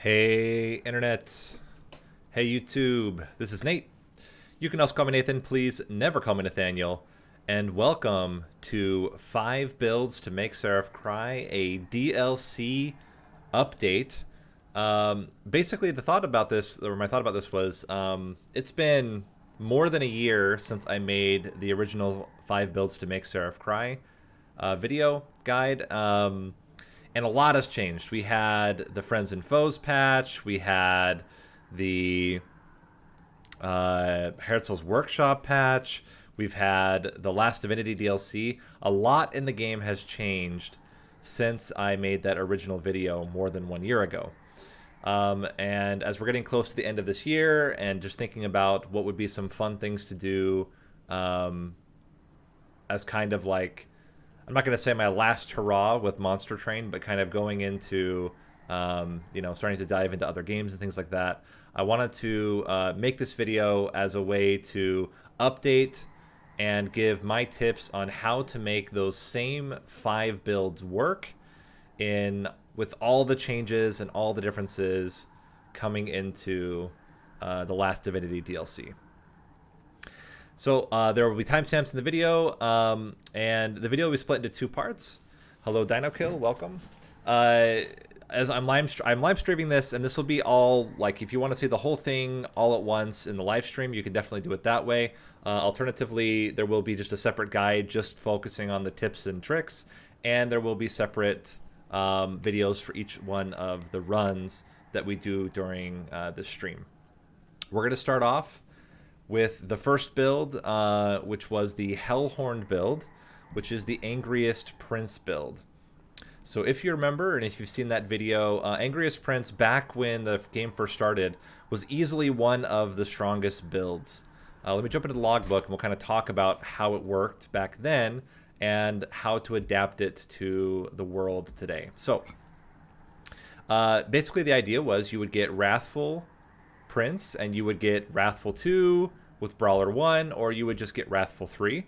Hey Internet, hey YouTube, this is Nate. You can also call me Nathan, please never call me Nathaniel. And welcome to 5 builds to Make Seraph Cry, a DLC update. Basically the thought about this, or my thought about this was, it's been more than a year since I made the original 5 builds to Make Seraph Cry video guide. And a lot has changed. We had the Friends and Foes patch. We had the Herzl's Workshop patch. We've had the Last Divinity DLC. A lot in the game has changed since I made that original video more than 1 year ago. And as we're getting close to the end of this year and just thinking about what would be some fun things to do as kind of like, I'm not going to say my last hurrah with Monster Train, but kind of going into, starting to dive into other games and things like that. I wanted to make this video as a way to update and give my tips on how to make those same 5 builds work with all the changes and all the differences coming into the Last Divinity DLC. So there will be timestamps in the video, and the video will be split into 2 parts. Hello, DinoKill, welcome. As I'm live streaming this, and this will be all, like, if you want to see the whole thing all at once in the live stream, you can definitely do it that way. Alternatively, there will be just a separate guide just focusing on the tips and tricks, and there will be separate videos for each one of the runs that we do during this stream. We're going to start off with the first build, which was the Hellhorned build, which is the Angriest Prince build. So if you remember, and if you've seen that video, Angriest Prince, back when the game first started, was easily one of the strongest builds. Let me jump into the logbook, and we'll kind of talk about how it worked back then and how to adapt it to the world today. So basically the idea was you would get Wrathful Prince, and you would get Wrathful 2 with Brawler 1, or you would just get Wrathful 3.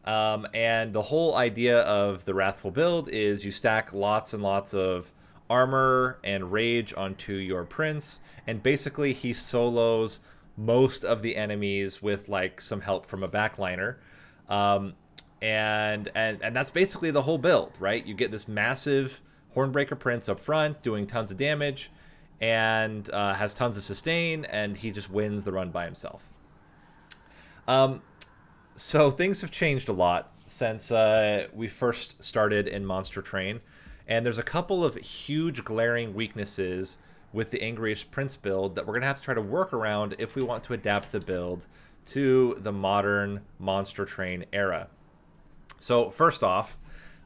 And the whole idea of the Wrathful build is you stack lots and lots of armor and rage onto your Prince, and basically he solos most of the enemies with like some help from a backliner. And that's basically the whole build, right? You get this massive Hornbreaker Prince up front doing tons of damage, and has tons of sustain, and he just wins the run by himself. So things have changed a lot since we first started in Monster Train, and there's a couple of huge glaring weaknesses with the Angriest Prince build that we're going to have to try to work around if we want to adapt the build to the modern Monster Train era. So first off,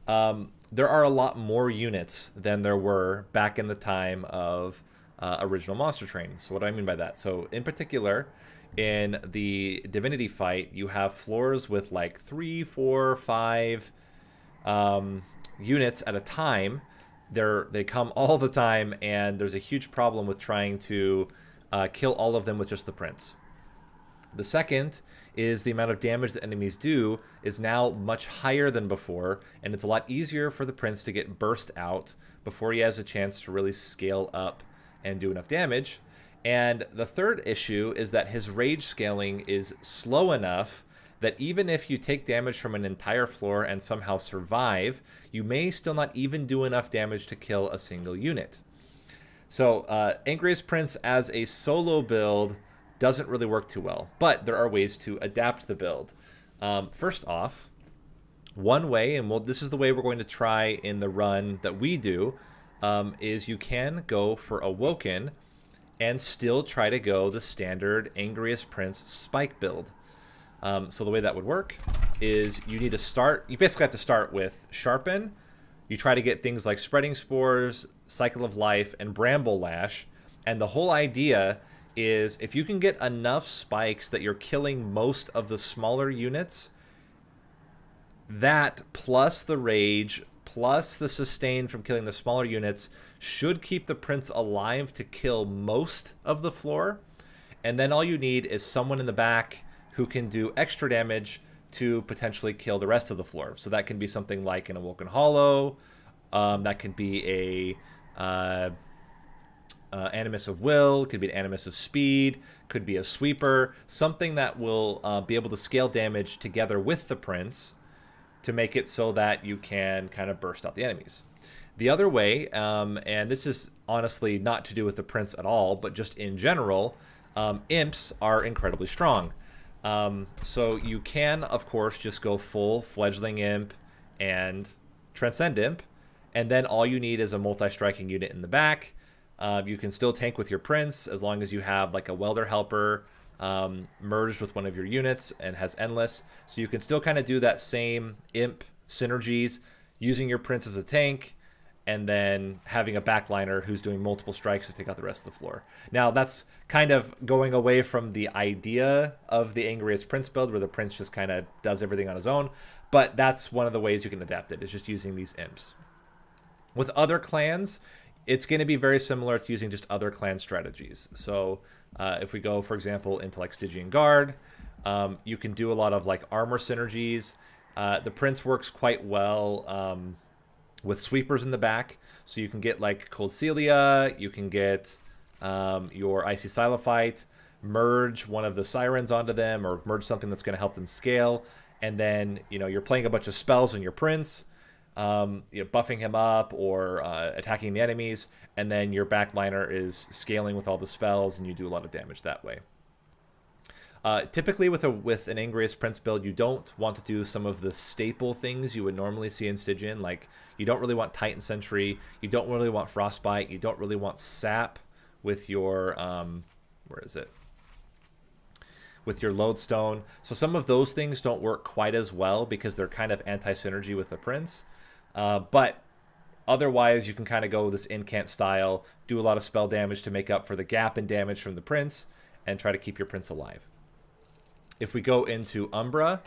there are a lot more units than there were back in the time of original Monster Train. So what do I mean by that? So in particular, in the Divinity fight, you have floors with like 3, 4, 5 units at a time. They come all the time, and there's a huge problem with trying to kill all of them with just the Prince. The second is the amount of damage that enemies do is now much higher than before, and it's a lot easier for the Prince to get burst out before he has a chance to really scale up and do enough damage. And the third issue is that his rage scaling is slow enough that even if you take damage from an entire floor and somehow survive, you may still not even do enough damage to kill a single unit. So Angriest Prince as a solo build doesn't really work too well, but there are ways to adapt the build. First off, one way, and this is the way we're going to try in the run that we do, is you can go for Awoken and still try to go the standard Angriest Prince spike build. So the way that would work is you basically have to start with Sharpen. You try to get things like Spreading Spores, Cycle of Life, and Bramble Lash. And the whole idea is if you can get enough spikes that you're killing most of the smaller units, that plus the rage, plus the sustain from killing the smaller units should keep the Prince alive to kill most of the floor. And then all you need is someone in the back who can do extra damage to potentially kill the rest of the floor. So that can be something like an Awoken Hollow. That could be a Animus of Will, could be an Animus of Speed, could be a Sweeper, something that will be able to scale damage together with the Prince to make it so that you can kind of burst out the enemies. The other way, and this is honestly not to do with the Prince at all, but just in general, imps are incredibly strong. So you can, of course, just go full Fledgling Imp and Transcend Imp, and then all you need is a multi-striking unit in the back. You can still tank with your Prince as long as you have like a Welder Helper merged with one of your units and has Endless. So you can still kind of do that same Imp synergies using your Prince as a tank, and then having a backliner who's doing multiple strikes to take out the rest of the floor. Now, that's kind of going away from the idea of the Angriest Prince build, where the Prince just kind of does everything on his own, but that's one of the ways you can adapt it, is just using these imps. With other clans, it's going to be very similar to using just other clan strategies. So if we go, for example, into like Stygian Guard, you can do a lot of like armor synergies. The Prince works quite well with sweepers in the back, so you can get like Cold Celia, you can get your Icy Silophyte, merge one of the Sirens onto them, or merge something that's going to help them scale, and then you're playing a bunch of spells on your Prince, buffing him up or attacking the enemies, and then your backliner is scaling with all the spells, and you do a lot of damage that way. Typically with an Angriest Prince build, you don't want to do some of the staple things you would normally see in Stygian. Like, you don't really want Titan Sentry, you don't really want Frostbite, you don't really want Sap with your, where is it? With your Lodestone. So some of those things don't work quite as well because they're kind of anti-synergy with the Prince. But otherwise, you can kind of go this incant style, do a lot of spell damage to make up for the gap in damage from the Prince, and try to keep your Prince alive. If we go into Umbra,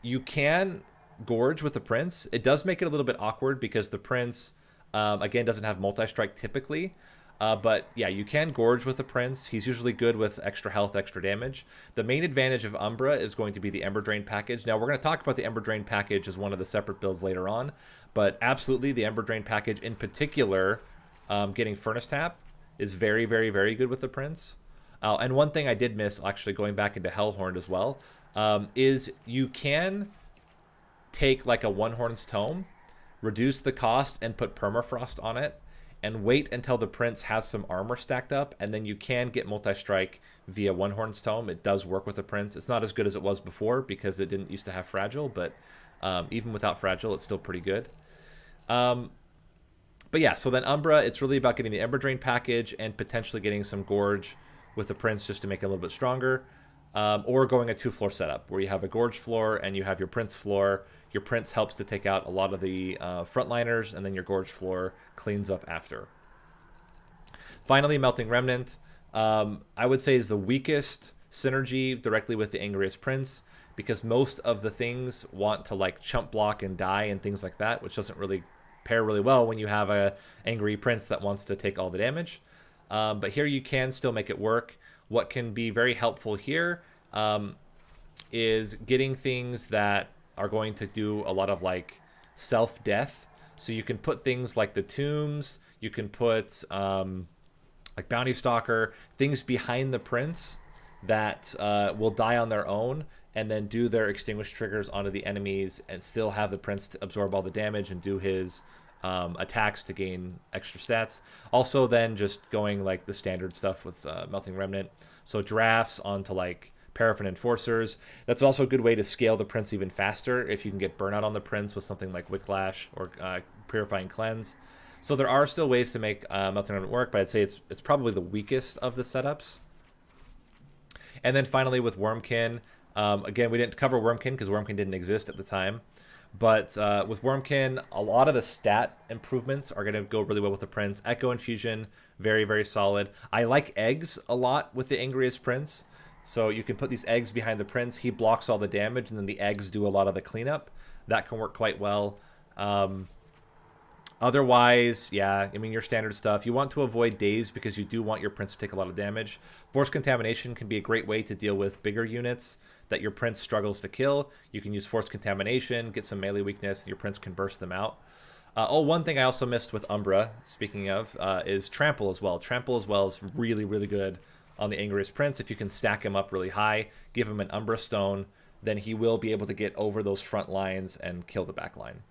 you can Gorge with the Prince. It does make it a little bit awkward because the Prince, again, doesn't have multi-strike typically. But yeah, you can Gorge with the Prince. He's usually good with extra health, extra damage. The main advantage of Umbra is going to be the Ember Drain package. Now, we're going to talk about the Ember Drain package as one of the separate builds later on. But absolutely, the Ember Drain package in particular, getting Furnace Tap, is very, very, very good with the Prince. And one thing I did miss, actually going back into Hellhorned as well, is you can take like a One-Horn's Tome, reduce the cost, and put Permafrost on it, and wait until the Prince has some armor stacked up, and then you can get multi-strike via One-Horn's Tome. It does work with the Prince. It's not as good as it was before because it didn't used to have Fragile, but even without Fragile, it's still pretty good. But yeah, so then Umbra, it's really about getting the Ember Drain package and potentially getting some Gorge with the Prince just to make it a little bit stronger. Or going a 2-floor setup where you have a Gorge floor and you have your Prince floor. Your Prince helps to take out a lot of the frontliners, and then your Gorge floor cleans up after. Finally, Melting Remnant, I would say is the weakest synergy directly with the Angriest Prince, because most of the things want to like chump block and die and things like that, which doesn't really pair really well when you have a angry Prince that wants to take all the damage. But here you can still make it work. What can be very helpful here is getting things that are going to do a lot of like self-death. So you can put things like the Tombs, you can put like Bounty Stalker, things behind the Prince that will die on their own and then do their extinguish triggers onto the enemies and still have the Prince to absorb all the damage and do his attacks to gain extra stats. Also then just going like the standard stuff with Melting Remnant. So drafts onto like Paraffin Enforcers. That's also a good way to scale the Prince even faster if you can get burnout on the Prince with something like Wicklash or Purifying Cleanse. So there are still ways to make Melting Remnant work, but I'd say it's probably the weakest of the setups. And then finally with Wormkin, again, we didn't cover Wormkin because Wormkin didn't exist at the time. But with Wormkin, a lot of the stat improvements are going to go really well with the Prince. Echo Infusion, very, very solid. I like eggs a lot with the Angriest Prince. So you can put these eggs behind the Prince. He blocks all the damage, and then the eggs do a lot of the cleanup. That can work quite well. Otherwise, yeah, I mean, your standard stuff. You want to avoid Daze because you do want your Prince to take a lot of damage. Force Contamination can be a great way to deal with bigger units that your Prince struggles to kill. You can use Force Contamination, get some melee weakness, and your Prince can burst them out. Oh, one thing I also missed with Umbra, speaking of, is Trample as well. Trample as well is really, really good on the Angriest Prince. If you can stack him up really high, give him an Umbra Stone, then he will be able to get over those front lines and kill the back line.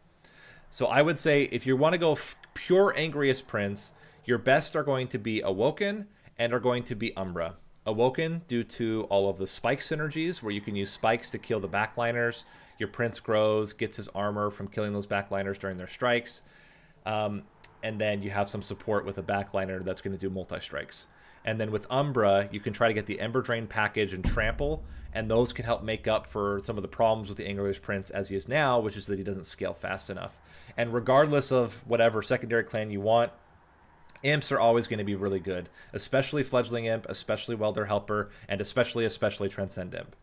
So I would say if you want to go pure Angriest Prince, your best are going to be Awoken and are going to be Umbra. Awoken due to all of the spike synergies where you can use spikes to kill the backliners. Your Prince grows, gets his armor from killing those backliners during their strikes. And then you have some support with a backliner that's going to do multi-strikes. And then with Umbra, you can try to get the Ember Drain package and Trample, and those can help make up for some of the problems with the Angriest Prince as he is now, which is that he doesn't scale fast enough. And regardless of whatever secondary clan you want, Imps are always going to be really good, especially Fledgling Imp, especially Welder Helper, and especially Transcend Imp.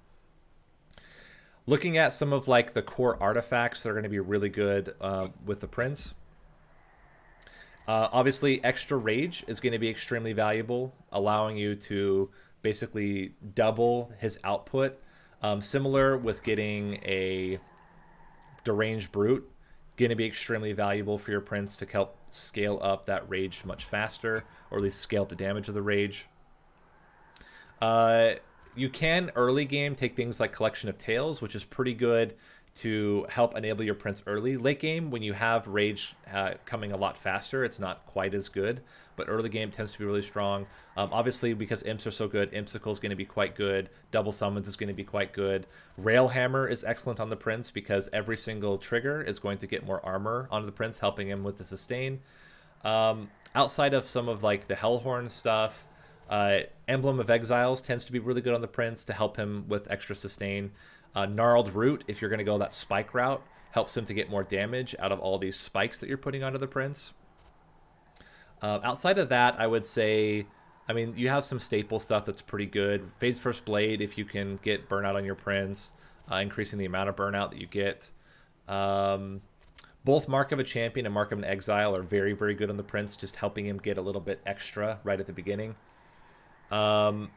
Looking at some of like the core artifacts that are going to be really good with the Prince. Obviously, extra rage is going to be extremely valuable, allowing you to basically double his output. Similar with getting a deranged brute, going to be extremely valuable for your Prince to help scale up that rage much faster, or at least scale up the damage of the rage. You can early game take things like Collection of Tails, which is pretty good to help enable your Prince early. Late game, when you have rage coming a lot faster, it's not quite as good, but early game tends to be really strong. Obviously, because Imps are so good, Impsicle is going to be quite good. Double Summons is going to be quite good. Railhammer is excellent on the Prince because every single trigger is going to get more armor onto the Prince, helping him with the sustain. Outside of some of like the Hellhorned stuff, Emblem of Exiles tends to be really good on the Prince to help him with extra sustain. Gnarled Root, if you're going to go that spike route, helps him to get more damage out of all these spikes that you're putting onto the Prince. Outside of that, I would say, I mean, you have some staple stuff that's pretty good. Fade's First Blade, if you can get burnout on your Prince, increasing the amount of burnout that you get. Both Mark of a Champion and Mark of an Exile are very, very good on the Prince, just helping him get a little bit extra right at the beginning. And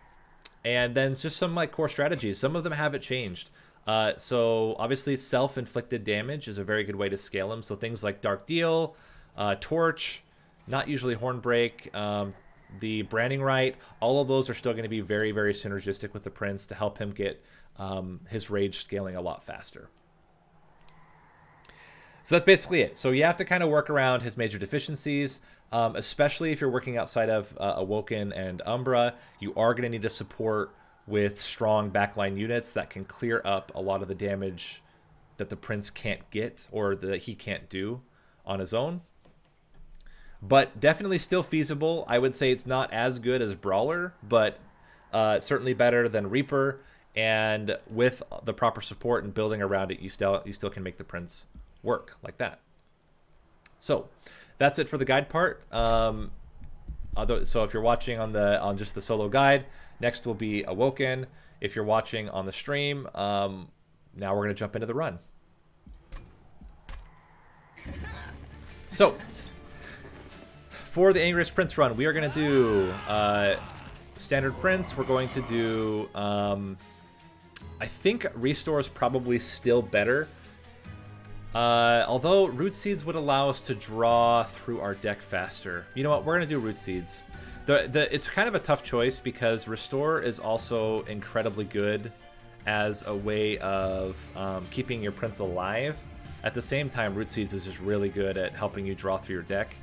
then just some like core strategies. Some of them haven't changed. So obviously self-inflicted damage is a very good way to scale him. So things like Dark Deal, Torch, not usually Hornbreak, the Branding Right, all of those are still going to be very, very synergistic with the Prince to help him get his rage scaling a lot faster. So that's basically it. So you have to kind of work around his major deficiencies, especially if you're working outside of Awoken and Umbra. You are going to need to support with strong backline units that can clear up a lot of the damage that the Prince can't get or that he can't do on his own. But definitely still feasible. I would say it's not as good as Brawler, but certainly better than Reaper. And with the proper support and building around it, you still can make the Prince work like that. So that's it for the guide part. So if you're watching on just the solo guide, next will be Awoken. If you're watching on the stream, now we're going to jump into the run. So for the Angriest Prince run, we are going to do standard Prince. We're going to do I think Restore is probably still better. Although Root Seeds would allow us to draw through our deck faster. You know what? We're going to do Root Seeds. It's kind of a tough choice because Restore is also incredibly good as a way of keeping your Prince alive. At the same time, Root Seeds is just really good at helping you draw through your deck.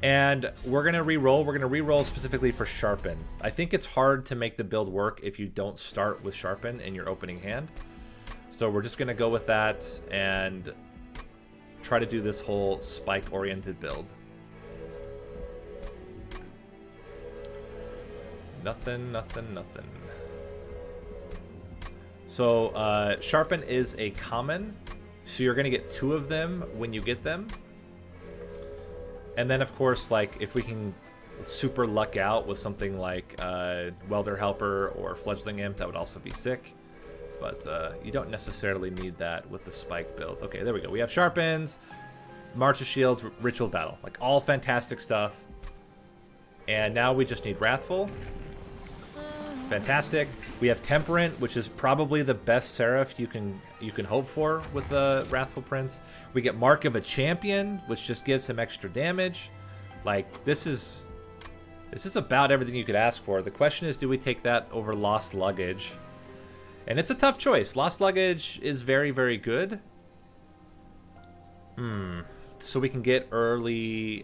And we're going to re-roll. We're going to re-roll specifically for Sharpen. I think it's hard to make the build work if you don't start with Sharpen in your opening hand. So we're just going to go with that and try to do this whole spike-oriented build. Nothing. So Sharpen is a common, so you're going to get 2 of them when you get them. And then, of course, like if we can super luck out with something like Welder Helper or Fledgling Imp, that would also be sick. But you don't necessarily need that with the spike build. Okay, there we go. We have Sharpens, March of Shields, Ritual Battle. Like, all fantastic stuff. And now we just need Wrathful. Fantastic. We have Temperate, which is probably the best Seraph you can hope for with the Wrathful Prince. We get Mark of a Champion, which just gives him extra damage. Like, this is about everything you could ask for. The question is, do we take that over Lost Luggage? And it's a tough choice. Lost Luggage is very, very good. So we can get early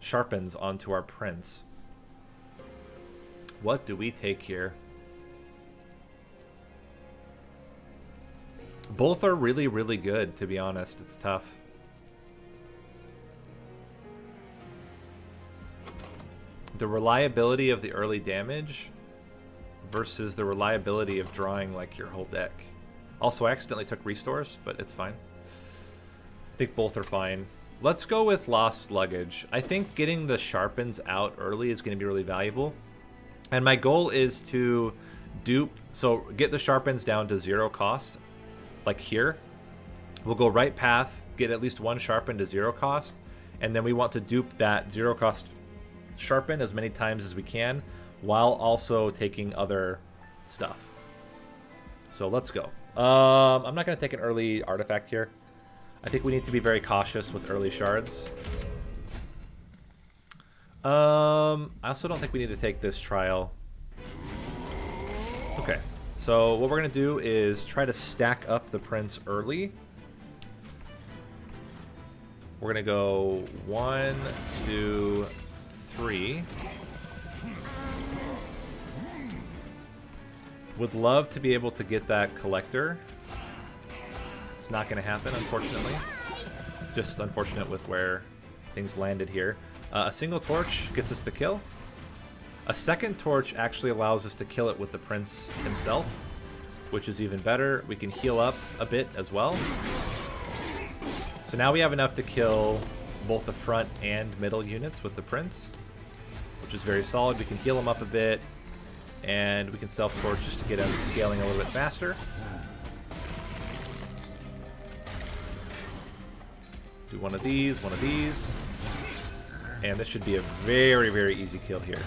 Sharpens onto our Prince. What do we take here? Both are really, really good, to be honest. It's tough. The reliability of the early damage versus the reliability of drawing like your whole deck. Also, I accidentally took restores, but it's fine. I think both are fine. Let's go with Lost Luggage. I think getting the Sharpens out early is going to be really valuable. And my goal is to dupe, so get the Sharpens down to 0 cost, like here. We'll go right path, get at least one Sharpen to 0 cost, and then we want to dupe that 0 cost Sharpen as many times as we can, while also taking other stuff. So let's go. I'm not going to take an early artifact here. I think we need to be very cautious with early shards. I also don't think we need to take this trial. Okay, so what we're going to do is try to stack up the Prince early. We're going to go 1, 2, 3. Would love to be able to get that Collector. It's not going to happen, unfortunately. Just unfortunate with where things landed here. A single torch gets us the kill. A second torch actually allows us to kill it with the Prince himself, which is even better. We can heal up a bit as well. So now we have enough to kill both the front and middle units with the Prince, which is very solid. We can heal him up a bit, and we can self-torch just to get him scaling a little bit faster. Do one of these, and this should be a very, very easy kill here.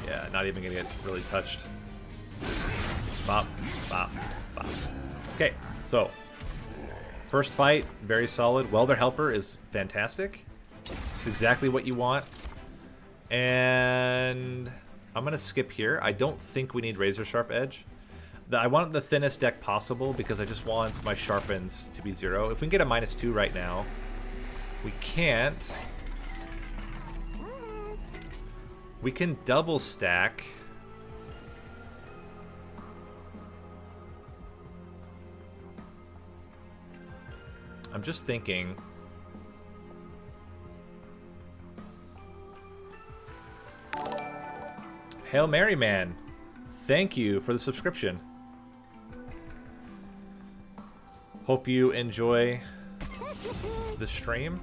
Yeah, not even gonna get really touched. Bop, bop, bop. Okay, so first fight, very solid. Welder Helper is fantastic. It's exactly what you want. And I'm gonna skip here. I don't think we need Razor Sharp Edge. I want the thinnest deck possible because I just want my Sharpens to be 0. If we can get a -2 right now, we can't. We can double stack. I'm just thinking. Hail Mary Man, thank you for the subscription. Hope you enjoy the stream.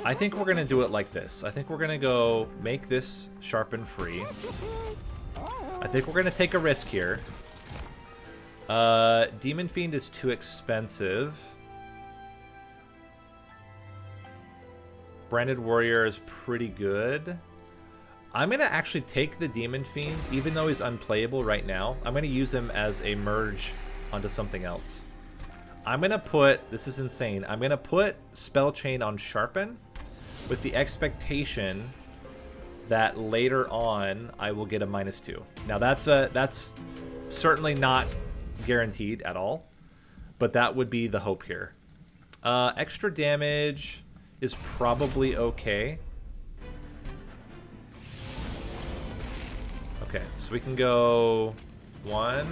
I think we're gonna do it like this. I think we're gonna go make this Sharpen free. I think we're gonna take a risk here. Demon Fiend is too expensive. Branded Warrior is pretty good. I'm gonna actually take the Demon Fiend, even though he's unplayable right now. I'm gonna use him as a merge onto something else. I'm gonna put, this is insane, I'm gonna put Spell Chain on Sharpen with the expectation that later on I will get a -2. Now that's certainly not guaranteed at all, but that would be the hope here. Extra damage is probably okay. Okay, so we can go 1,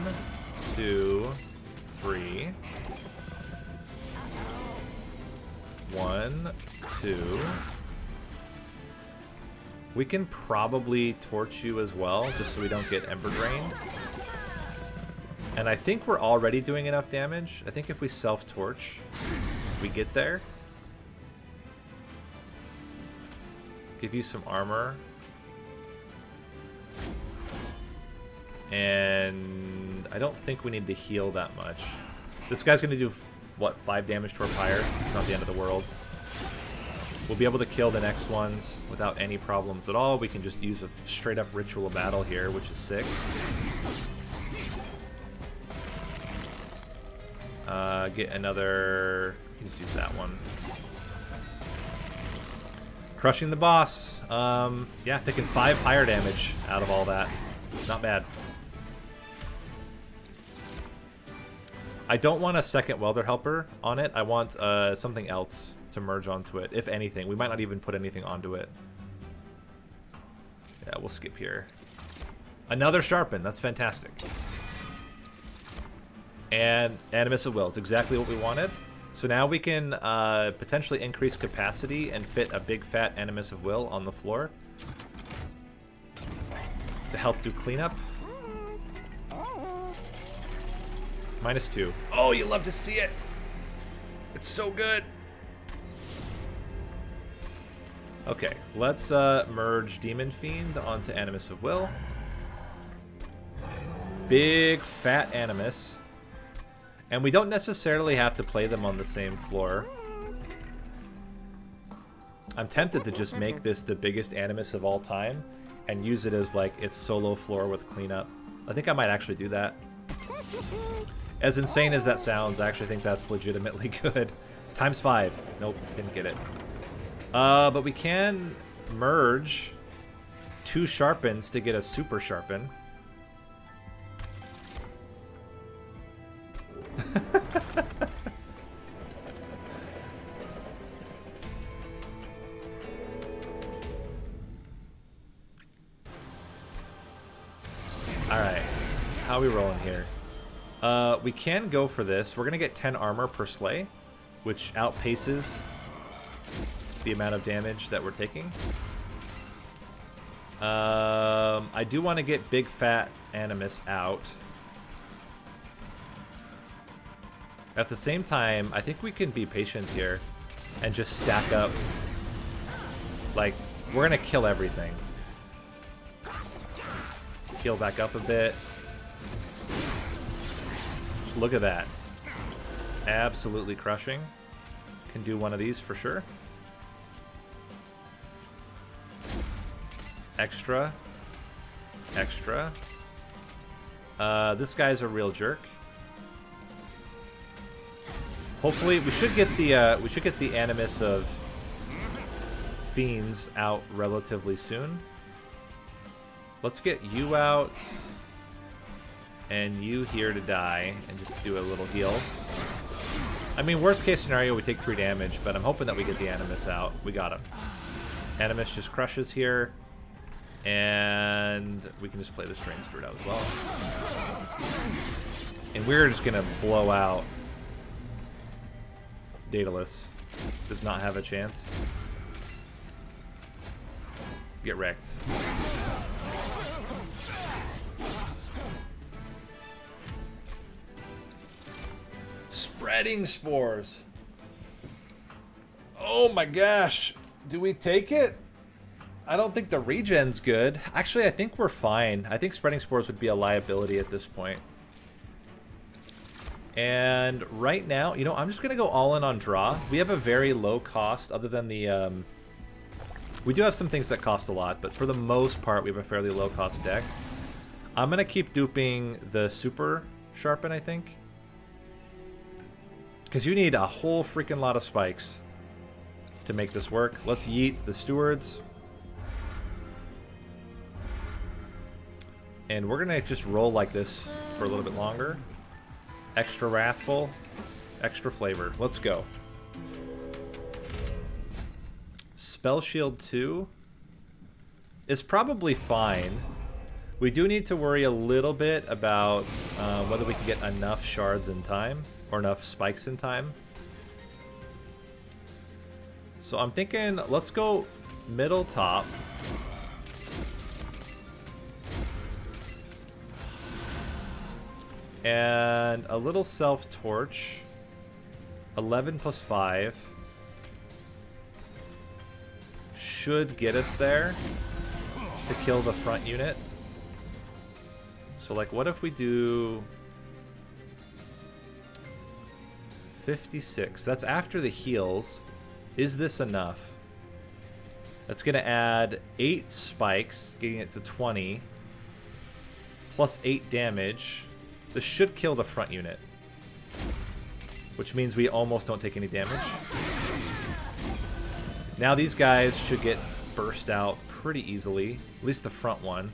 2, 3. 1, 2. We can probably torch you as well, just so we don't get Ember Drained. And I think we're already doing enough damage. I think if we self-torch, we get there. Give you some armor. And I don't think we need to heal that much. This guy's going to do, what, 5 damage to our Pyre? Not the end of the world. We'll be able to kill the next ones without any problems at all. We can just use a straight up Ritual of Battle here, which is sick. Get another... Just use that one. Crushing the boss. Yeah, taking 5 fire damage out of all that. Not bad. I don't want a second welder helper on it. I want something else to merge onto it, if anything. We might not even put anything onto it. Yeah, we'll skip here. Another Sharpen. That's fantastic. And Animus of Will. It's exactly what we wanted. So now we can potentially increase capacity and fit a big fat Animus of Will on the floor to help do cleanup. -2. Oh, you love to see it. It's so good. Okay, let's merge Demon Fiend onto Animus of Will. Big fat Animus. And we don't necessarily have to play them on the same floor. I'm tempted to just make this the biggest Animus of all time and use it as like its solo floor with cleanup. I think I might actually do that. As insane as that sounds, I actually think that's legitimately good. ×5. Nope, didn't get it. But we can merge 2 Sharpens to get a Super Sharpen. Alright, how are we rolling here? We can go for this. We're going to get 10 armor per slay, which outpaces the amount of damage that we're taking. I do want to get Big Fat Animus out. At the same time, I think we can be patient here and just stack up. Like, we're going to kill everything. Heal back up a bit. Just look at that. Absolutely crushing. Can do one of these for sure. Extra. Extra. This guy's a real jerk. Hopefully, we should get the Animus of Fiends out relatively soon. Let's get you out and you here to die and just do a little heal. I mean, worst case scenario, we take 3 damage, but I'm hoping that we get the Animus out. We got him. Animus just crushes here, and we can just play the Strange Steward out as well. And we're just gonna blow out Daedalus. Does not have a chance. Get wrecked. Spreading Spores. Oh my gosh. Do we take it? I don't think the regen's good. Actually, I think we're fine. I think Spreading Spores would be a liability at this point. And right now, you know, I'm just going to go all in on draw. We have a very low cost other than the... we do have some things that cost a lot, but for the most part, we have a fairly low cost deck. I'm going to keep duping the Super Sharpen, I think. Because you need a whole freaking lot of spikes to make this work. Let's yeet the Stewards. And we're going to just roll like this for a little bit longer. Extra Wrathful, extra flavor. Let's go. Spell Shield 2 is probably fine. We do need to worry a little bit about whether we can get enough shards in time or enough spikes in time. So I'm thinking, let's go middle top. And a little self-torch. 11 plus 5. Should get us there to kill the front unit. So, like, what if we do 56? That's after the heals. Is this enough? That's going to add 8 spikes, getting it to 20, plus 8 damage. This should kill the front unit, which means we almost don't take any damage. Now these guys should get burst out pretty easily, at least the front one.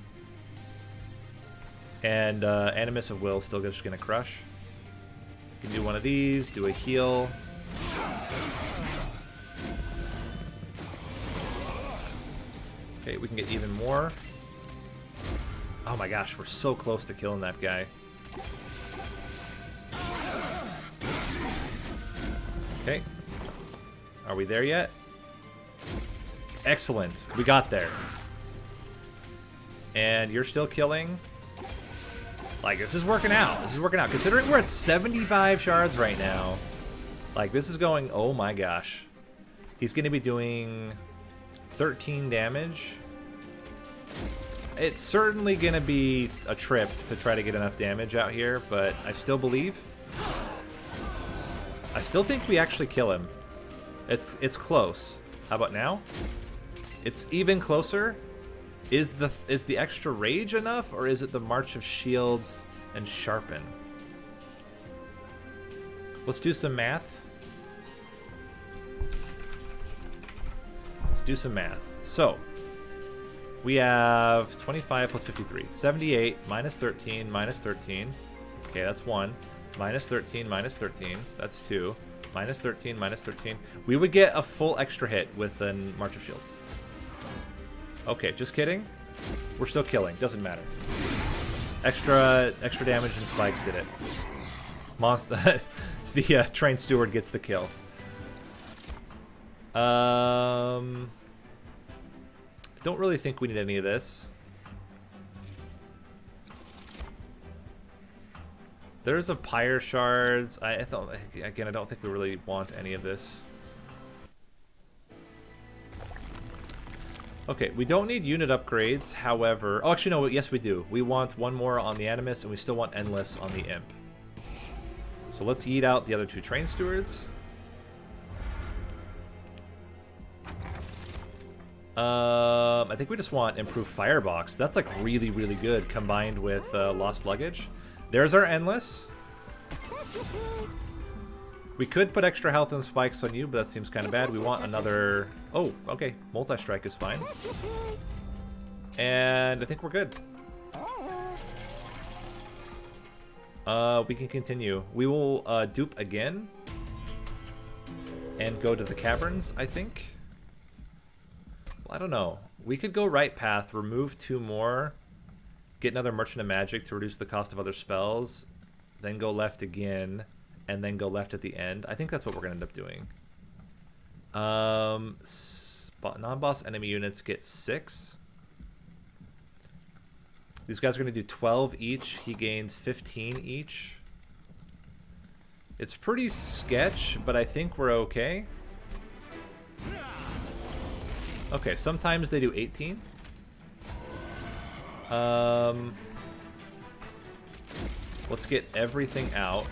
And Animus of Will still just going to crush. You can do one of these, do a heal. Okay, we can get even more. Oh my gosh, we're so close to killing that guy. Okay. Are we there yet? Excellent. We got there. And you're still killing. Like, this is working out. This is working out. Considering we're at 75 shards right now. Like, this is going... Oh my gosh. He's going to be doing 13 damage. It's certainly going to be a trip to try to get enough damage out here, but I still believe. I still think we actually kill him. It's close. How about now? It's even closer. Is the extra rage enough, or is it the March of Shields and Sharpen? Let's do some math. Let's do some math. So, we have 25 plus 53. 78 minus 13 minus 13. Okay, that's 1. Minus 13 minus 13. That's 2. Minus 13 minus 13. We would get a full extra hit with a March of Shields. Okay, just kidding. We're still killing. Doesn't matter. Extra damage and spikes did it. Monster, the trained steward gets the kill. Don't really think we need any of this. There's a Pyre Shards. I thought, again, I don't think we really want any of this. Okay, we don't need unit upgrades, however... Oh, actually, no, yes we do. We want one more on the Animus, and we still want Endless on the Imp. So let's yeet out the other 2 Train Stewards. I think we just want Improved Firebox. That's, like, really, really good, combined with Lost Luggage. There's our Endless. We could put extra health and spikes on you, but that seems kind of bad. We want another... Oh, okay. Multi-strike is fine. And I think we're good. We can continue. We will dupe again. And go to the caverns, I think. Well, I don't know. We could go right path, remove 2 more, get another Merchant of Magic to reduce the cost of other spells, then go left again, and then go left at the end. I think that's what we're going to end up doing. Non-boss enemy units get 6. These guys are going to do 12 each. He gains 15 each. It's pretty sketch, but I think we're okay. Okay, sometimes they do 18. Let's get everything out.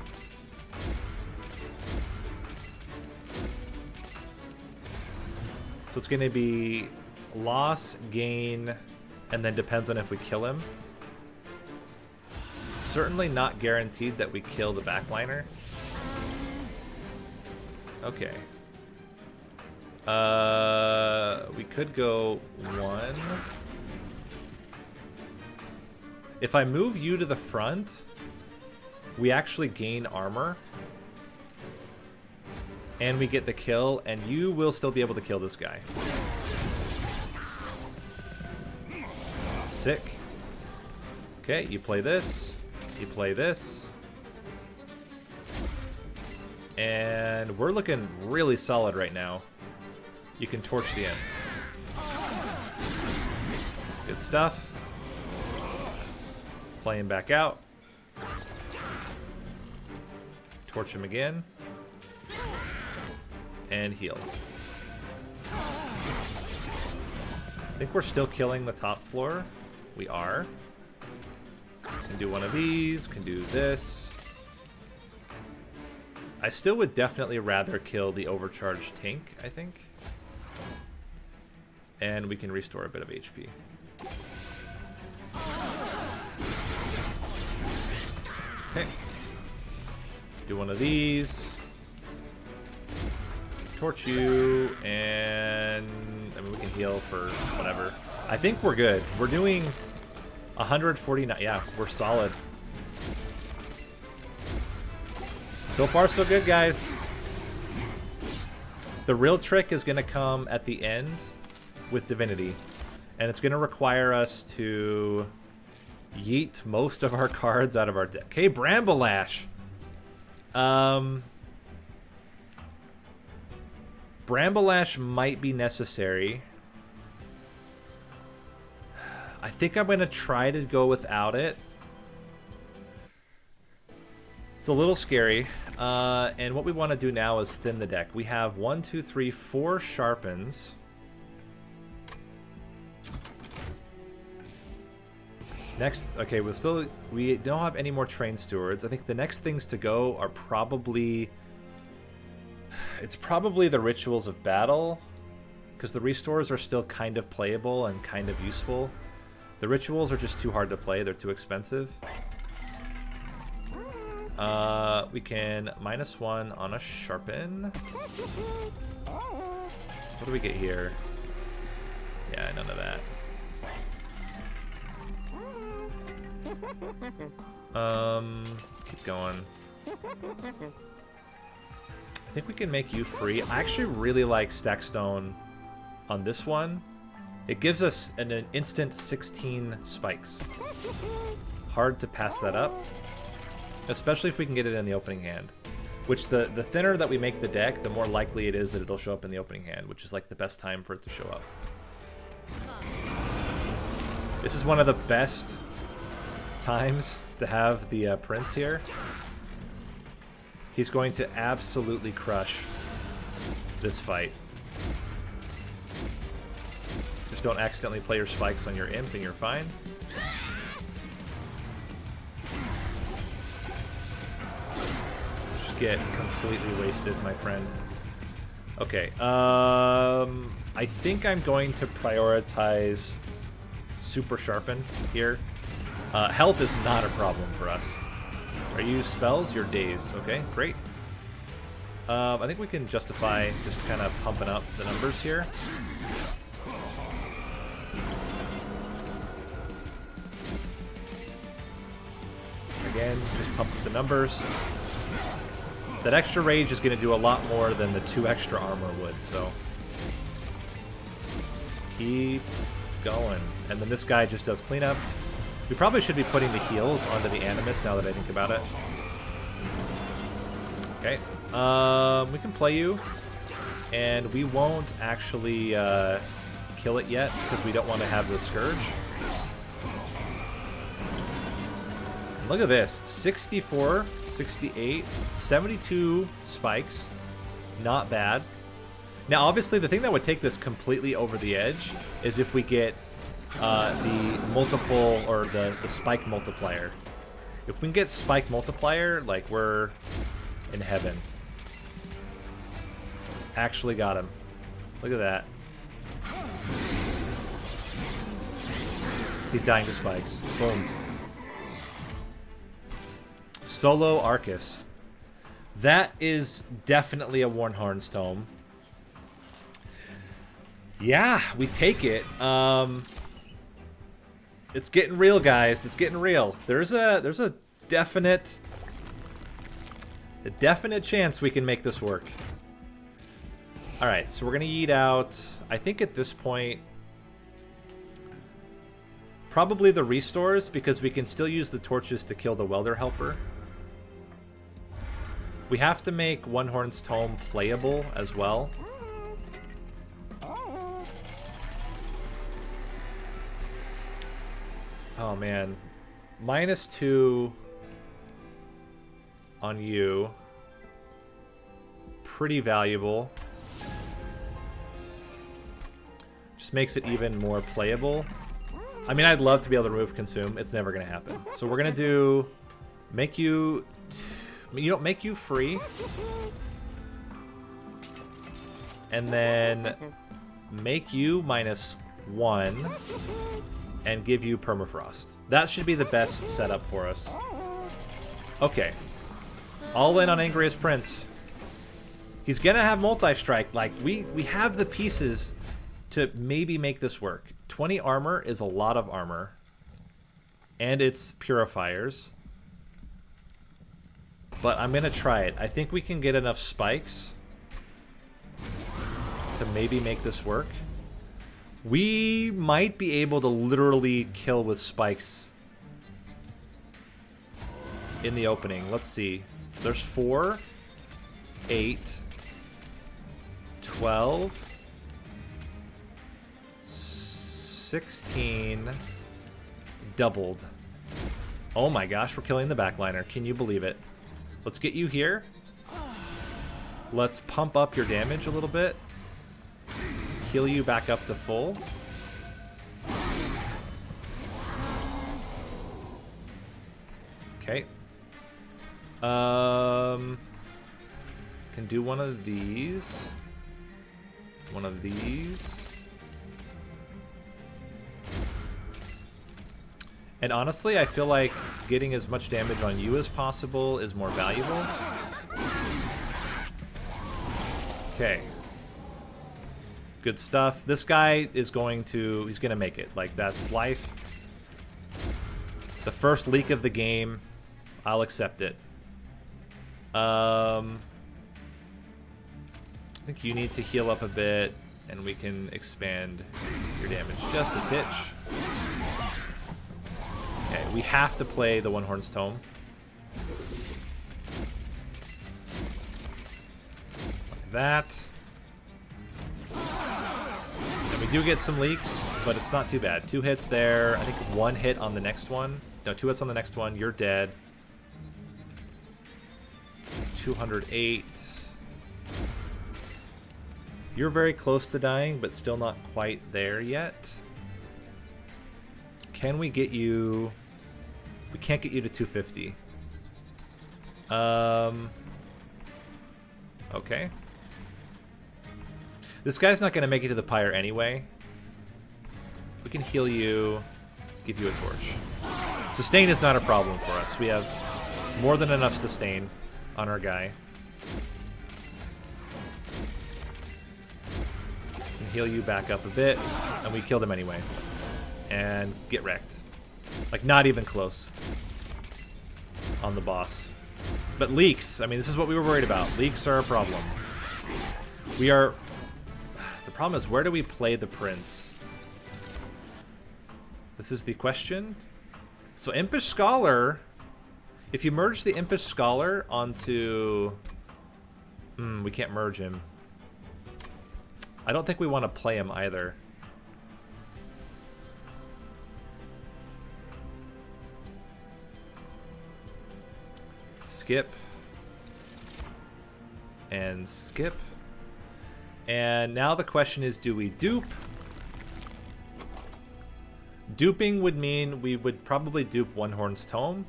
So it's going to be loss, gain, and then depends on if we kill him. Certainly not guaranteed that we kill the backliner. Okay. We could go 1. If I move you to the front, we actually gain armor. And we get the kill, and you will still be able to kill this guy. Sick. Okay, you play this. You play this. And we're looking really solid right now. You can torch the end. Good stuff. Play him back out. Torch him again. And heal. I think we're still killing the top floor. We are. Can do one of these. Can do this. I still would definitely rather kill the overcharged tank, I think. and we can restore a bit of HP. Okay. Do one of these. Torch you, and I mean we can heal for whatever. I think we're good. We're doing 149. Yeah, we're solid. So far, so good, guys. The real trick is going to come at the end with Divinity, and it's going to require us to yeet most of our cards out of our deck. Hey, Bramblelash. Bramblelash might be necessary. I think I'm going to try to go without it. It's a little scary. And what we want to do now is thin the deck. We have 1, 2, 3, 4 sharpens. Next, okay, we don't have any more train stewards. I think the next things to go are probably... It's probably the Rituals of Battle, because the restores are still kind of playable and kind of useful. The rituals are just too hard to play. They're too expensive. We can -1 on a sharpen. What do we get here? Yeah, none of that. Keep going. I think we can make you free. I actually really like Stackstone on this one. It gives us an instant 16 spikes. Hard to pass that up. Especially if we can get it in the opening hand. Which the thinner that we make the deck, the more likely it is that it'll show up in the opening hand, which is like the best time for it to show up. This is one of the best times to have the Prince here. He's going to absolutely crush this fight. Just don't accidentally play your spikes on your imp and you're fine. Just get completely wasted, my friend. Okay, I think I'm going to prioritize Super Sharpen here. Health is not a problem for us. Are you spells? Your days. Okay, great. I think we can justify just kind of pumping up the numbers here. Again, just pump up the numbers. That extra rage is going to do a lot more than the 2 extra armor would, so... Keep going. And then this guy just does cleanup. We probably should be putting the heals onto the Animus now that I think about it. Okay. We can play you. And we won't actually kill it yet because we don't want to have the Scourge. And look at this. 64, 68, 72 spikes. Not bad. Now, obviously, the thing that would take this completely over the edge is if we get the multiple, or the spike multiplier. If we can get spike multiplier, like, we're in heaven. Actually got him. Look at that. He's dying to spikes. Boom. Solo Arcus. That is definitely a Warnhorn's Tome. Yeah, we take it. It's getting real, guys. It's getting real. There's a definite chance we can make this work. All right, so we're gonna yeet out. I think at this point, probably the restores, because we can still use the torches to kill the welder helper. We have to make Warnhorn's Tome playable as well. Oh man, -2 on you. Pretty valuable. Just makes it even more playable. I mean, I'd love to be able to remove consume. It's never gonna happen. So we're gonna do make you, make you free, and then make you -1, and give you permafrost. That should be the best setup for us. Okay. All in on Angriest Prince. He's gonna have multi-strike. Like, we have the pieces to maybe make this work. 20 armor is a lot of armor. And it's purifiers. But I'm gonna try it. I think we can get enough spikes to maybe make this work. We might be able to literally kill with spikes in the opening. Let's see. There's 4, 8, 12, 16, doubled. Oh my gosh, we're killing the backliner. Can you believe it? Let's get you here. Let's pump up your damage a little bit. Heal you back up to full. Okay. Can do one of these. One of these. And honestly, I feel like getting as much damage on you as possible is more valuable. Okay. Good stuff. This guy is he's gonna make it. Like, that's life. The first leak of the game, I'll accept it. I think you need to heal up a bit, and we can expand your damage just a titch. Okay, we have to play the One-Horn's Tome. Like that. And we do get some leaks, but it's not too bad. 2 hits there. I think 1 hit on the next one. No, 2 hits on the next one. You're dead. 208. You're very close to dying, but still not quite there yet. Can we get you... We can't get you to 250. Okay. This guy's not going to make it to the pyre anyway. We can heal you, give you a torch. Sustain is not a problem for us. We have more than enough sustain on our guy. Can heal you back up a bit, and we killed him anyway. And get wrecked. Like, not even close on the boss. But leaks, I mean, this is what we were worried about. Leaks are a problem. We are... The problem is, where do we play the prince? This is the question. So Impish Scholar, if you merge the Impish Scholar onto... we can't merge him. I don't think we want to play him either. Skip. And skip. And now the question is, do we dupe? Duping would mean we would probably dupe One-Horn's Tome.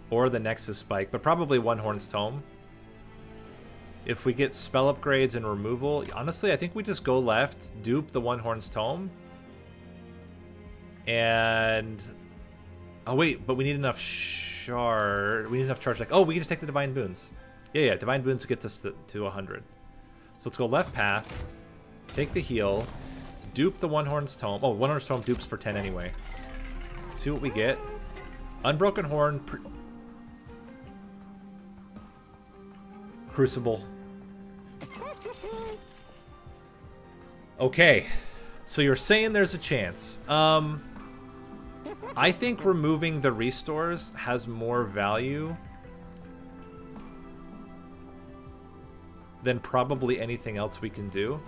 Or the Nexus Spike, but probably One-Horn's Tome. If we get spell upgrades and removal, honestly, I think we just go left, dupe the One-Horn's Tome. And... Oh wait, but we need enough shard. We need enough charge. Like, oh, we can just take the Divine Boons. Yeah, Divine Boons gets us to 100. So let's go left path, take the heal, dupe the One-Horn's Tome. Oh, One-Horn's Tome dupes for 10 anyway. See what we get. Unbroken Horn, Crucible. Okay, so you're saying there's a chance. I think removing the restores has more value than probably anything else we can do.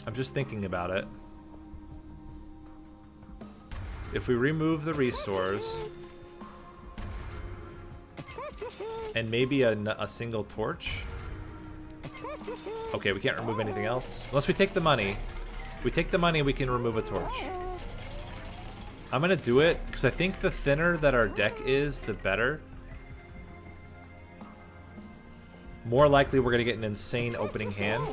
I'm just thinking about it. If we remove the restores and maybe a single torch. Okay, we can't remove anything else. Unless we take the money. If we take the money, we can remove a torch. I'm gonna do it because I think the thinner that our deck is, the better. more likely we're going to get an insane opening hand.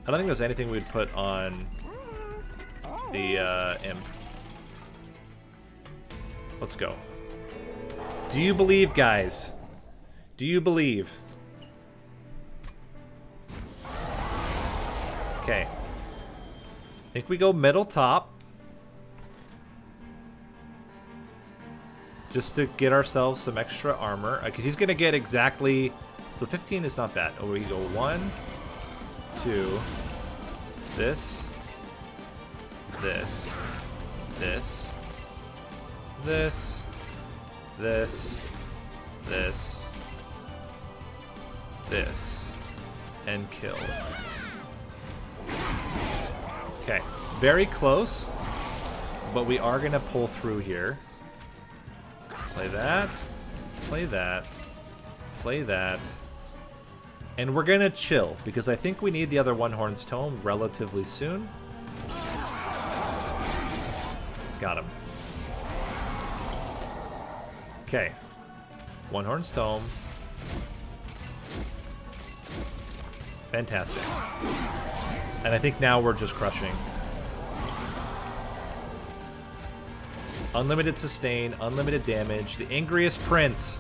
I don't think there's anything we'd put on the imp. Let's go. Do you believe, guys? Do you believe? Okay. I think we go middle top. Just to get ourselves some extra armor. Because he's going to get exactly... So 15 is not bad. Oh, we go 1, 2, this, this, this, this, this, this, this, and kill. Okay, very close, but we are going to pull through here. Play that, play that, play that. And we're gonna chill, because I think we need the other One Horn's Tome relatively soon. Got him. Okay. One Horn's Tome. Fantastic. And I think now we're just crushing. Unlimited sustain, unlimited damage. The Angriest Prince.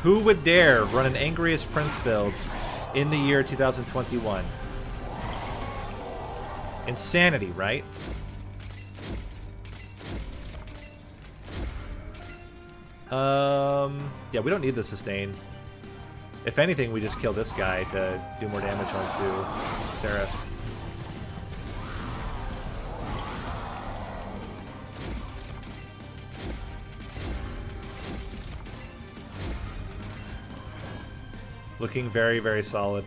Who would dare run an Angriest Prince build in the year 2021? Insanity, right? Yeah, we don't need the sustain. If anything, we just kill this guy to do more damage onto Seraph. Looking very, very solid.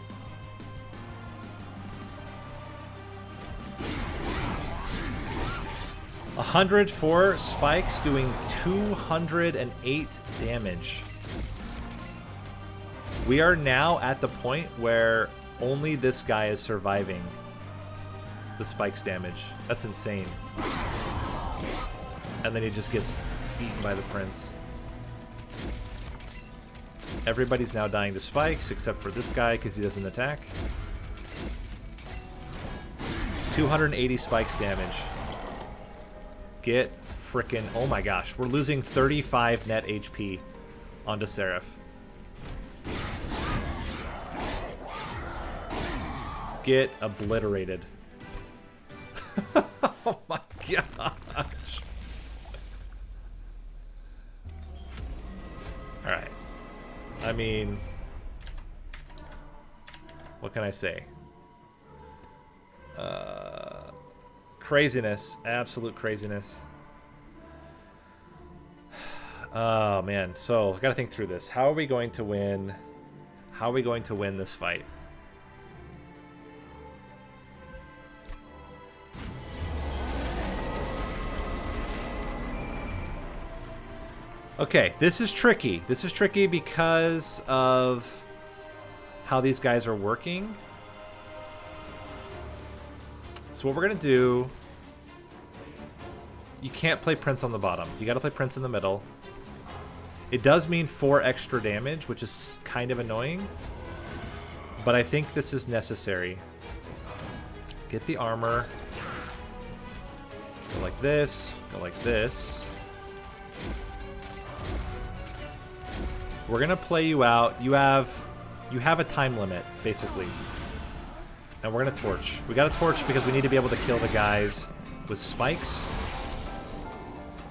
A 104 spikes doing 208 damage. We are now at the point where only this guy is surviving the spikes damage. That's insane. And then he just gets eaten by the prince. Everybody's now dying to spikes, except for this guy, because he doesn't attack. 280 spikes damage. Get frickin'... Oh my gosh, we're losing 35 net HP onto Seraph. Get obliterated. Oh my gosh. Alright. I mean, what can I say? Craziness. Absolute craziness. Oh, man. So, I gotta think through this. How are we going to win? How are we going to win this fight? Okay, this is tricky. This is tricky because of how these guys are working. So what we're going to do... You can't play Prince on the bottom. You got to play Prince in the middle. It does mean 4 extra damage, which is kind of annoying. But I think this is necessary. Get the armor. Go like this. Go like this. We're gonna play you out. You have a time limit, basically. And we're gonna torch. We got a torch because we need to be able to kill the guys with spikes,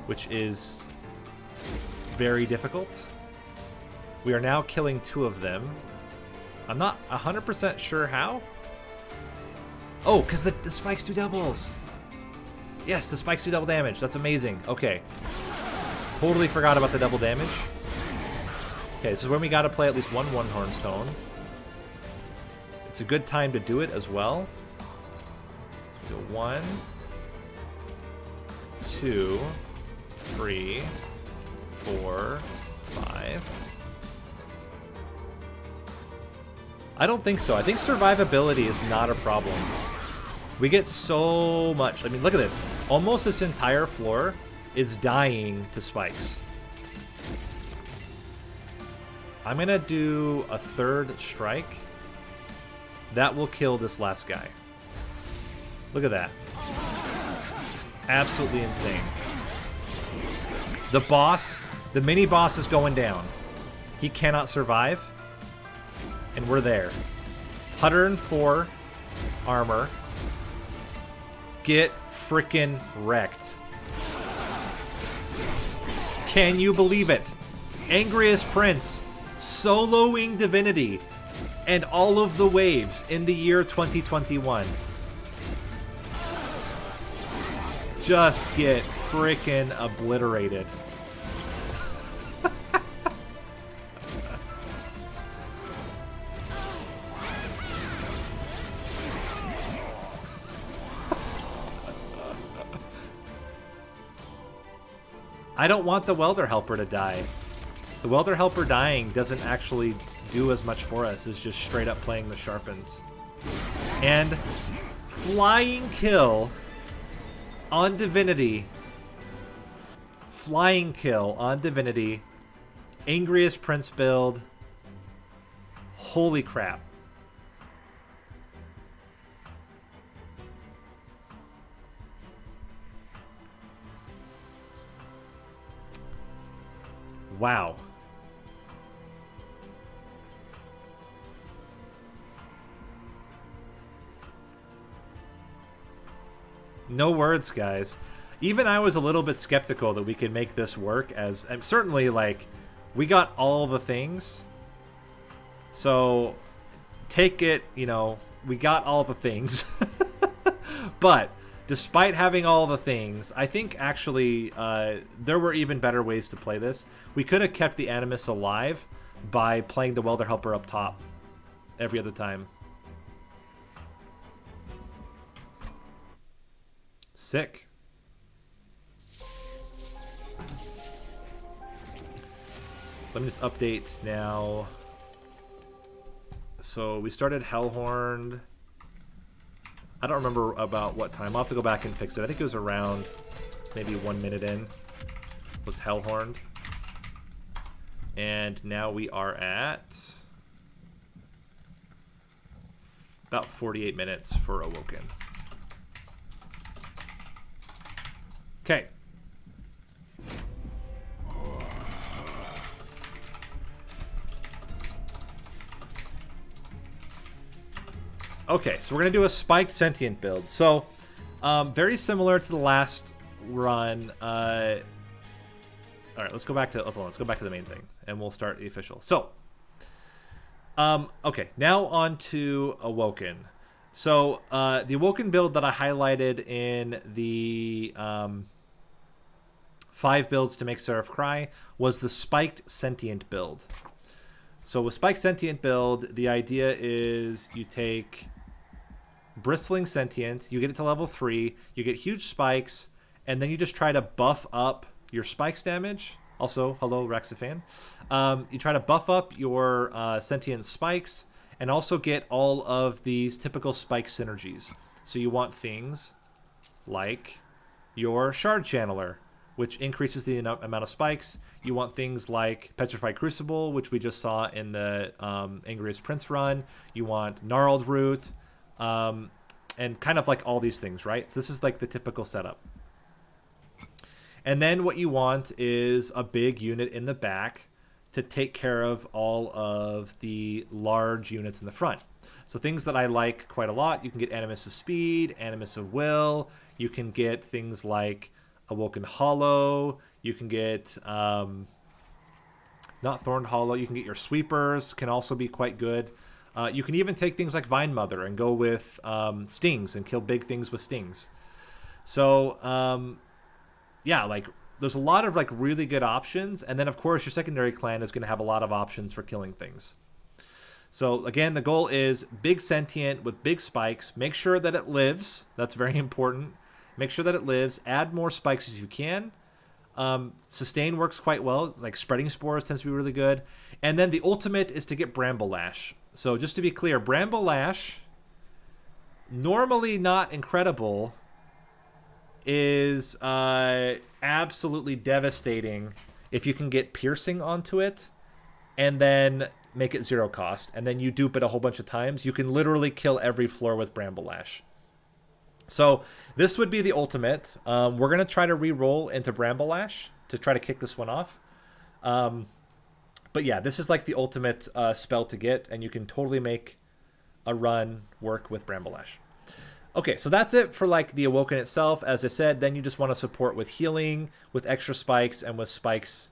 which is very difficult. We are now killing 2 of them. I'm not 100% sure how. Oh, because the spikes do doubles. Yes, the spikes do double damage. That's amazing. Okay. Totally forgot about the double damage. Okay, this is when we gotta play at least one One-Horn Stone. It's a good time to do it as well. So we go 1, 2, 3, 4, 5. I don't think so. I think survivability is not a problem. We get so much. I mean, look at this. Almost this entire floor is dying to spikes. I'm going to do a third strike. That will kill this last guy. Look at that. Absolutely insane. The boss, the mini boss is going down. He cannot survive. And we're there. 104 armor. Get freaking wrecked. Can you believe it? Angriest Prince, soloing Divinity, and all of the waves in the year 2021. Just get freaking obliterated. I don't want the Welder Helper to die. The Welder Helper dying doesn't actually do as much for us as just straight up playing the Sharpens. And flying kill on Divinity. Flying kill on Divinity. Angriest Prince build. Holy crap. Wow. No words, guys. Even I was a little bit skeptical that we could make this work, as I'm certainly, like, we got all the things. So take it, you know, we got all the things. But despite having all the things, I think actually there were even better ways to play this. We could have kept the Animus alive by playing the Welder Helper up top every other time. Sick. Let me just update now. So we started Hellhorned. I don't remember about what time. I'll have to go back and fix it. I think it was around maybe 1 minute in. Was Hellhorned. And now we are at about 48 minutes for Awoken. Okay. Okay, so we're going to do a spiked Sentient build. So, very similar to the last run. All right, let's go back to the main thing, and we'll start the official. So, okay, now on to Awoken. So, the Awoken build that I highlighted in the 5 builds to Make Seraph Cry was the spiked Sentient build. So with spiked Sentient build, the idea is you take Bristling Sentient, you get it to level 3, you get huge spikes, and then you just try to buff up your spikes damage. Also, hello Rexifan. You try to buff up your Sentient spikes, and also get all of these typical spike synergies. So you want things like your Shard Channeler, which increases the amount of spikes. You want things like Petrified Crucible, which we just saw in the Angriest Prince run. You want Gnarled Root, and kind of like all these things, right? So this is like the typical setup. And then what you want is a big unit in the back to take care of all of the large units in the front. So things that I like quite a lot, you can get Animus of Speed, Animus of Will, you can get things like Awoken Hollow, you can get, not Thorned Hollow, you can get your Sweepers, can also be quite good. You can even take things like Vine Mother and go with Stings and kill big things with Stings. So, yeah, like, there's a lot of like really good options, and then of course your secondary clan is going to have a lot of options for killing things. So again, the goal is big Sentient with big spikes. Make sure that it lives. That's very important. Make sure that it lives. Add more spikes as you can. Sustain works quite well. Like Spreading Spores tends to be really good. And then the ultimate is to get Bramble Lash. So just to be clear, Bramble Lash, normally not incredible, is absolutely devastating if you can get Piercing onto it and then make it 0 cost, and then you dupe it a whole bunch of times, you can literally kill every floor with Bramble Lash. So this would be the ultimate. We're going to try to re-roll into Bramble Lash to try to kick this one off. But yeah, this is like the ultimate spell to get, and you can totally make a run work with Bramble Lash. Okay, so that's it for like the Awoken itself. As I said, then you just want to support with healing, with extra spikes, and with spikes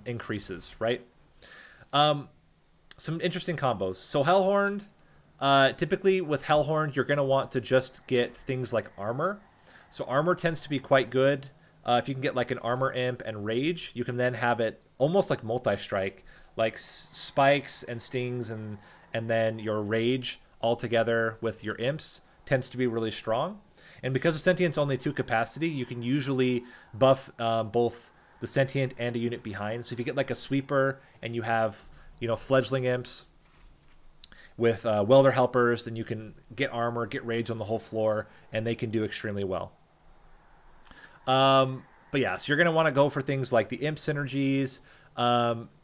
increases, right? Some interesting combos. So Hellhorned, typically with Hellhorned, you're going to want to just get things like armor. So armor tends to be quite good. If you can get like an armor imp and rage, you can then have it almost like multi-strike, like spikes and stings and then your rage all together with your imps tends to be really strong. And because the Sentient's only 2 capacity, you can usually buff both the Sentient and a unit behind. So if you get like a sweeper and you have, you know, fledgling imps with welder helpers, then you can get armor, get rage on the whole floor, and they can do extremely well. But yeah, so you're going to want to go for things like the imp synergies.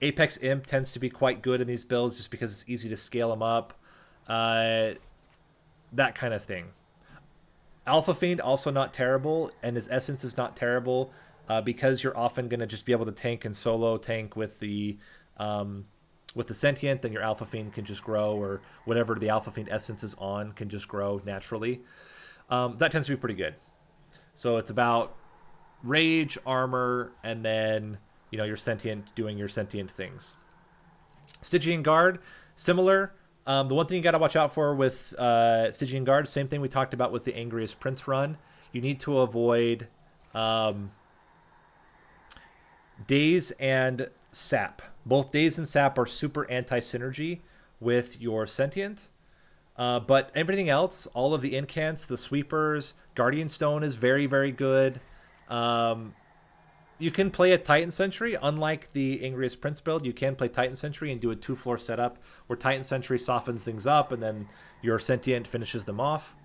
Apex imp tends to be quite good in these builds just because it's easy to scale them up. That kind of thing. Alpha Fiend also not terrible, and his essence is not terrible because you're often going to just be able to tank and solo tank with the Sentient, then your Alpha Fiend can just grow, or whatever the Alpha Fiend essence is on can just grow naturally. That tends to be pretty good. So it's about rage, armor, and then, you know, your Sentient doing your Sentient things. Stygian Guard, similar. The one thing you got to watch out for with Stygian Guard, same thing we talked about with the Angriest Prince run. You need to avoid Daze and Sap. Both Daze and Sap are super anti-synergy with your Sentient. But everything else, all of the incants, the sweepers, Guardian Stone is very, very good. You can play a Titan Sentry. Unlike the Angriest Prince build, you can play Titan Sentry and do a 2-floor setup where Titan Sentry softens things up and then your Sentient finishes them off.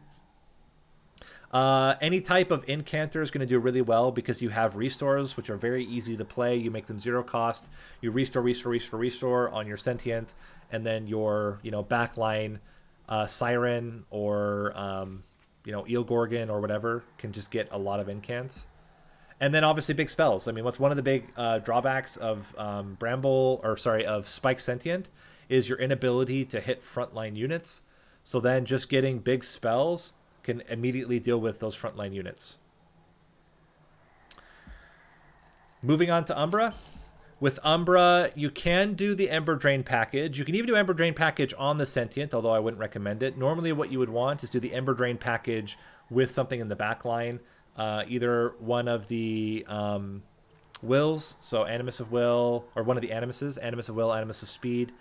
Any type of incanter is going to do really well because you have restores, which are very easy to play. You make them 0 cost. You restore on your Sentient, and then your, you know, backline Siren or you know, Eel Gorgon or whatever can just get a lot of incants. And then obviously big spells. I mean, what's one of the big drawbacks of of Spike Sentient is your inability to hit frontline units. So then just getting big spells can immediately deal with those frontline units. Moving on to Umbra. With Umbra, you can do the Ember Drain package. You can even do Ember Drain package on the Sentient, although I wouldn't recommend it. Normally what you would want is do the Ember Drain package with something in the back line. Either one of the wills, so Animus of Will, or one of the Animuses, Animus of Will, Animus of Speed,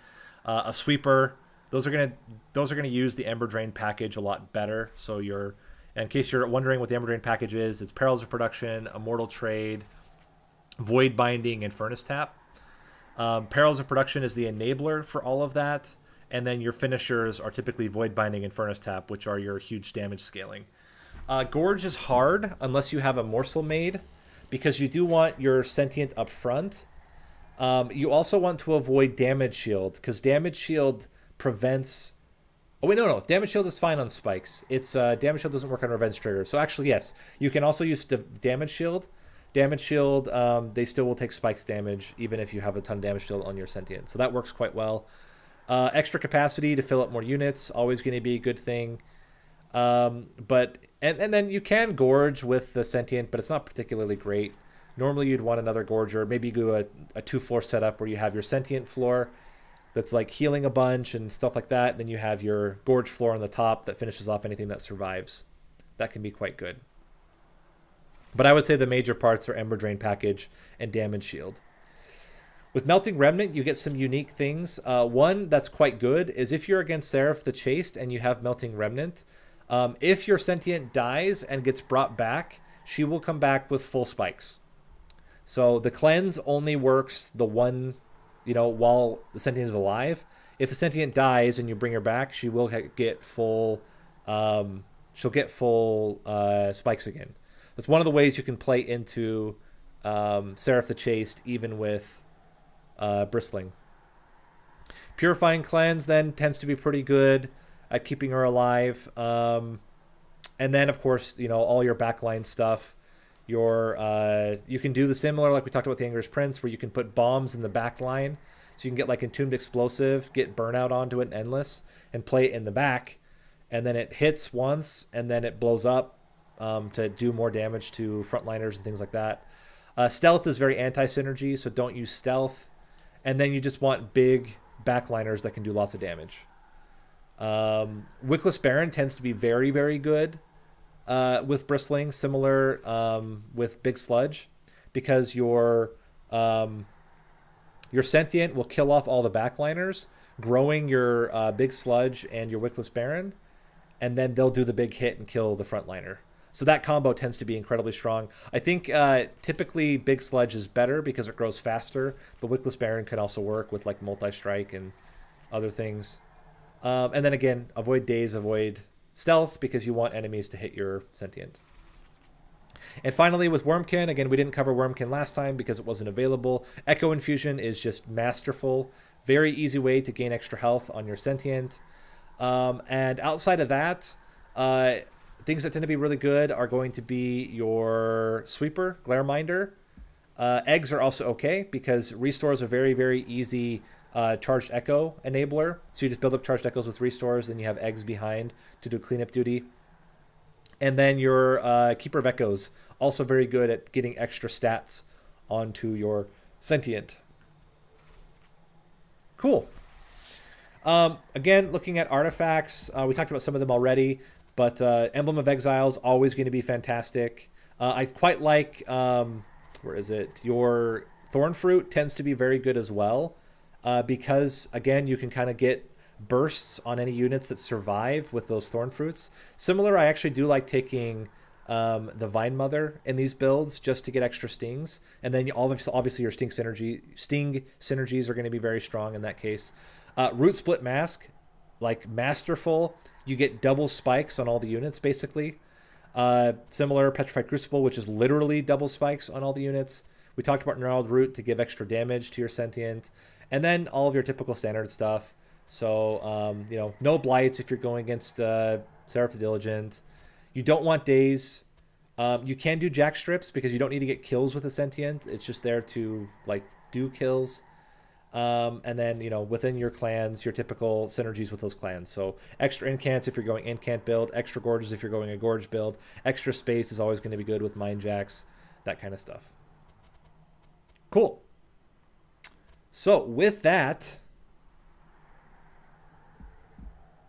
a sweeper. Those are gonna use the Ember Drain package a lot better. So in case you're wondering what the Ember Drain package is, it's Perils of Production, Immortal Trade, Void Binding, and Furnace Tap. Perils of Production is the enabler for all of that, and then your finishers are typically Void Binding and Furnace Tap, which are your huge damage scaling. Gorge is hard unless you have a Morsel Maid, because you do want your Sentient up front. You also want to avoid Damage Shield, because Damage Shield prevents... Oh, wait, no. Damage Shield is fine on spikes. It's Damage Shield doesn't work on Revenge Trigger. So actually, yes, you can also use Damage Shield. Damage Shield, they still will take spikes damage, even if you have a ton of Damage Shield on your Sentient. So that works quite well. Extra capacity to fill up more units, always going to be a good thing. But then you can gorge with the Sentient, but it's not particularly great. Normally you'd want another gorger. Maybe you do a 2-floor setup where you have your Sentient floor that's like healing a bunch and stuff like that. Then you have your gorge floor on the top that finishes off anything that survives. That can be quite good. But I would say the major parts are Ember Drain package and Damage Shield. With Melting Remnant, you get some unique things. One that's quite good is if you're against Seraph the Chaste and you have Melting Remnant, if your Sentient dies and gets brought back, she will come back with full spikes. So the cleanse only works the one, while the Sentient is alive. If the Sentient dies and you bring her back, she will get full. She'll get full spikes again. That's one of the ways you can play into Seraph the Chaste, even with Bristling. Purifying Cleanse then tends to be pretty good at keeping her alive. And then, of course, you know, all your backline stuff. You can do the similar, like we talked about the Angriest Prince, where you can put bombs in the back line. So you can get like Entombed Explosive, get Burnout onto it, Endless, and play it in the back. And then it hits once, and then it blows up to do more damage to frontliners and things like that. Stealth is very anti-synergy, so don't use Stealth. And then you just want big backliners that can do lots of damage. Wickless Baron tends to be very, very good with Bristling, similar with Big Sludge, because your Sentient will kill off all the backliners, growing your Big Sludge and your Wickless Baron, and then they'll do the big hit and kill the frontliner. So that combo tends to be incredibly strong. I think typically Big Sludge is better because it grows faster, but Wickless Baron can also work with like multi-strike and other things. And then again, avoid Daze, avoid Stealth, because you want enemies to hit your Sentient. And finally, with Wormkin, again, we didn't cover Wormkin last time because it wasn't available. Echo Infusion is just masterful. Very easy way to gain extra health on your Sentient. And outside of that, things that tend to be really good are going to be your Sweeper, Glareminder. Eggs are also okay because Restore is a very, very easy Charged Echo enabler. So you just build up Charged Echoes with Restores, then you have Eggs behind to do cleanup duty. And then your Keeper of Echoes, also very good at getting extra stats onto your Sentient. Cool. Again, looking at artifacts, we talked about some of them already, but Emblem of Exile is always going to be fantastic. I quite like, where is it? Your Thorn Fruit tends to be very good as well, because, again, you can kind of get bursts on any units that survive with those Thorn Fruits. Similar, I actually do like taking the Vine Mother in these builds just to get extra stings, and then obviously your sting synergies are going to be very strong in that case. Root Split Mask, like masterful. You get double spikes on all the units basically. Similar, Petrified Crucible, which is literally double spikes on all the units. We talked about Gnarled Root to give extra damage to your Sentient, and then all of your typical standard stuff. So you know, no blights if you're going against Seraph the Diligent. You don't want Daze. You can do Jack Strips because you don't need to get kills with a Sentient. It's just there to like do kills. And then, you know, within your clans, your typical synergies with those clans. So extra incants if you're going incant build, extra gorges if you're going a gorge build, extra space is always going to be good with Mind Jacks, that kind of stuff. Cool. So with that,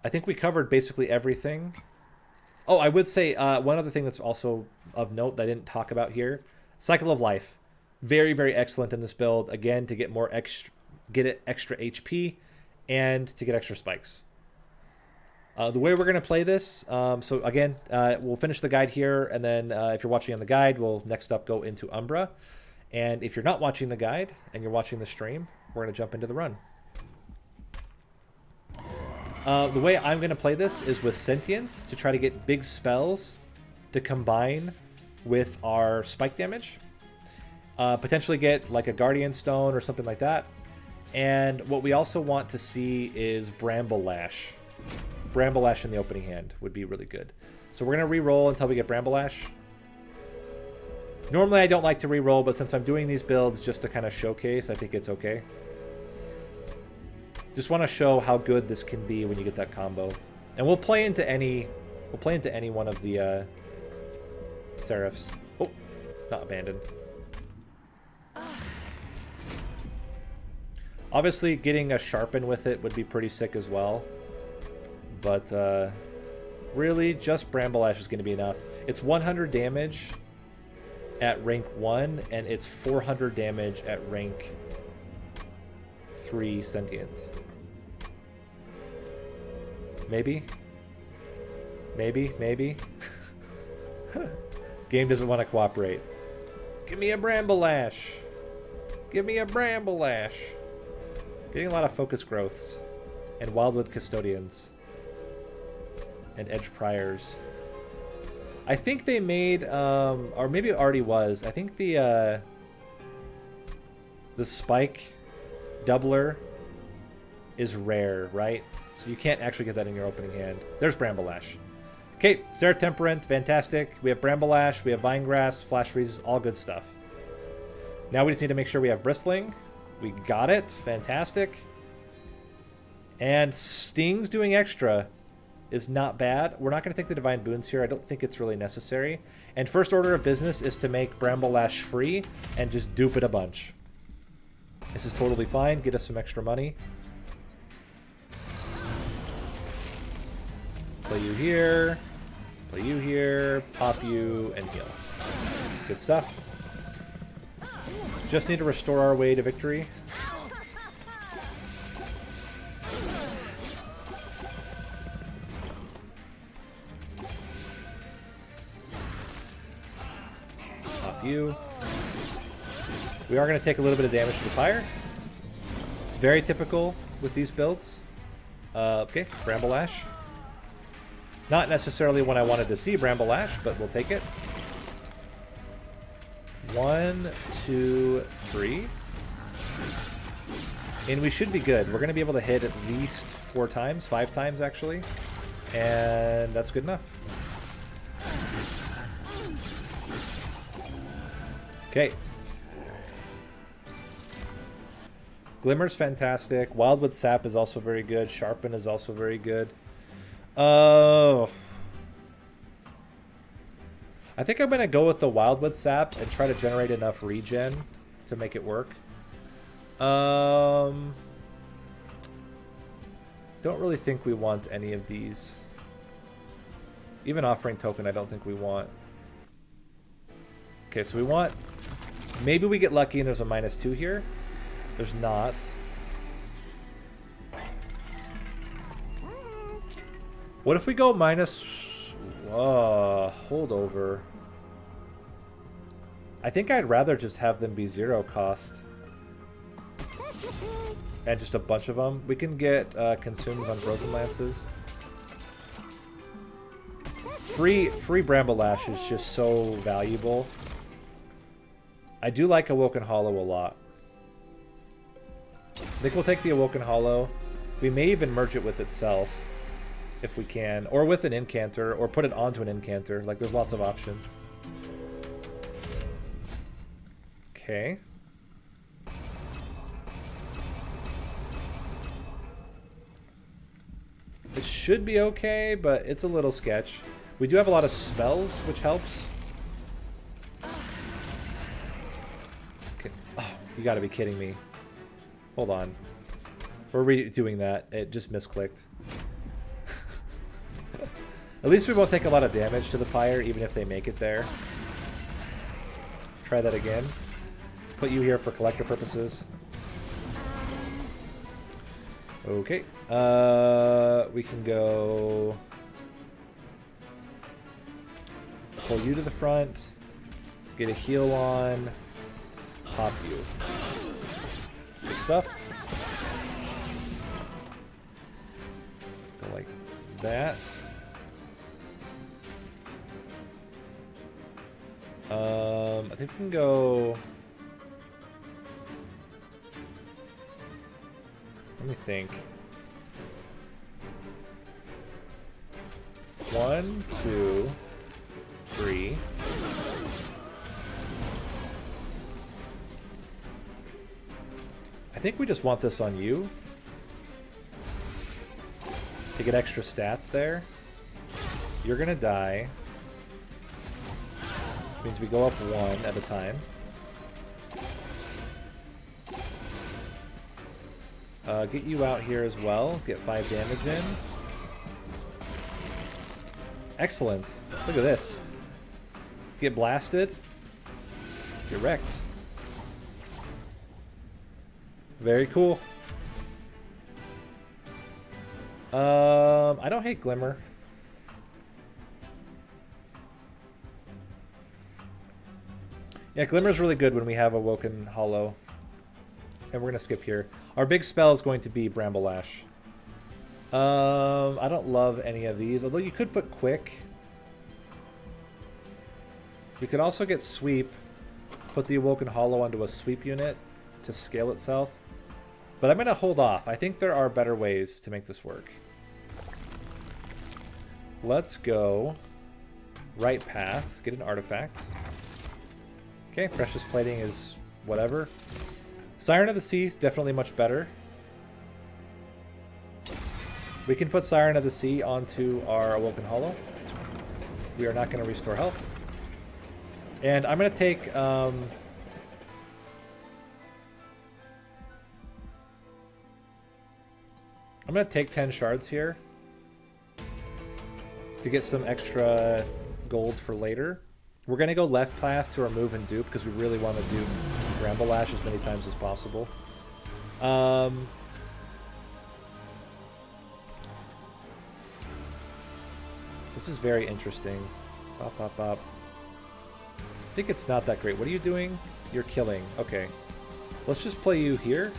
I think we covered basically everything. Oh, I would say one other thing that's also of note that I didn't talk about here. Cycle of Life. Very, very excellent in this build. Again, to get more extra HP and to get extra spikes. The way we're going to play this, so again, we'll finish the guide here, and then if you're watching on the guide, we'll next up go into Umbra. And if you're not watching the guide and you're watching the stream, we're going to jump into the run. The way I'm going to play this is with Sentient to try to get big spells to combine with our spike damage. Potentially get like a Guardian Stone or something like that. And what we also want to see is Bramble Lash. Bramble Lash in the opening hand would be really good. So we're going to re-roll until we get Bramble Lash. Normally I don't like to re-roll, but since I'm doing these builds just to kind of showcase, I think it's okay. Just want to show how good this can be when you get that combo. And we'll play into any one of the Seraphs. Oh, not abandoned. Obviously, getting a Sharpen with it would be pretty sick as well. But really, just Bramble Ash is going to be enough. It's 100 damage at rank 1, and it's 400 damage at rank 3 Sentient. Maybe? Maybe? Maybe? Game doesn't want to cooperate. Give me a Bramble Lash! Give me a Bramble Lash! Getting a lot of Focus Growths and Wildwood Custodians and Edge Priors. I think they made, or maybe it already was, I think the Spike Doubler is rare, right? So you can't actually get that in your opening hand. There's Bramble Ash. Okay, Seraph Temperament, fantastic. We have Bramble Ash, we have Vine Grass, Flash Freezes, all good stuff. Now we just need to make sure we have Bristling. We got it, fantastic. And Sting's doing extra is not bad. We're not going to take the Divine Boons here. I don't think it's really necessary. And first order of business is to make Bramble Ash free and just dupe it a bunch. This is totally fine. Get us some extra money. Play you here. Play you here. Pop you and heal. Good stuff. Just need to restore our way to victory. Pop you. We are going to take a little bit of damage to the fire. It's very typical with these builds. Okay, Bramble Ash. Not necessarily when I wanted to see Bramble Ash, but we'll take it. 1, 2, 3. And we should be good. We're going to be able to hit at least 4 times, 5 times actually. And that's good enough. Okay. Glimmer's fantastic. Wildwood Sap is also very good. Sharpen is also very good. Oh. I think I'm going to go with the Wildwood Sap and try to generate enough regen to make it work. Don't really think we want any of these. Even Offering Token I don't think we want. Okay, so we want... Maybe we get lucky and there's a -2 here. There's not. What if we go minus... holdover. I think I'd rather just have them be 0 cost. And just a bunch of them. We can get consumes on Frozen Lances. Free Bramble Ash is just so valuable. I do like Awoken Hollow a lot. I think we'll take the Awoken Hollow. We may even merge it with itself. If we can. Or with an Incanter. Or put it onto an Incanter. Like, there's lots of options. Okay. It should be okay, but it's a little sketch. We do have a lot of spells, which helps. Okay. Oh, you gotta be kidding me. Hold on. We're redoing that. It just misclicked. At least we won't take a lot of damage to the pyre, even if they make it there. Try that again. Put you here for collector purposes. Okay. We can go... Pull you to the front. Get a heal on. Pop you. Good stuff. Go like that. I think we can go... Let me think. 1, 2, 3. I think we just want this on you. To get extra stats there. You're gonna die. Means we go up 1 at a time. Get you out here as well. Get 5 damage in. Excellent. Look at this. Get blasted. Get wrecked. Very cool. I don't hate Glimmer. Yeah, Glimmer's really good when we have Awoken Hollow. And we're going to skip here. Our big spell is going to be Bramble Ash. I don't love any of these, although you could put Quick. You could also get Sweep. Put the Awoken Hollow onto a Sweep unit to scale itself. But I'm going to hold off. I think there are better ways to make this work. Let's go right path, get an artifact. Okay, precious plating is whatever. Siren of the Sea is definitely much better. We can put Siren of the Sea onto our Awoken Hollow. We are not going to restore health. And I'm going to take... I'm going to take 10 shards here to get some extra gold for later. We're going to go left path to remove and dupe because we really want to dupe Bramble Lash as many times as possible. This is very interesting. Bop, bop, bop. I think it's not that great. What are you doing? You're killing. Okay. Let's just play you here.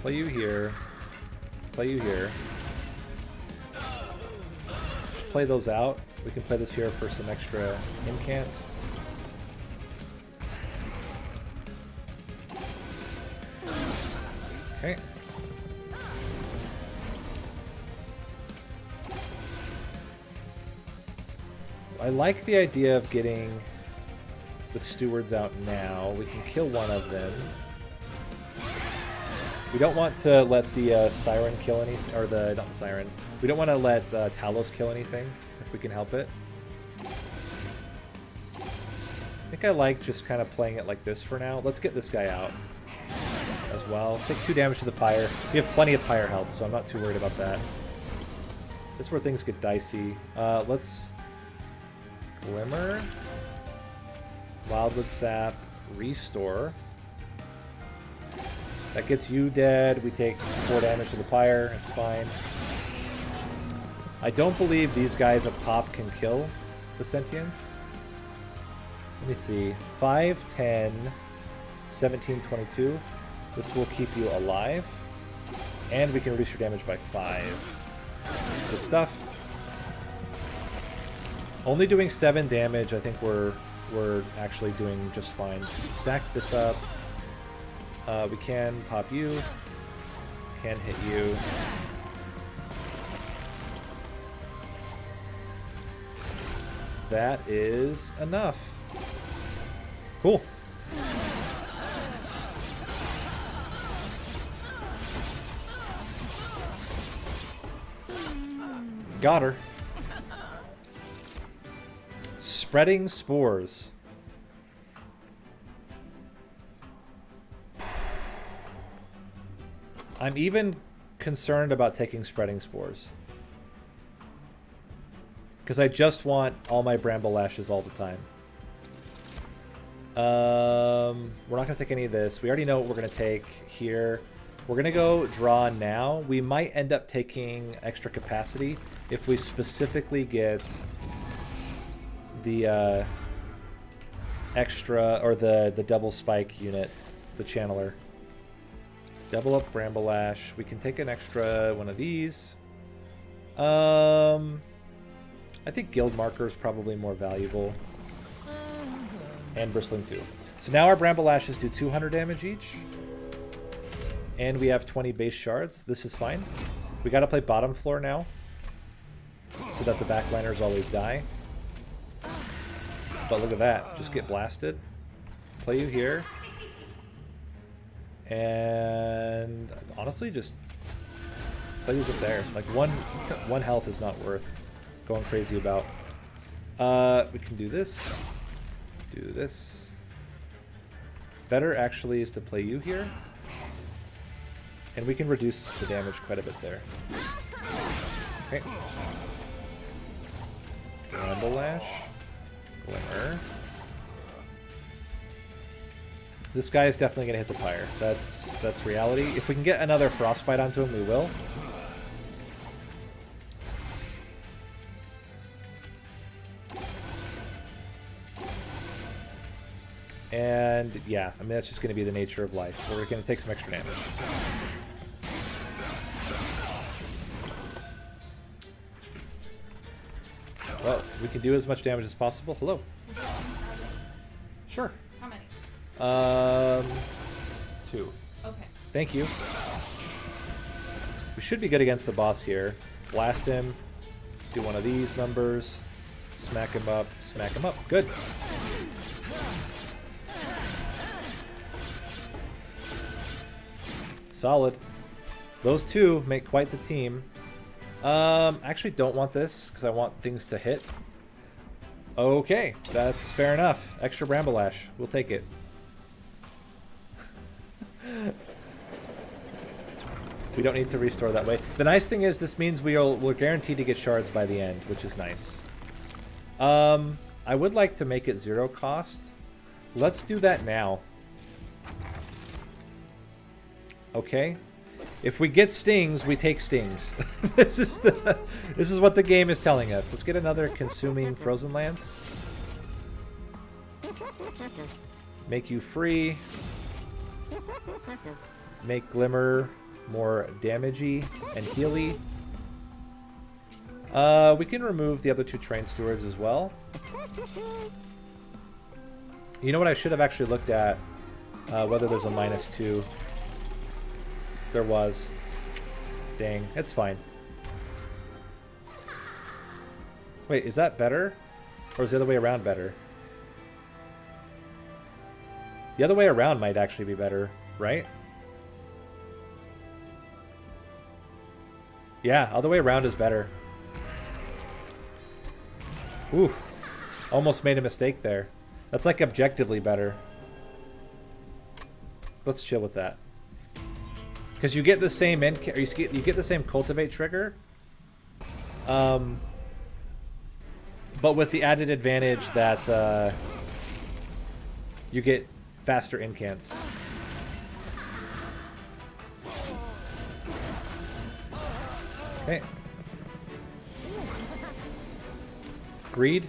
Play you here. Play you here. Just play those out. We can play this here for some extra incant. Okay. I like the idea of getting the stewards out now. We can kill one of them. We don't want to let the Siren kill anything, or the, not the Siren. We don't want to let Talos kill anything, if we can help it. I think I like just kind of playing it like this for now. Let's get this guy out as well. Take 2 damage to the Pyre. We have plenty of Pyre health, so I'm not too worried about that. This is where things get dicey. Let's Glimmer, Wildwood Sap, Restore. That gets you dead. We take 4 damage to the Pyre. It's fine. I don't believe these guys up top can kill the Sentient. Let me see. 5, 10, 17, 22. This will keep you alive. And we can reduce your damage by 5. Good stuff. Only doing 7 damage. I think we're actually doing just fine. Stack this up. We can pop you. Can hit you. That is enough. Cool. Got her. Spreading spores. I'm even concerned about taking spreading spores. Because I just want all my Bramble Lashes all the time. We're not going to take any of this. We already know what we're going to take here. We're going to go draw now. We might end up taking extra capacity if we specifically get the extra, or the double spike unit, the channeler. Double up Bramble Lash. We can take an extra one of these. I think Guild Marker is probably more valuable. And Bristling too. So now our Bramble Lashes do 200 damage each. And we have 20 base shards. This is fine. We gotta play bottom floor now, so that the backliners always die. But look at that. Just get blasted. Play you here. And honestly, just play these up there. Like one health is not worth going crazy about. We can do this. Do this. Better actually is to play you here. And we can reduce the damage quite a bit there. Okay. Bramble Lash. Glimmer. This guy is definitely going to hit the Pyre. That's reality. If we can get another Frostbite onto him, we will. And yeah, I mean, that's just going to be the nature of life. We're going to take some extra damage. Well, we can do as much damage as possible. Hello. Two. Okay. Thank you. We should be good against the boss here. Blast him. Do one of these numbers. Smack him up. Smack him up. Good. Solid. Those two make quite the team. I actually don't want this because I want things to hit. Okay, that's fair enough. Extra Bramble Ash. We'll take it. We don't need to restore that way. The nice thing is this means we're guaranteed to get shards by the end, which is nice. I would like to make it 0 cost. Let's do that now. Okay. If we get stings, we take stings. This is what the game is telling us. Let's get another consuming frozen lance. Make you free. Make glimmer more damagey and healy. We can remove the other 2 train stewards as well. You know what I should have actually looked at? Whether there's a -2. There was. Dang, it's fine. Wait, is that better? Or is the other way around better? The other way around might actually be better, right? Yeah, other way around is better. Ooh, almost made a mistake there. That's like objectively better. Let's chill with that. Because you get the same you get the same cultivate trigger, but with the added advantage that you get faster incants. Okay. Greed.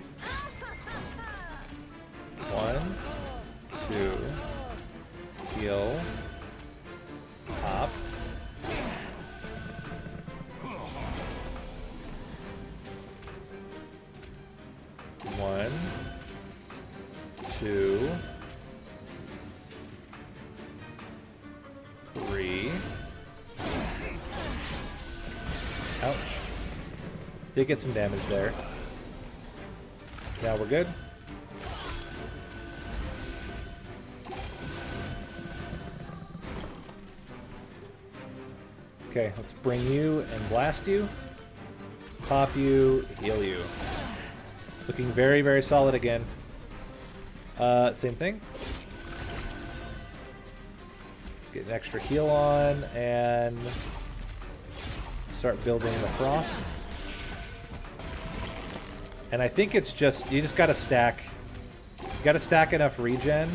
1, 2. Heal. Pop. One, 2, 3. Ouch. Did get some damage there. Now we're good. Okay, let's bring you and blast you. Pop you, heal you. Looking very, very solid again. Same thing. Get an extra heal on and start building the frost. And I think it's just, you just gotta stack. You gotta stack enough regen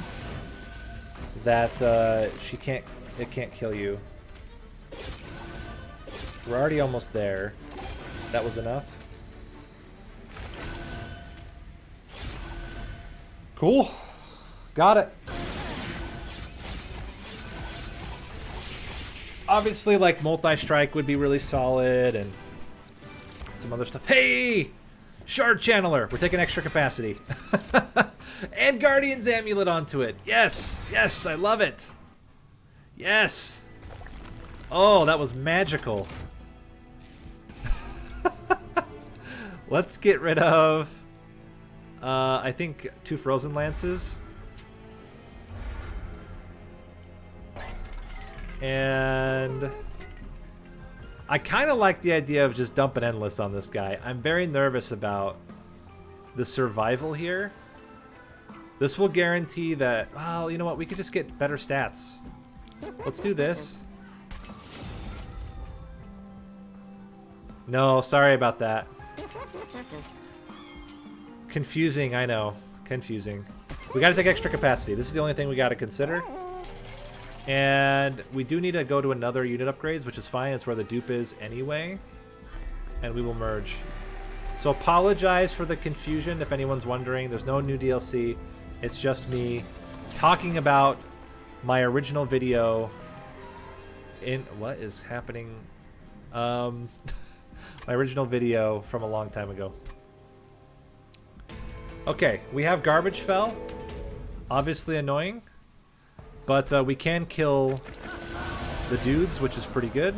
that it can't kill you. We're already almost there. That was enough. Cool. Got it. Obviously, like, multi-strike would be really solid and some other stuff. Hey! Shard Channeler. We're taking extra capacity. And Guardian's Amulet onto it. Yes. Yes, I love it. Yes. Oh, that was magical. Let's get rid of, I think, 2 Frozen Lances. And I kind of like the idea of just dumping Endless on this guy. I'm very nervous about the survival here. This will guarantee that, well, you know what? We could just get better stats. Let's do this. No, sorry about that. Confusing, I know. Confusing. We gotta take extra capacity. This is the only thing we gotta consider. And we do need to go to another unit upgrades, which is fine. It's where the dupe is anyway. And we will merge. So apologize for the confusion if anyone's wondering. There's no new DLC. It's just me talking about my original video in... What is happening? My original video from a long time ago. Okay, we have Garbage Fell. Obviously annoying. But we can kill the dudes, which is pretty good.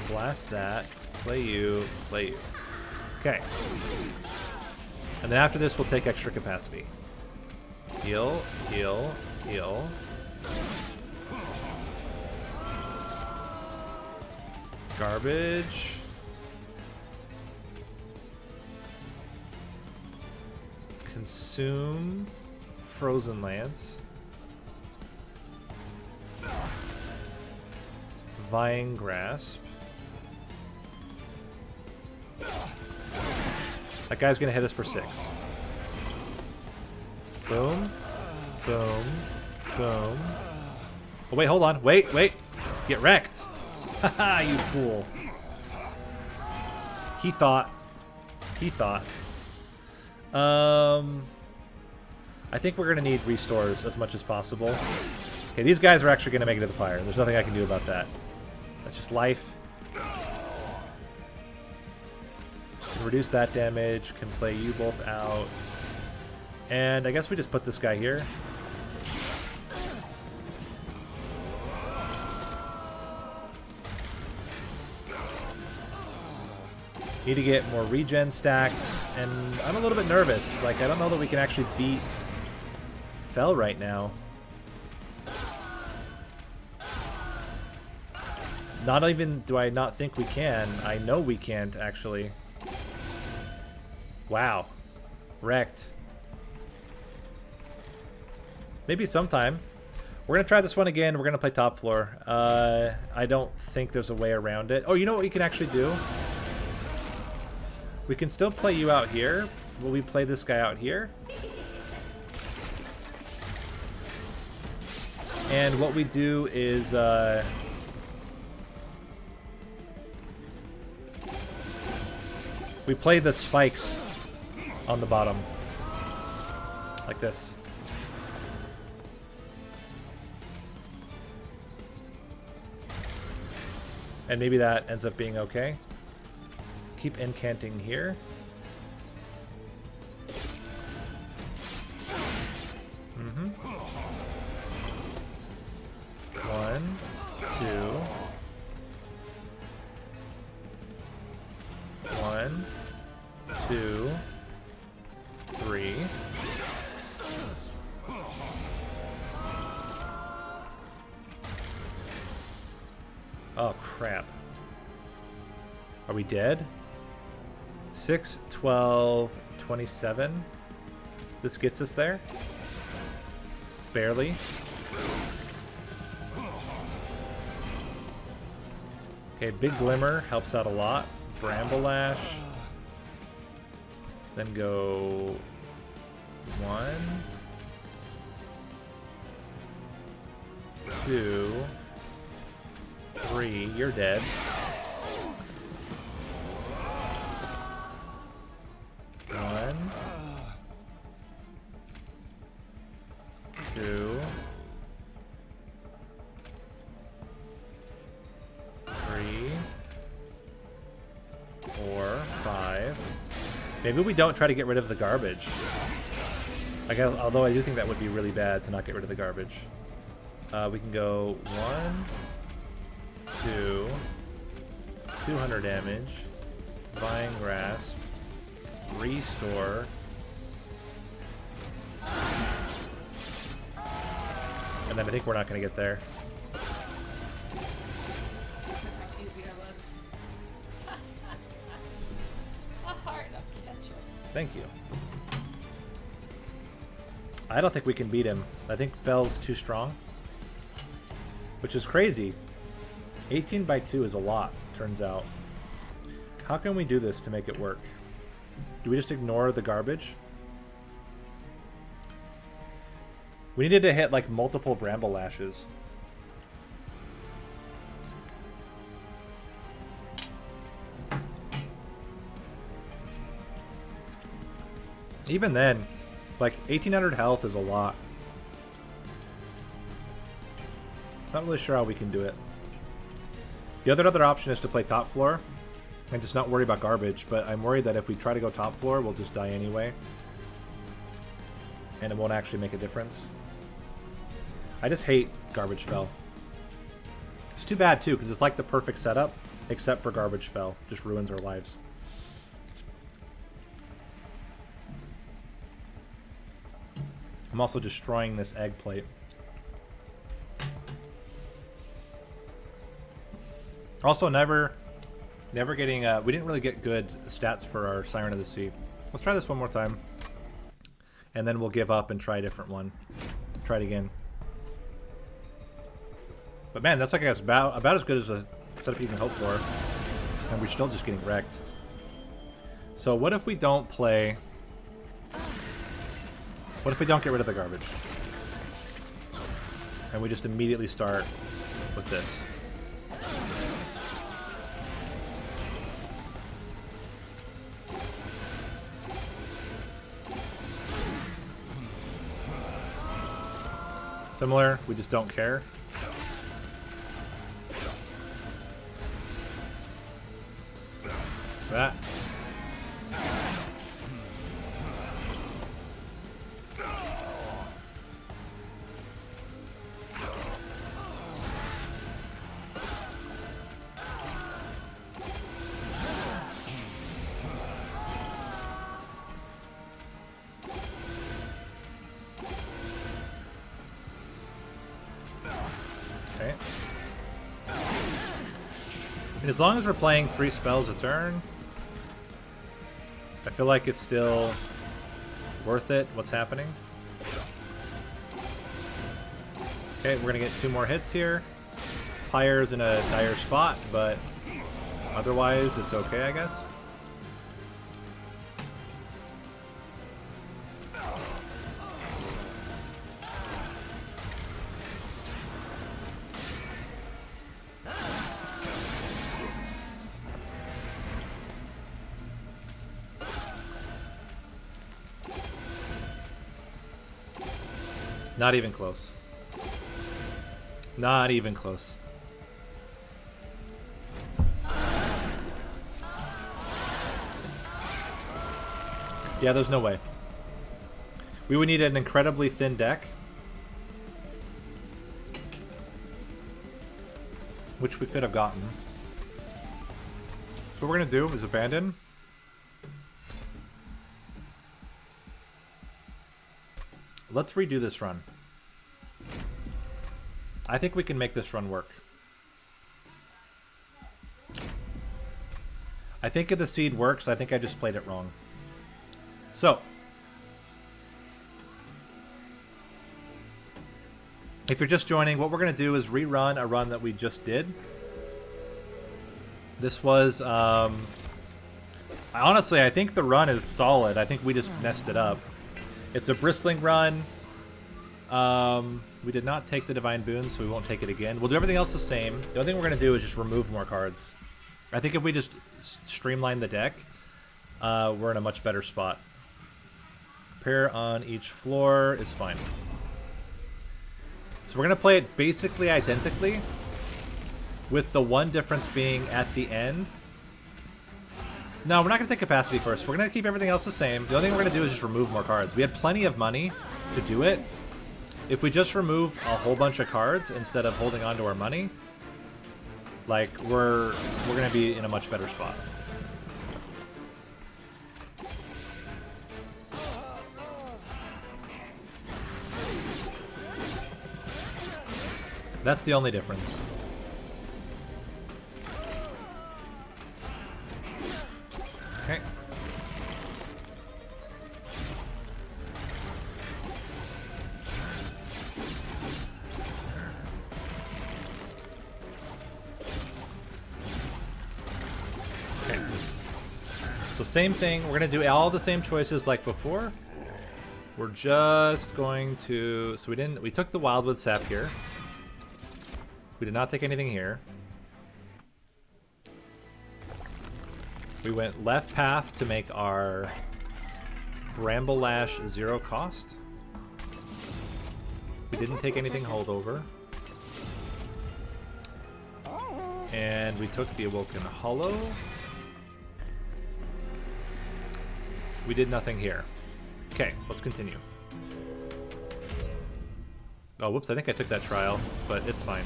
Blast that. Play you. Play you. Okay. And then after this, we'll take extra capacity. Heal, heal, heal. Garbage. Consume. Frozen Lance. Vine Grasp. That guy's gonna hit us for 6. Boom. Boom. Boom. Oh, wait, hold on. Wait, wait. Get wrecked. Haha, you fool. He thought. He thought. I think we're gonna need restores as much as possible. Okay, these guys are actually gonna make it to the fire. There's nothing I can do about that. That's just life. Can reduce that damage. Can play you both out. And I guess we just put this guy here. Need to get more regen stacked, and I'm a little bit nervous. Like, I don't know that we can actually beat Fel right now. Not even do I not think we can. I know we can't, actually. Wow. Wrecked. Maybe sometime. We're going to try this one again. We're going to play top floor. I don't think there's a way around it. Oh, you know what we can actually do? We can still play you out here. Will we play this guy out here? And what we do is... we play the spikes on the bottom. Like this. And maybe that ends up being okay. Keep incanting here. Mm-hmm. 1, 2. 1, 2, 3. Oh, crap. Are we dead? 6, 12, 27. This gets us there. Barely. Okay, Big Glimmer helps out a lot. Bramble Lash. Then go 1, 2, 3. You're dead. 1, 2, 3, 4, 5. Maybe we don't try to get rid of the garbage. Although I do think that would be really bad to not get rid of the garbage. We can go 1, 2, 200 damage, Vine Grasp, Restore, and then I think we're not going to get there. Thank you. I don't think we can beat him. I think Fel's too strong, which is crazy. 18 by 2 is a lot, turns out. How can we do this to make it work? Do we just ignore the garbage? We needed to hit like multiple Bramble Lashes. Even then, like 1800 health is a lot. Not really sure how we can do it. The other option is to play top floor and just not worry about garbage, but I'm worried that if we try to go top floor, we'll just die anyway. and it won't actually make a difference. I just hate Garbage Fell. It's too bad too, because it's like the perfect setup, except for Garbage Fell. Just ruins our lives. I'm also destroying this egg plate. Also, never getting. We didn't really get good stats for our Siren of the Sea. Let's try this one more time, and then we'll give up and try a different one. Try it again. But man, that's like I guess about as good as a setup you can hope for, and we're still just getting wrecked. So what if we don't play? What if we don't get rid of the garbage, and we just immediately start with this? Similar, we just don't care. That. Okay. And as long as we're playing 3 spells a turn, I feel like it's still worth it, what's happening. Okay, we're gonna get 2 more hits here. Pyre's in a dire spot, but otherwise it's okay, I guess. Not even close. Not even close. Yeah, there's no way. We would need an incredibly thin deck, which we could have gotten. So what we're gonna do is abandon. Let's redo this run. I think we can make this run work. I think if the seed works, I think I just played it wrong. So, if you're just joining, what we're going to do is rerun a run that we just did. This was, honestly, I think the run is solid. I think we just messed it up. It's a bristling run. We did not take the Divine Boon, so we won't take it again. We'll do everything else the same. The only thing we're going to do is just remove more cards. I think if we just streamline the deck, we're in a much better spot. Pair on each floor is fine. So we're going to play it basically identically, with the one difference being at the end. No, we're not going to take capacity first. We're going to keep everything else the same. The only thing we're going to do is just remove more cards. We had plenty of money to do it. If we just remove a whole bunch of cards instead of holding on to our money, like, we're going to be in a much better spot. That's the only difference. Okay. Okay. So same thing. We're going to do all the same choices like before. We're just going to... So we took the Wildwood Sap here. We did not take anything here. We went left path to make our Bramble Lash 0 cost. We didn't take anything holdover. And we took the Awoken Hollow. We did nothing here. Okay, let's continue. Oh, whoops, I think I took that trial, but it's fine.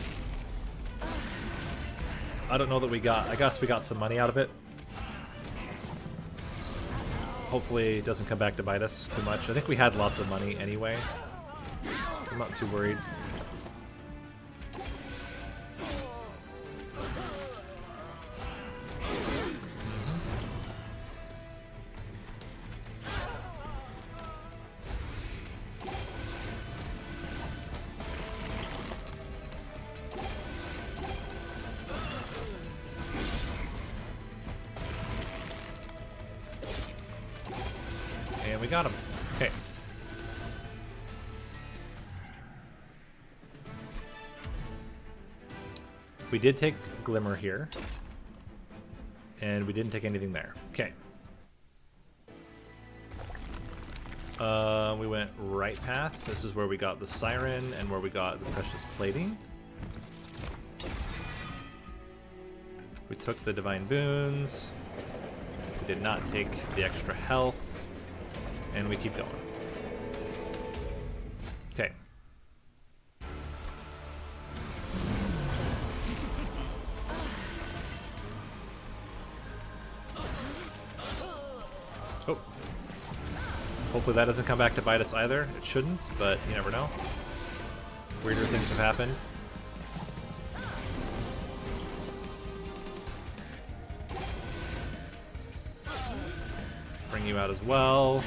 I don't know that we got... I guess we got some money out of it. Hopefully it doesn't come back to bite us too much. I think we had lots of money anyway. I'm not too worried. And we got him. Okay. We did take Glimmer here. And we didn't take anything there. Okay. We went right path. This is where we got the Siren and where we got the Precious Plating. We took the Divine Boons. We did not take the extra health. And we keep going. Okay. Oh. Hopefully that doesn't come back to bite us either. It shouldn't, but you never know. Weirder things have happened. Bring you out as well.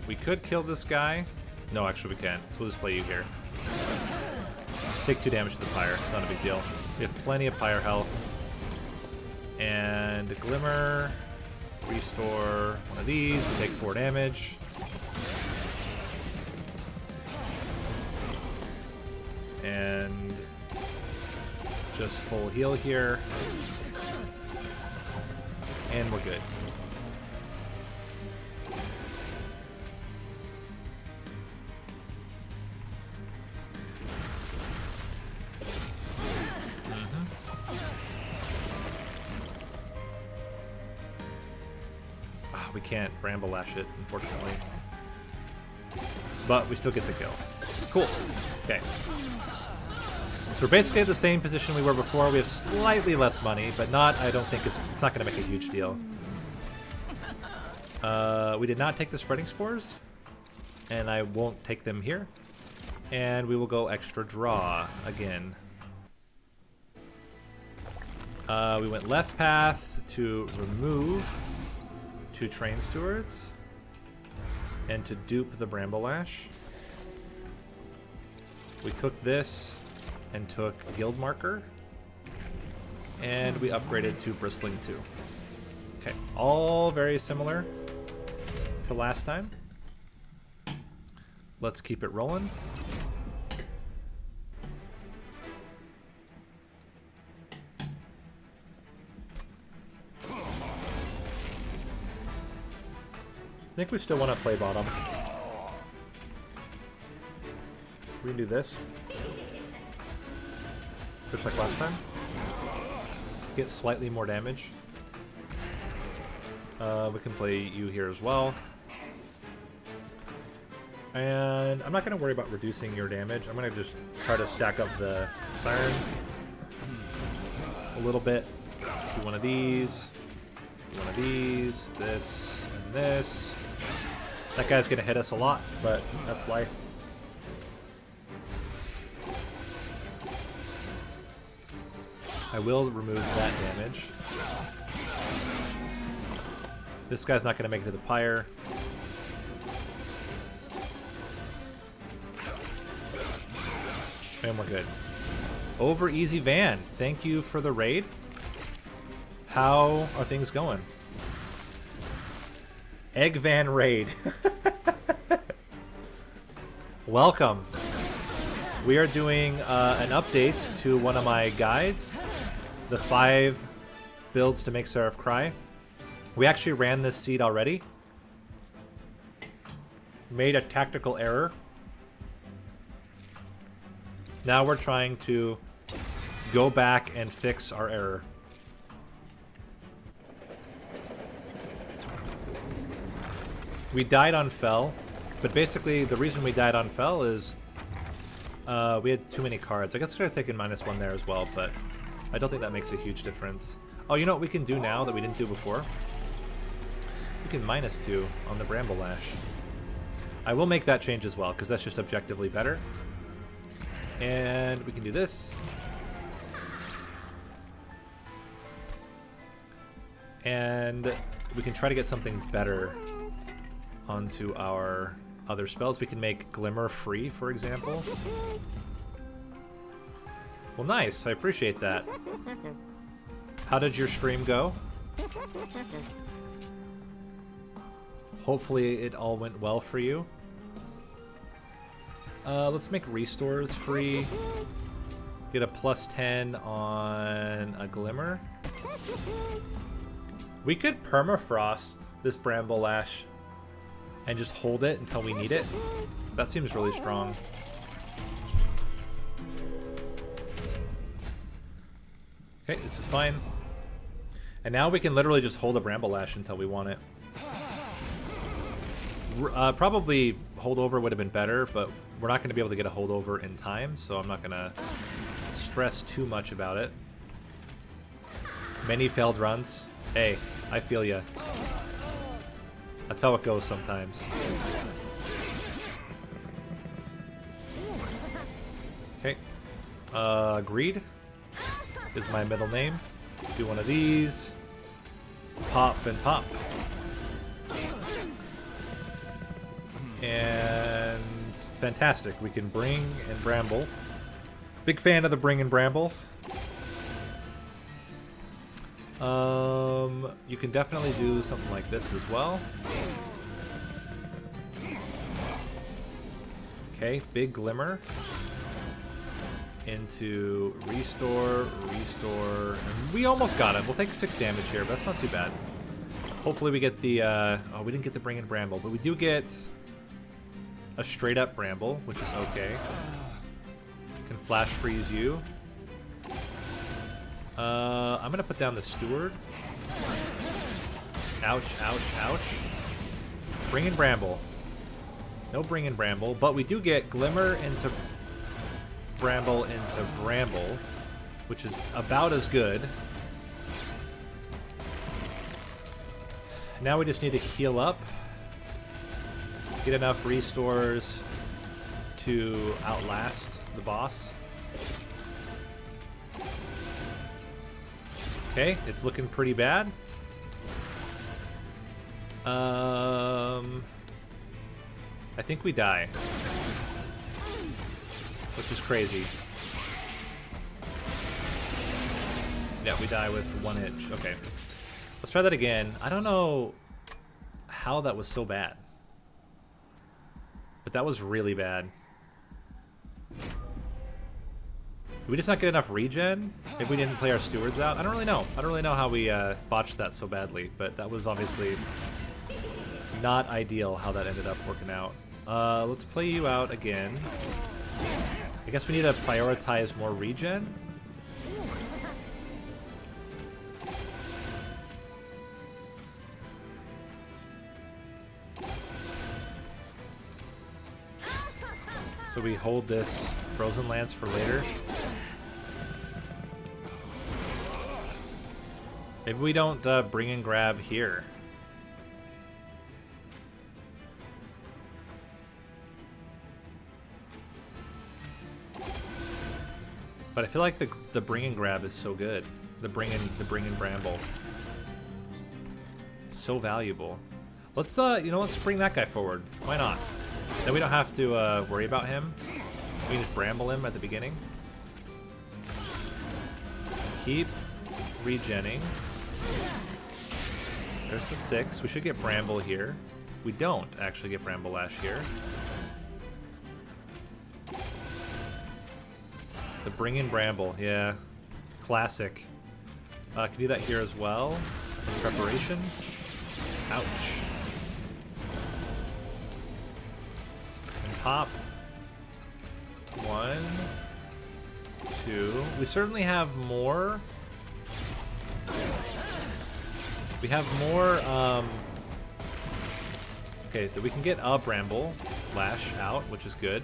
We could kill this guy. No, actually we can't. So we'll just play you here. Take 2 damage to the pyre. It's not a big deal. We have plenty of pyre health. And Glimmer. Restore one of these. We take 4 damage. And just full heal here. And we're good. We can't Bramble Lash it, unfortunately. But we still get the kill. Cool. Okay. So we're basically at the same position we were before. We have slightly less money, but not, I don't think it's not going to make a huge deal. We did not take the Spreading Spores, and I won't take them here. And we will go extra draw again. We went left path to remove 2 Train Stewards and to dupe the Bramble Lash. We took this and took Guild Marker, and we upgraded to Bristling 2. Okay, all very similar to last time. Let's keep it rolling. I think we still want to play bottom. We can do this. Just like last time. Get slightly more damage. We can play you here as well. And I'm not going to worry about reducing your damage. I'm going to just try to stack up the Siren a little bit. Do one of these. Do one of these. This and this. That guy's going to hit us a lot, but that's life. I will remove that damage. This guy's not going to make it to the pyre. And we're good. Over Easy Van, thank you for the raid. How are things going? Egg Van raid. Welcome. We are doing an update to one of my guides, the 5 builds to Make Seraph Cry. We actually ran this seed already. Made a tactical error. Now we're trying to go back and fix our error. We died on Fell, but basically the reason we died on Fell is we had too many cards. I guess I could have taken -1 there as well, but I don't think that makes a huge difference. Oh, you know what we can do now that we didn't do before? We can -2 on the Bramble Lash. I will make that change as well, because that's just objectively better. And we can do this. And we can try to get something better onto our other spells. We can make Glimmer free, for example. Well, nice. I appreciate that. How did your stream go? Hopefully it all went well for you. Let's make restores free. Get a +10 on a Glimmer. We could permafrost this Bramble Lash and just hold it until we need it. That seems really strong. Okay, this is fine. And now we can literally just hold a Bramble Lash until we want it. Probably holdover would have been better, but we're not going to be able to get a holdover in time, so I'm not going to stress too much about it. Many failed runs. Hey, I feel ya. That's how it goes sometimes. Okay. Greed is my middle name. Do one of these. Pop and pop. And fantastic. We can bring and bramble. Big fan of the bring and bramble. You can definitely do something like this as well. Okay, big Glimmer. Into restore, restore. And we almost got it. We'll take 6 damage here, but that's not too bad. Hopefully we get the, oh, we didn't get the bring and bramble, but we do get a straight up bramble, which is okay. Can flash freeze you. I'm gonna put down the steward. Ouch, ouch, ouch. Bring and bramble. No bring and bramble, but we do get Glimmer into bramble into bramble, which is about as good. Now we just need to heal up. Get enough restores to outlast the boss. Okay, it's looking pretty bad. I think we die. Which is crazy. Yeah, we die with 1 hit. Okay. Let's try that again. I don't know how that was so bad. But that was really bad. Did we just not get enough regen? If we didn't play our stewards out? I don't really know. I don't really know how we botched that so badly, but that was obviously not ideal how that ended up working out. Let's play you out again. I guess we need to prioritize more regen. So we hold this Frozen Lance for later. Maybe we don't bring and grab here. But I feel like the bring and grab is so good. The bring and bramble. It's so valuable. Let's you know, let's bring that guy forward. Why not? Then we don't have to worry about him. We can just bramble him at the beginning. Keep regenning. There's the 6. We should get bramble here. We don't actually get bramble lash here. The bring in bramble, yeah. Classic. Can do that here as well. In preparation. Ouch. And pop. 1, 2. We certainly have more. We have more Okay, we can get a Bramble Lash out, which is good.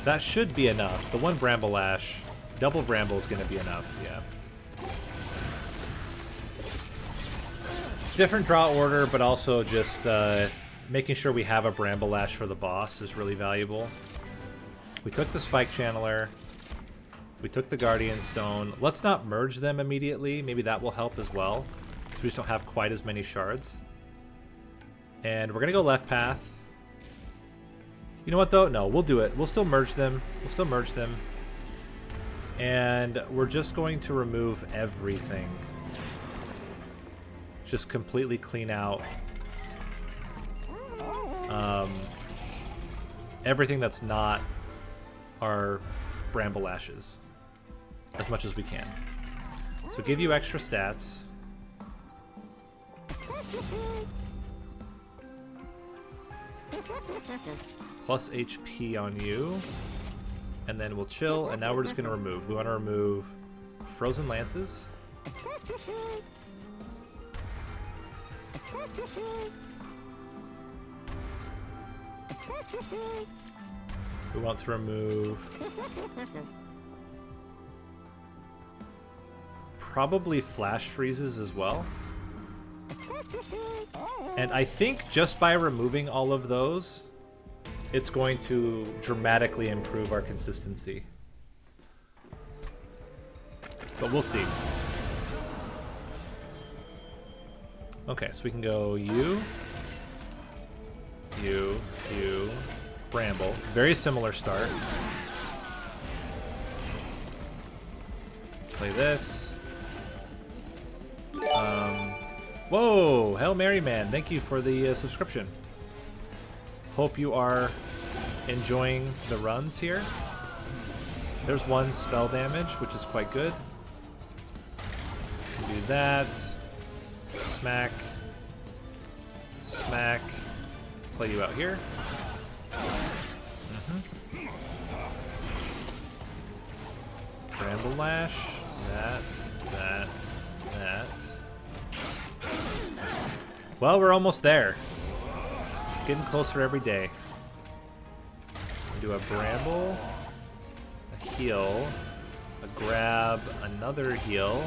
That should be enough. The one Bramble Lash, double Bramble is going to be enough, yeah. Different draw order, but also just making sure we have a Bramble Lash for the boss is really valuable. We took the Spike Channeler. We took the Guardian Stone. Let's not merge them immediately. Maybe that will help as well. So we just don't have quite as many shards. And we're going to go left path. You know what, though? No, we'll do it. We'll still merge them. We'll still merge them. And we're just going to remove everything. Just completely clean out everything that's not our Bramble Lashes as much as we can. So give you extra stats. Plus HP on you. And then we'll chill, and now we're just going to remove. We want to remove Frozen Lances. We want to remove probably Flash Freezes as well. And I think just by removing all of those, it's going to dramatically improve our consistency. But we'll see. Okay, so we can go you, Bramble. Very similar start. Play this. Whoa! Hail Mary Man, thank you for the subscription. Hope you are enjoying the runs here. There's one spell damage, which is quite good. Do that. Smack. Smack. Play you out here. Bramble Lash. That. Well, we're almost there. Getting closer every day. Do a Bramble, a heal, a grab, another heal,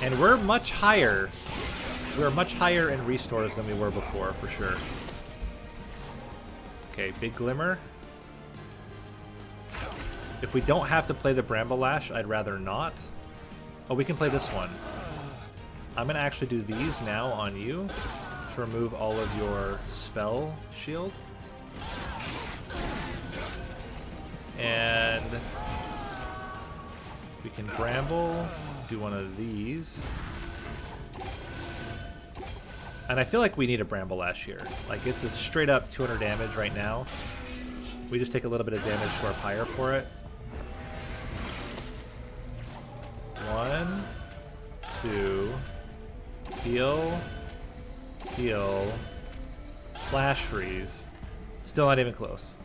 and we're much higher. We're much higher in restores than we were before, for sure. Okay, big Glimmer. If we don't have to play the Bramble Lash, I'd rather not. Oh, we can play this one. I'm gonna actually do these now on you to remove all of your spell shield. And we can Bramble, do one of these. And I feel like we need a Bramble Lash here. Like, it's a straight up 200 damage right now. We just take a little bit of damage to our Pyre for it. 1, 2, heal, heal, Flash Freeze. Still not even close.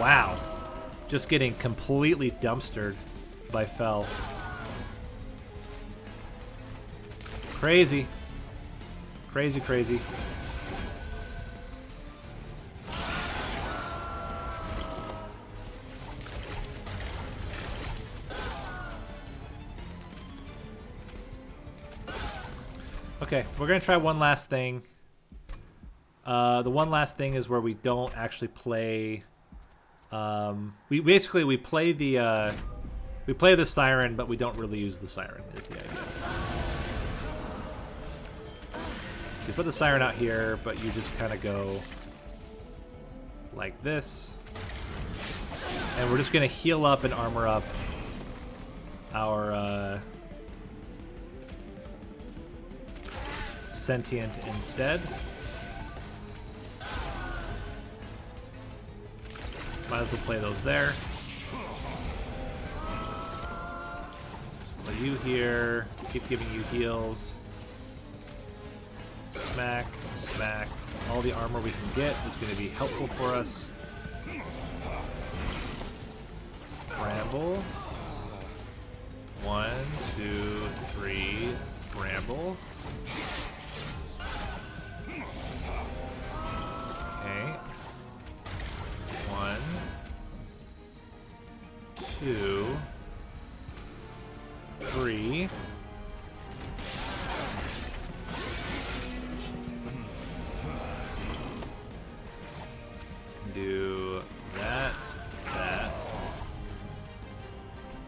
Wow. Just getting completely dumpstered by Fel. Crazy. Crazy, crazy. Okay, we're gonna try one last thing. The one last thing is where we don't actually play. We play the Siren, but we don't really use the Siren. Is the idea. So you put the Siren out here, but you just kind of go like this, and we're just gonna heal up and armor up our Sentient instead. Might as well play those there. Just play you here. Keep giving you heals. Smack, smack. All the armor we can get is going to be helpful for us. Bramble. 1, 2, 3, Bramble. Okay. 1, 2, 3. Do that.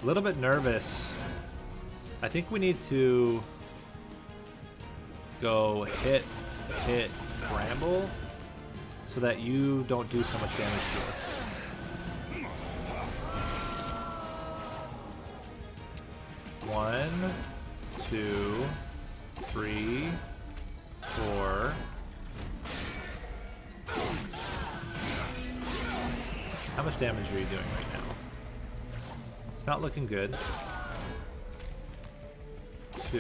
A little bit nervous. I think we need to go hit, Bramble, so that you don't do so much damage to us. One, 2, 3, 4. How much damage are you doing right now? It's not looking good. 2,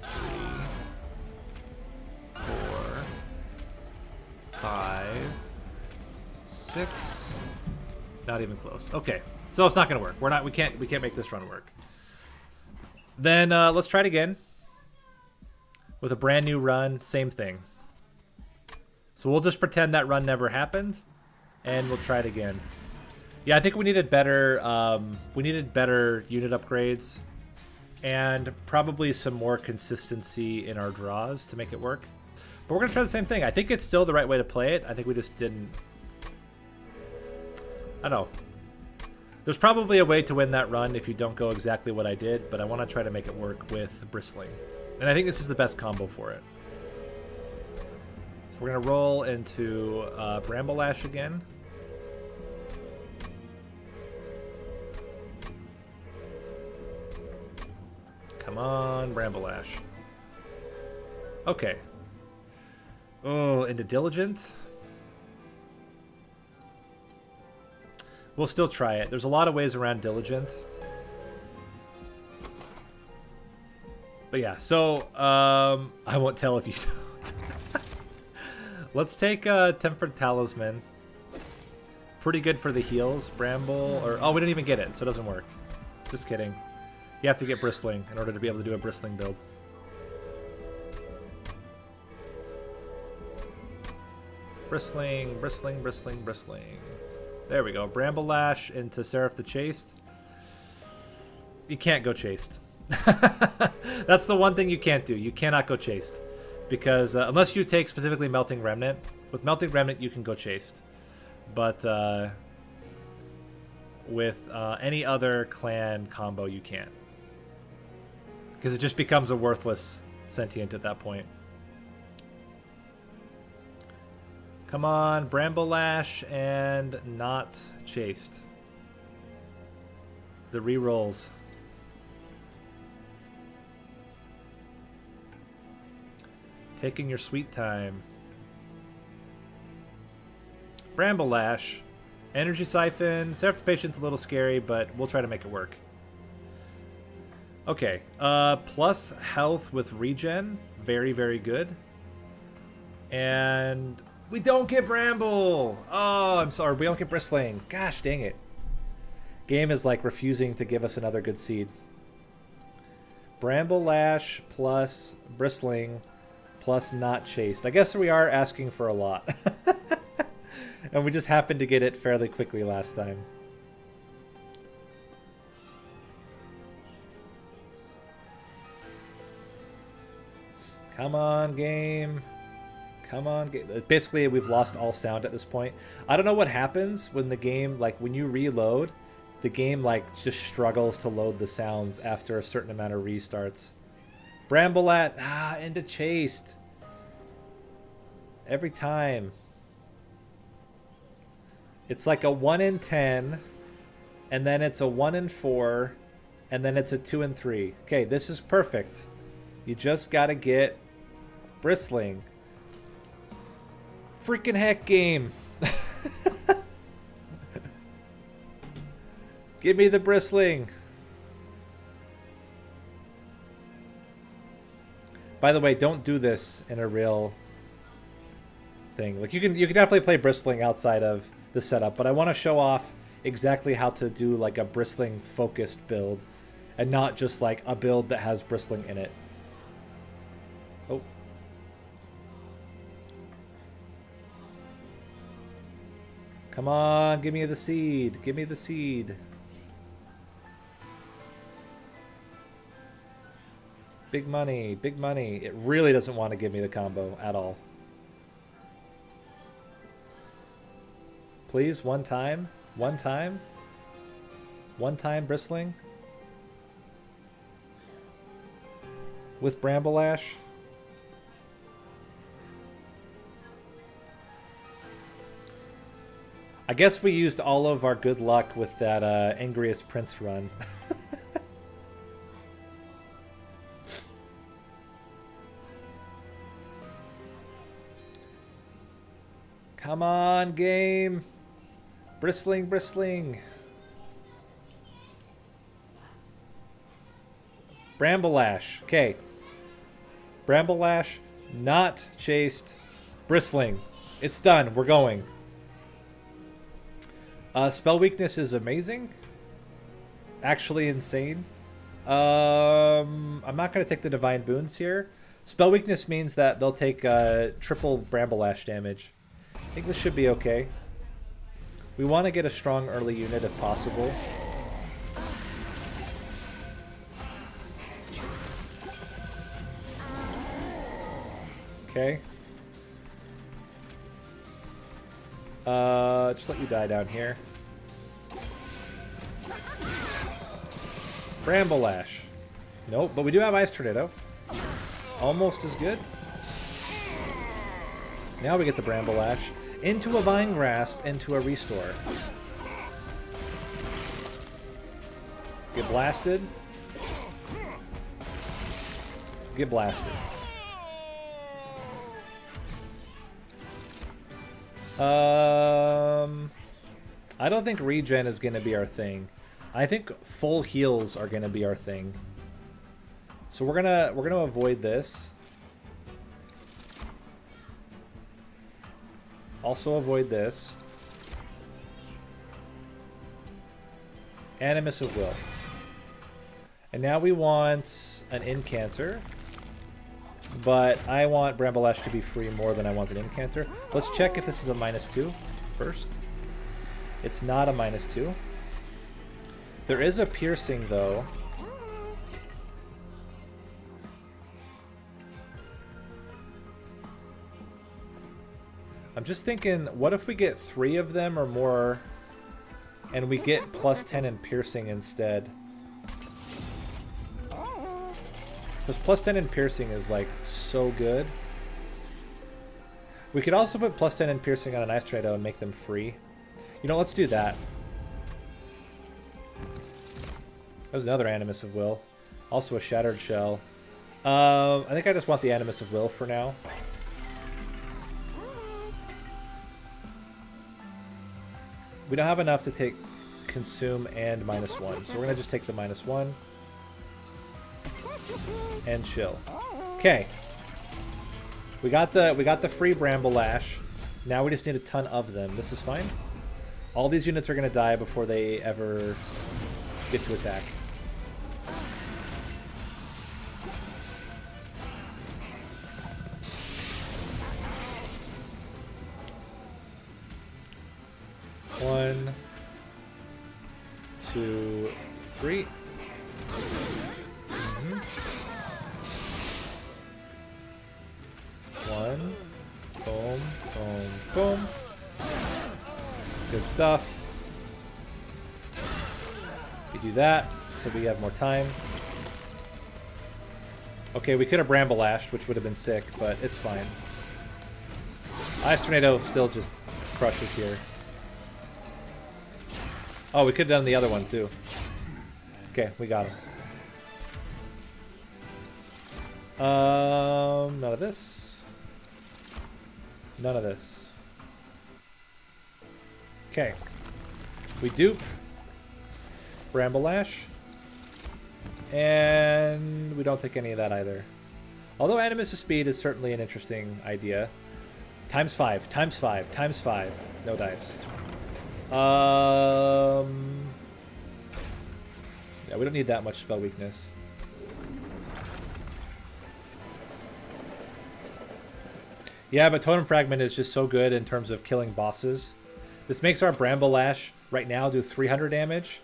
3, 4, 5, 6. Not even close. Okay, so it's not gonna work. We can't make this run work. Then let's try it again with a brand new run. Same thing. So we'll just pretend that run never happened, and we'll try it again. Yeah, I think we needed better. We needed better unit upgrades, and probably some more consistency in our draws to make it work. But we're gonna try the same thing. I think it's still the right way to play it. I think we just didn't. I don't know. There's probably a way to win that run if you don't go exactly what I did, but I want to try to make it work with Bristling, and I think this is the best combo for it. So we're gonna roll into Bramble Lash again. Come on, Bramble Lash. Okay. Oh, into Diligent. We'll still try it. There's a lot of ways around Diligent. But yeah, so I won't tell if you don't. Let's take Tempered Talisman. Pretty good for the heals. Bramble, or oh, we didn't even get it, so it doesn't work. Just kidding. You have to get Bristling in order to be able to do a Bristling build. Bristling, Bristling, Bristling, Bristling. There we go. Bramble Lash into Seraph the Chaste. You can't go Chaste. That's the one thing you can't do. You cannot go Chaste. Because unless you take specifically Melting Remnant. With Melting Remnant, you can go Chaste. But with any other clan combo, you can't. Because it just becomes a worthless Sentient at that point. Come on, Bramble Lash and not Chaste. The rerolls. Taking your sweet time. Bramble Lash. Energy Siphon. Seraph the Patient's a little scary, but we'll try to make it work. Okay. Plus health with regen. Very, very good. And we don't get Bramble. Oh, I'm sorry. We don't get Bristling. Gosh, dang it. Game is like refusing to give us another good seed. Bramble Lash plus Bristling plus not Chaste. I guess we are asking for a lot. And we just happened to get it fairly quickly last time. Come on, game. Come on. Basically, we've lost all sound at this point. I don't know what happens when the game, like when you reload, the game like just struggles to load the sounds after a certain amount of restarts. Brambleat, into Chaste. Every time. It's like a 1 in 10, and then it's a 1 in 4, and then it's a 2 in 3. Okay, this is perfect. You just gotta get Bristling. Freaking heck, game. Give me the Bristling. By the way, don't do this in a real thing. Like you can definitely play Bristling outside of the setup, but I want to show off exactly how to do like a bristling focused build and not just like a build that has bristling in it. Oh. Come on, give me the seed. Give me the seed. Big money, big money. It really doesn't want to give me the combo at all. Please, one time. One time. One time bristling. With Bramble Ash. I guess we used all of our good luck with that Angriest Prince run. Come on, game. Bristling, bristling. Bramble Ash. Okay. Bramble Ash, not chased. Bristling. It's done. We're going. Spell weakness is amazing. Actually insane. I'm not going to take the Divine Boons here. Spell weakness means that they'll take triple Bramble Ash damage. I think this should be okay. We want to get a strong early unit if possible. Okay. Just let you die down here. Bramble Ash. Nope, but we do have Ice Tornado. Almost as good. Now we get the Bramble Ash. Into a Vine Grasp, into a Restore. Get blasted. Get blasted. I don't think regen is going to be our thing. I think full heals are going to be our thing. So we're gonna avoid this. Also avoid this. Animus of Will. And now we want an Incanter. But I want Bramble Ash to be free more than I want an Incanter. Let's check if this is a -2 first. It's not a -2. There is a Piercing, though. I'm just thinking, what if we get 3 of them or more, and we get +10 in Piercing instead? Because +10 in Piercing is, like, so good. We could also put +10 in Piercing on an Ice Tornado and make them free. You know, let's do that. There's another Animus of Will. Also a Shattered Shell. I think I just want the Animus of Will for now. We don't have enough to take Consume and -1, so we're gonna just take the -1 and chill. Okay, we got the free Bramble Ash. Now we just need a ton of them. This is fine. All these units are gonna die before they ever get to attack. One, 2, 3. One. Boom, boom, boom. Good stuff. We do that, so we have more time. Okay, we could have Bramble Ashed, which would have been sick, but it's fine. Ice Tornado still just crushes here. Oh, we could have done the other one, too. Okay, we got him. None of this. None of this. Okay. We dupe. Bramble Ash. And we don't take any of that either. Although Animus of Speed is certainly an interesting idea. Times 5, times 5, times 5. No dice. Yeah, we don't need that much spell weakness. Yeah, but Totem Fragment is just so good in terms of killing bosses. This makes our Bramble Lash right now do 300 damage.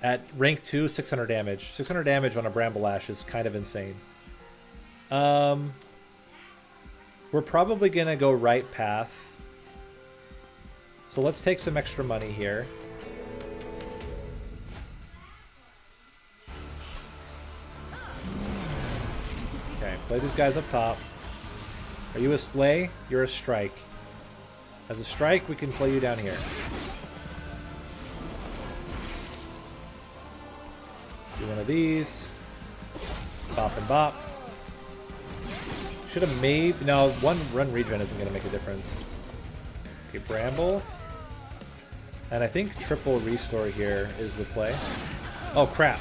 At rank 2, 600 damage. 600 damage on a Bramble Lash is kind of insane. We're probably going to go right path. So let's take some extra money here. Okay, play these guys up top. Are you a slay? You're a strike. As a strike, we can play you down here. Do one of these. Bop and bop. Should have made... No, one run regen isn't going to make a difference. Okay, Bramble. And I think triple restore here is the play. Oh, crap.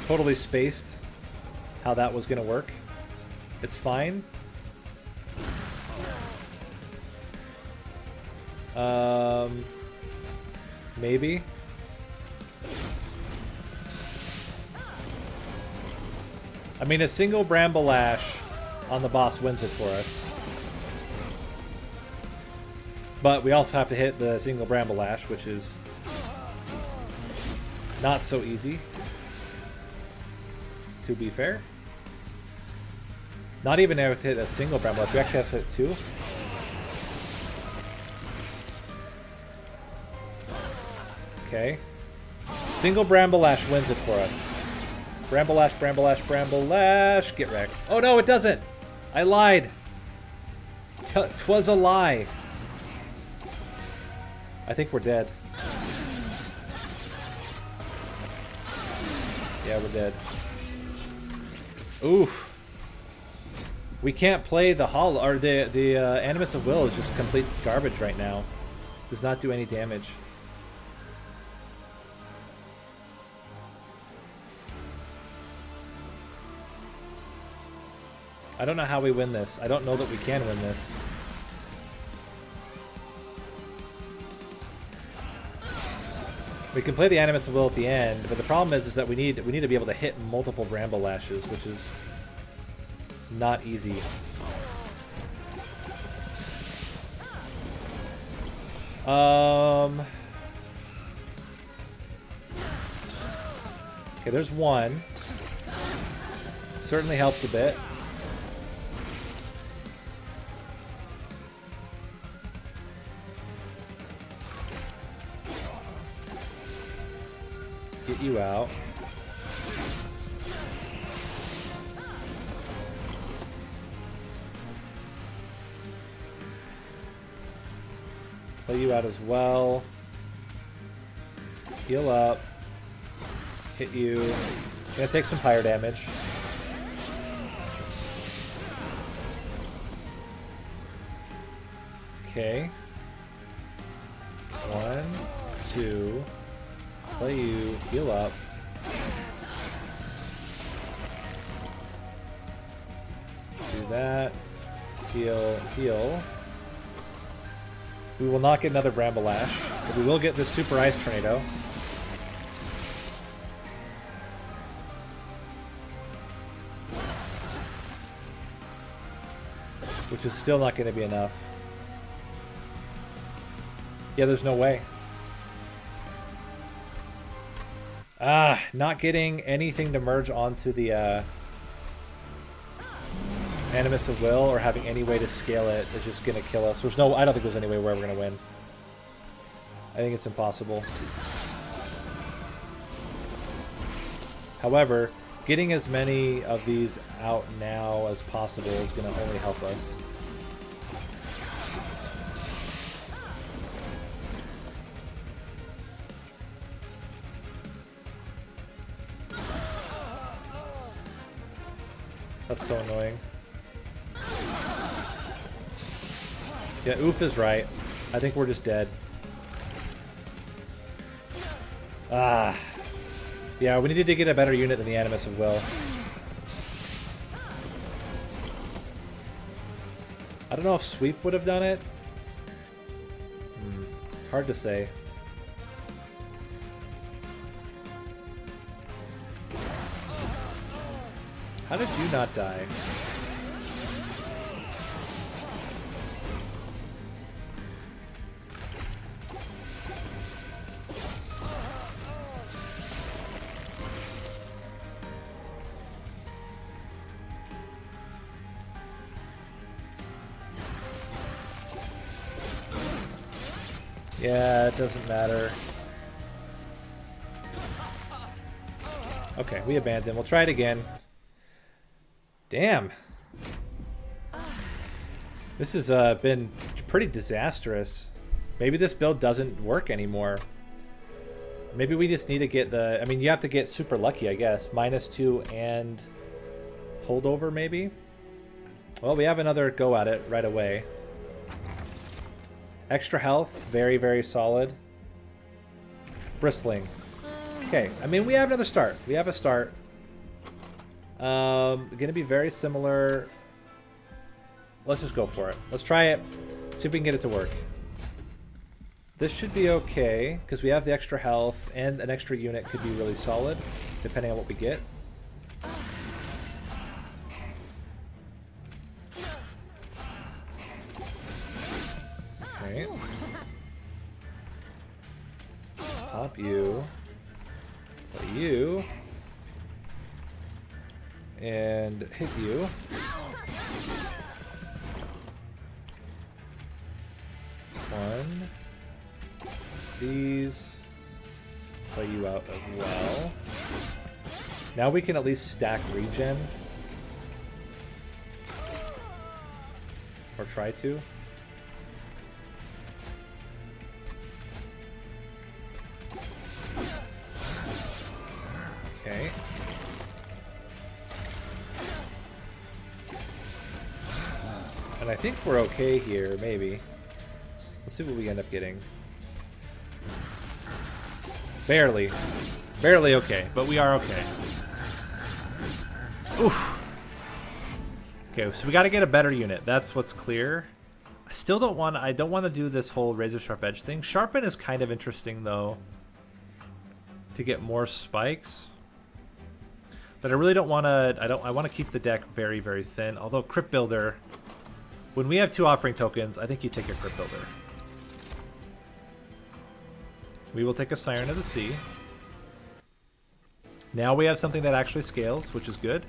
Totally spaced how that was going to work. It's fine. Maybe. I mean, a single Bramble Lash on the boss wins it for us. But we also have to hit the single Bramble Lash, which is not so easy, to be fair. Not even have to hit a single Bramble Lash, we actually have to hit two. Okay. Single Bramble Lash wins it for us. Bramble Lash, Bramble Lash, Bramble Lash. Get wrecked. Oh no, it doesn't. I lied. 'Twas a lie. I think we're dead. Yeah, we're dead. Oof. We can't play the Hollow, or the Animus of Will is just complete garbage right now. Does not do any damage. I don't know how we win this. I don't know that we can win this. We can play the Animus of Will at the end, but the problem is that we need to be able to hit multiple Bramble Lashes, which is not easy. Okay, there's one. Certainly helps a bit. Get you out. Play you out as well. Heal up. Hit you. Gonna take some fire damage. Okay. 1, 2. Play you, heal up. Do that. Heal, heal. We will not get another Bramble Lash, but we will get this Super Ice Tornado. Which is still not going to be enough. Yeah, there's no way. Not getting anything to merge onto the Animus of Will or having any way to scale it is just going to kill us. There's no, I don't think there's any way where we're going to win. I think it's impossible. However, getting as many of these out now as possible is going to only help us. That's so annoying. Yeah, Oof is right. I think we're just dead. Yeah, we needed to get a better unit than the Animus of Will. I don't know if Sweep would have done it. Hard to say. How did you not die? Yeah, it doesn't matter. Okay, we abandon. We'll try it again. Damn. This has been pretty disastrous. Maybe this build doesn't work anymore. Maybe we just need to get the... I mean, you have to get super lucky, I guess. -2 and holdover, maybe? Well, we have another go at it right away. Extra health, very, very solid. Bristling. Okay, I mean, we have another start. We have a start. Gonna be very similar. Let's just go for it. Let's try it. See if we can get it to work. This should be okay, because we have the extra health, and an extra unit could be really solid, depending on what we get. Okay. Pop you. Play you. And hit you. One. These. Play you out as well. Now we can at least stack regen. Or try to. Okay. And I think we're okay here, maybe. Let's see what we end up getting. Barely. Barely okay, but we are okay. Oof. Okay, so we gotta get a better unit. That's what's clear. I still don't want to do this whole razor sharp edge thing. Sharpen is kind of interesting though. To get more spikes. But I really don't want to, I want to keep the deck very, very thin. Although Crypt Builder, when we have 2 offering tokens, I think you take a Crypt Builder. We will take a Siren of the Sea. Now we have something that actually scales, which is good.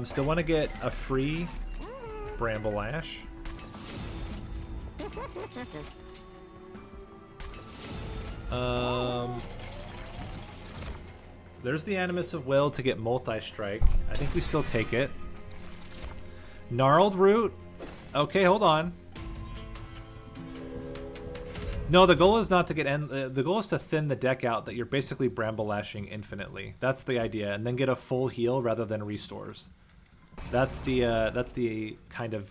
Still want to get a free Bramble Lash. There's the Animus of Will to get multi-strike. I think we still take it. Gnarled Root. Okay, hold on. No, the goal is not to get the goal is to thin the deck out that you're basically Bramble Lashing infinitely. That's the idea, and then get a full heal rather than restores. That's the kind of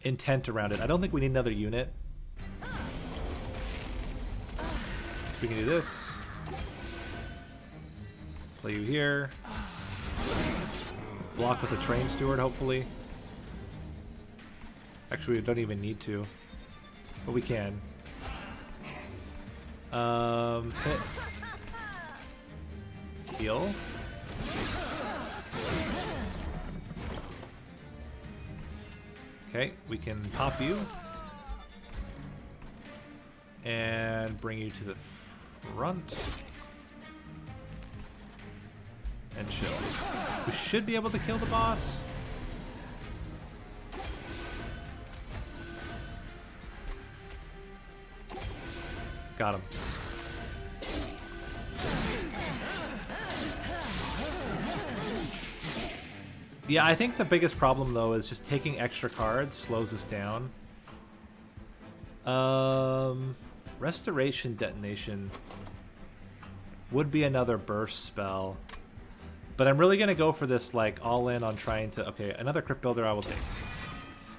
intent around it. I don't think we need another unit. We can do this. Play you here. Block with a Train Steward, hopefully. Actually, we don't even need to. But we can. Hit. Heal. Okay, we can pop you. And bring you to the front. And chill. We should be able to kill the boss. Got him. Yeah, I think the biggest problem though is just taking extra cards slows us down. Restoration Detonation would be another burst spell. But I'm really going to go for this, like, all in on trying to... Okay, another Crypt Builder I will take.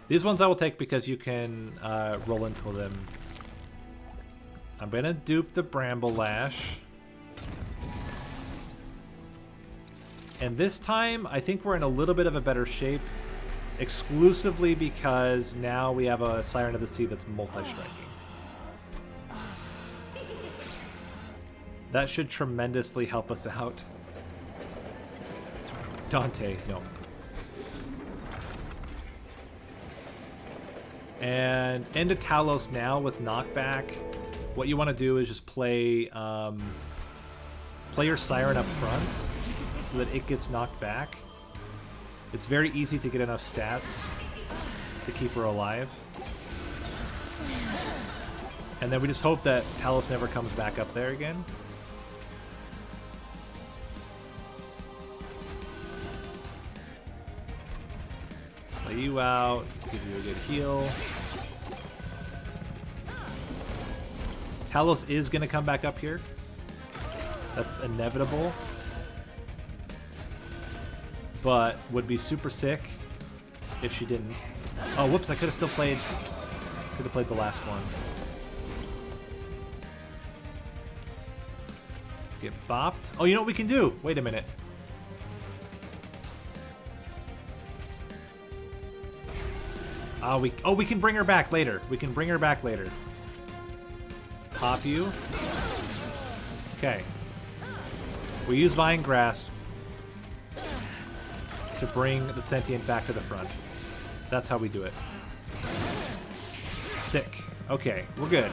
These ones I will take because you can roll into them. I'm going to dupe the Bramble Lash. And this time, I think we're in a little bit of a better shape. exclusively because now we have a Siren of the Sea that's multi-striking. That should tremendously help us out. Dante, no. And into Talos now with knockback. What you want to do is just play your Siren up front so that it gets knocked back. It's very easy to get enough stats to keep her alive. And then we just hope that Talos never comes back up there again. Play you out, give you a good heal. Talos is going to come back up here. That's inevitable. But would be super sick if she didn't. Oh, whoops, I could have still played... Could have played the last one. Get bopped. Oh, you know what we can do? Wait a minute. We can bring her back later. We can bring her back later. Pop you. Okay. We use Vine Grasp to bring the Sentient back to the front. That's how we do it. Sick. Okay, we're good.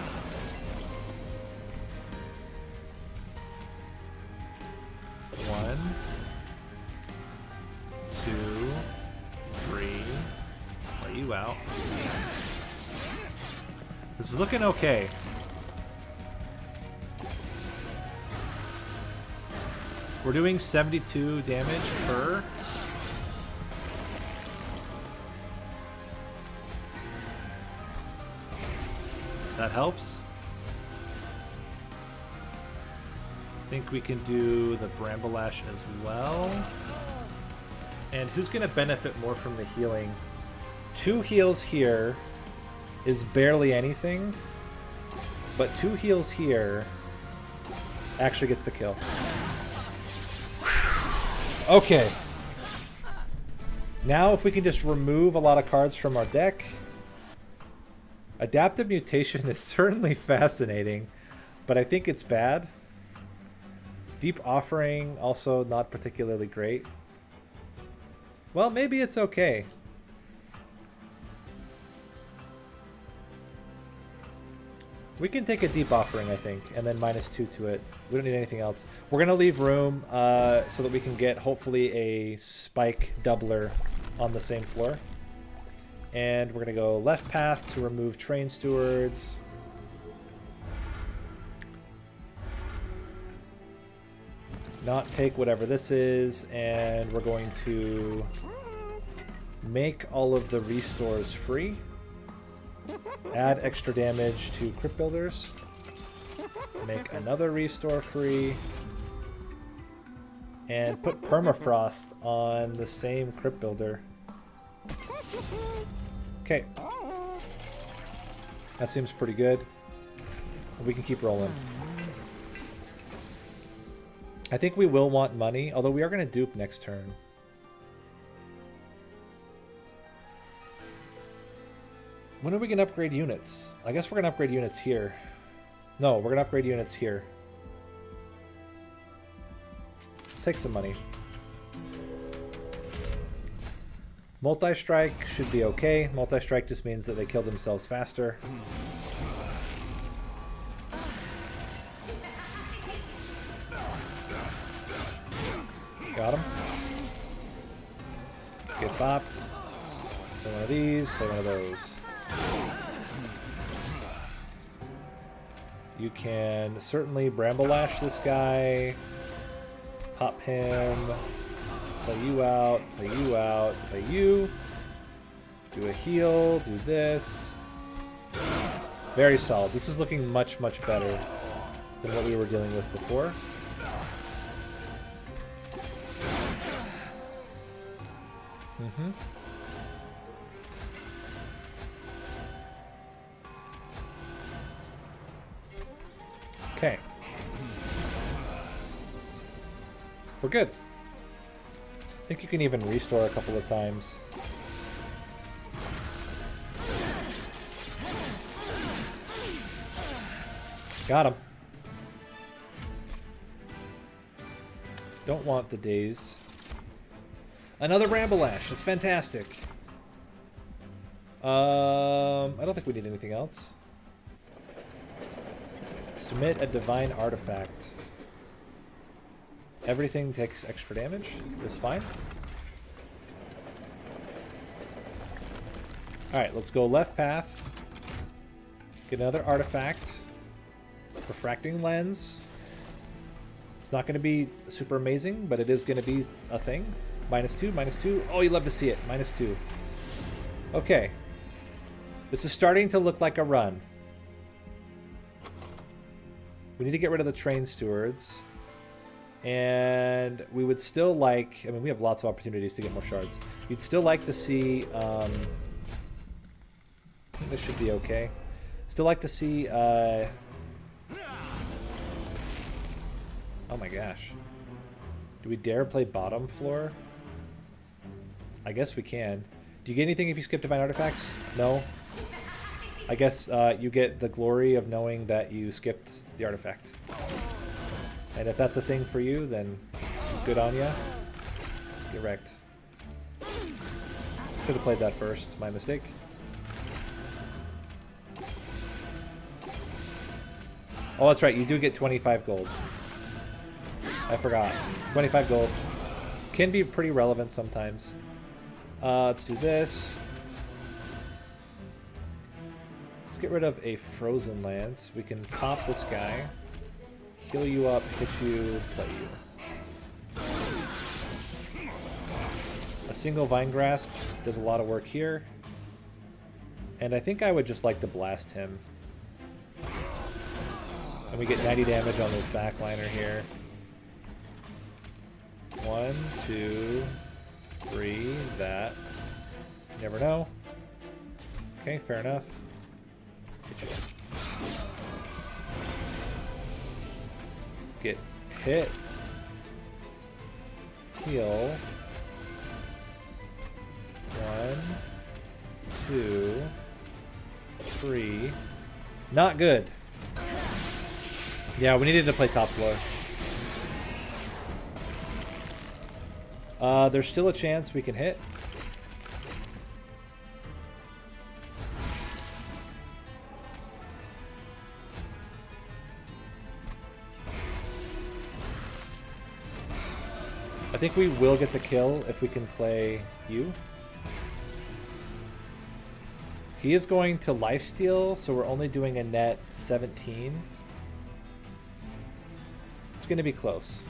One, two, three. Play you out. This is looking okay. We're doing 72 damage per. That helps. I think we can do the Bramble Lash as well. And who's going to benefit more from the healing? 2 heals here is barely anything, but 2 heals here actually gets the kill. Okay. Now if we can just remove a lot of cards from our deck. Adaptive Mutation is certainly fascinating, but I think it's bad. Deep Offering, also not particularly great. Well, maybe it's okay. We can take a Deep Offering, I think, and then -2 to it. We don't need anything else. We're going to leave room so that we can get, hopefully, a Spike Doubler on the same floor. And we're going to go left path to remove Train Stewards. Not take whatever this is, and we're going to make all of the restores free. Add extra damage to Crypt Builders. Make another restore free. And put Permafrost on the same Crypt Builder. Okay. That seems pretty good. We can keep rolling. I think we will want money, although we are going to dupe next turn. When are we going to upgrade units? I guess we're going to upgrade units here. No, we're going to upgrade units here. Let's take some money. Multi-strike should be okay. Multi-strike just means that they kill themselves faster. Got him. Get bopped. Play one of these, play one of those. You can certainly Bramble Lash this guy. Pop him. Play you out, play you out, play you. Do a heal, do this. Very solid. This is looking much, much better than what we were dealing with before. Mm-hmm. Okay. We're good. I think you can even restore a couple of times. Got him. Don't want the daze. Another Bramble-Lash. That's fantastic. I don't think we need anything else. Submit a divine artifact. Everything takes extra damage. That's fine. Alright, let's go left path. Get another artifact. Refracting lens. It's not going to be super amazing, but it is going to be a thing. -2, -2. Oh, you love to see it. -2. Okay. This is starting to look like a run. We need to get rid of the train stewards. And we would still like... I mean, we have lots of opportunities to get more shards. You'd still like to see... I think this should be okay. Still like to see... oh my gosh. Do we dare play bottom floor? I guess we can. Do you get anything if you skip divine artifacts? No? I guess you get the glory of knowing that you skipped the artifact. And if that's a thing for you, then good on ya. Get wrecked. Should have played that first. My mistake. Oh, that's right. You do get 25 gold. I forgot. 25 gold. Can be pretty relevant sometimes. Let's do this. Let's get rid of a frozen lance. We can pop this guy. Heal you up, hit you, play you. A single Vine Grasp does a lot of work here. And I think I would just like to blast him. And we get 90 damage on this backliner here. 1, 2, 3, that. You never know. Okay, fair enough. Get hit. Heal. 1, 2, 3. Not good. Yeah, we needed to play top floor. There's still a chance we can hit. I think we will get the kill if we can play you. He is going to lifesteal, so we're only doing a net 17. It's going to be close.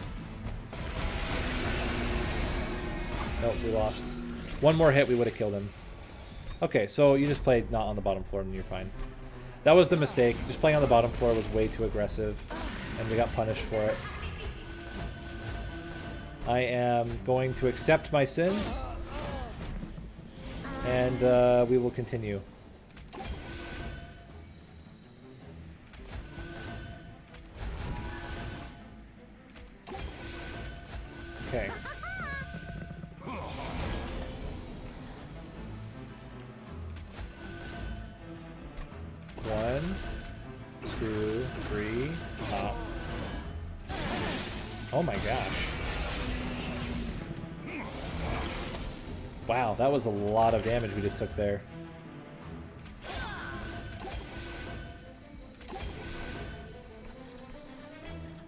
Nope, we lost. One more hit, we would have killed him. Okay, so you just played not on the bottom floor, and you're fine. That was the mistake. Just playing on the bottom floor was way too aggressive, and we got punished for it. I am going to accept my sins, and we will continue. Okay. One, two, three, pop. Oh my gosh. Wow, that was a lot of damage we just took there.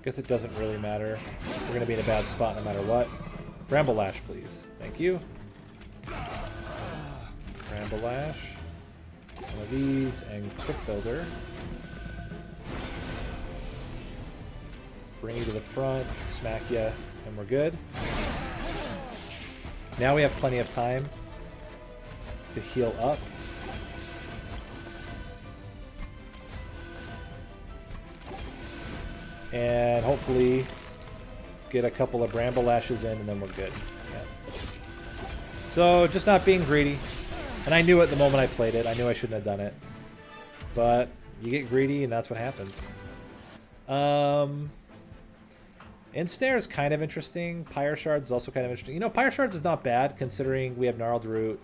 Guess it doesn't really matter. We're going to be in a bad spot no matter what. Bramble-Lash, please. Thank you. Bramble-Lash. One of these, and Quick Builder. Bring you to the front, smack you, and we're good. Now we have plenty of time to heal up. And hopefully get a couple of Bramble-Lashes in, and then we're good. Yeah. So just not being greedy. And I knew it the moment I played it. I knew I shouldn't have done it. But you get greedy, and that's what happens. Ensnare is kind of interesting. Pyre Shards is also kind of interesting. You know, Pyre Shards is not bad, considering we have Gnarled Root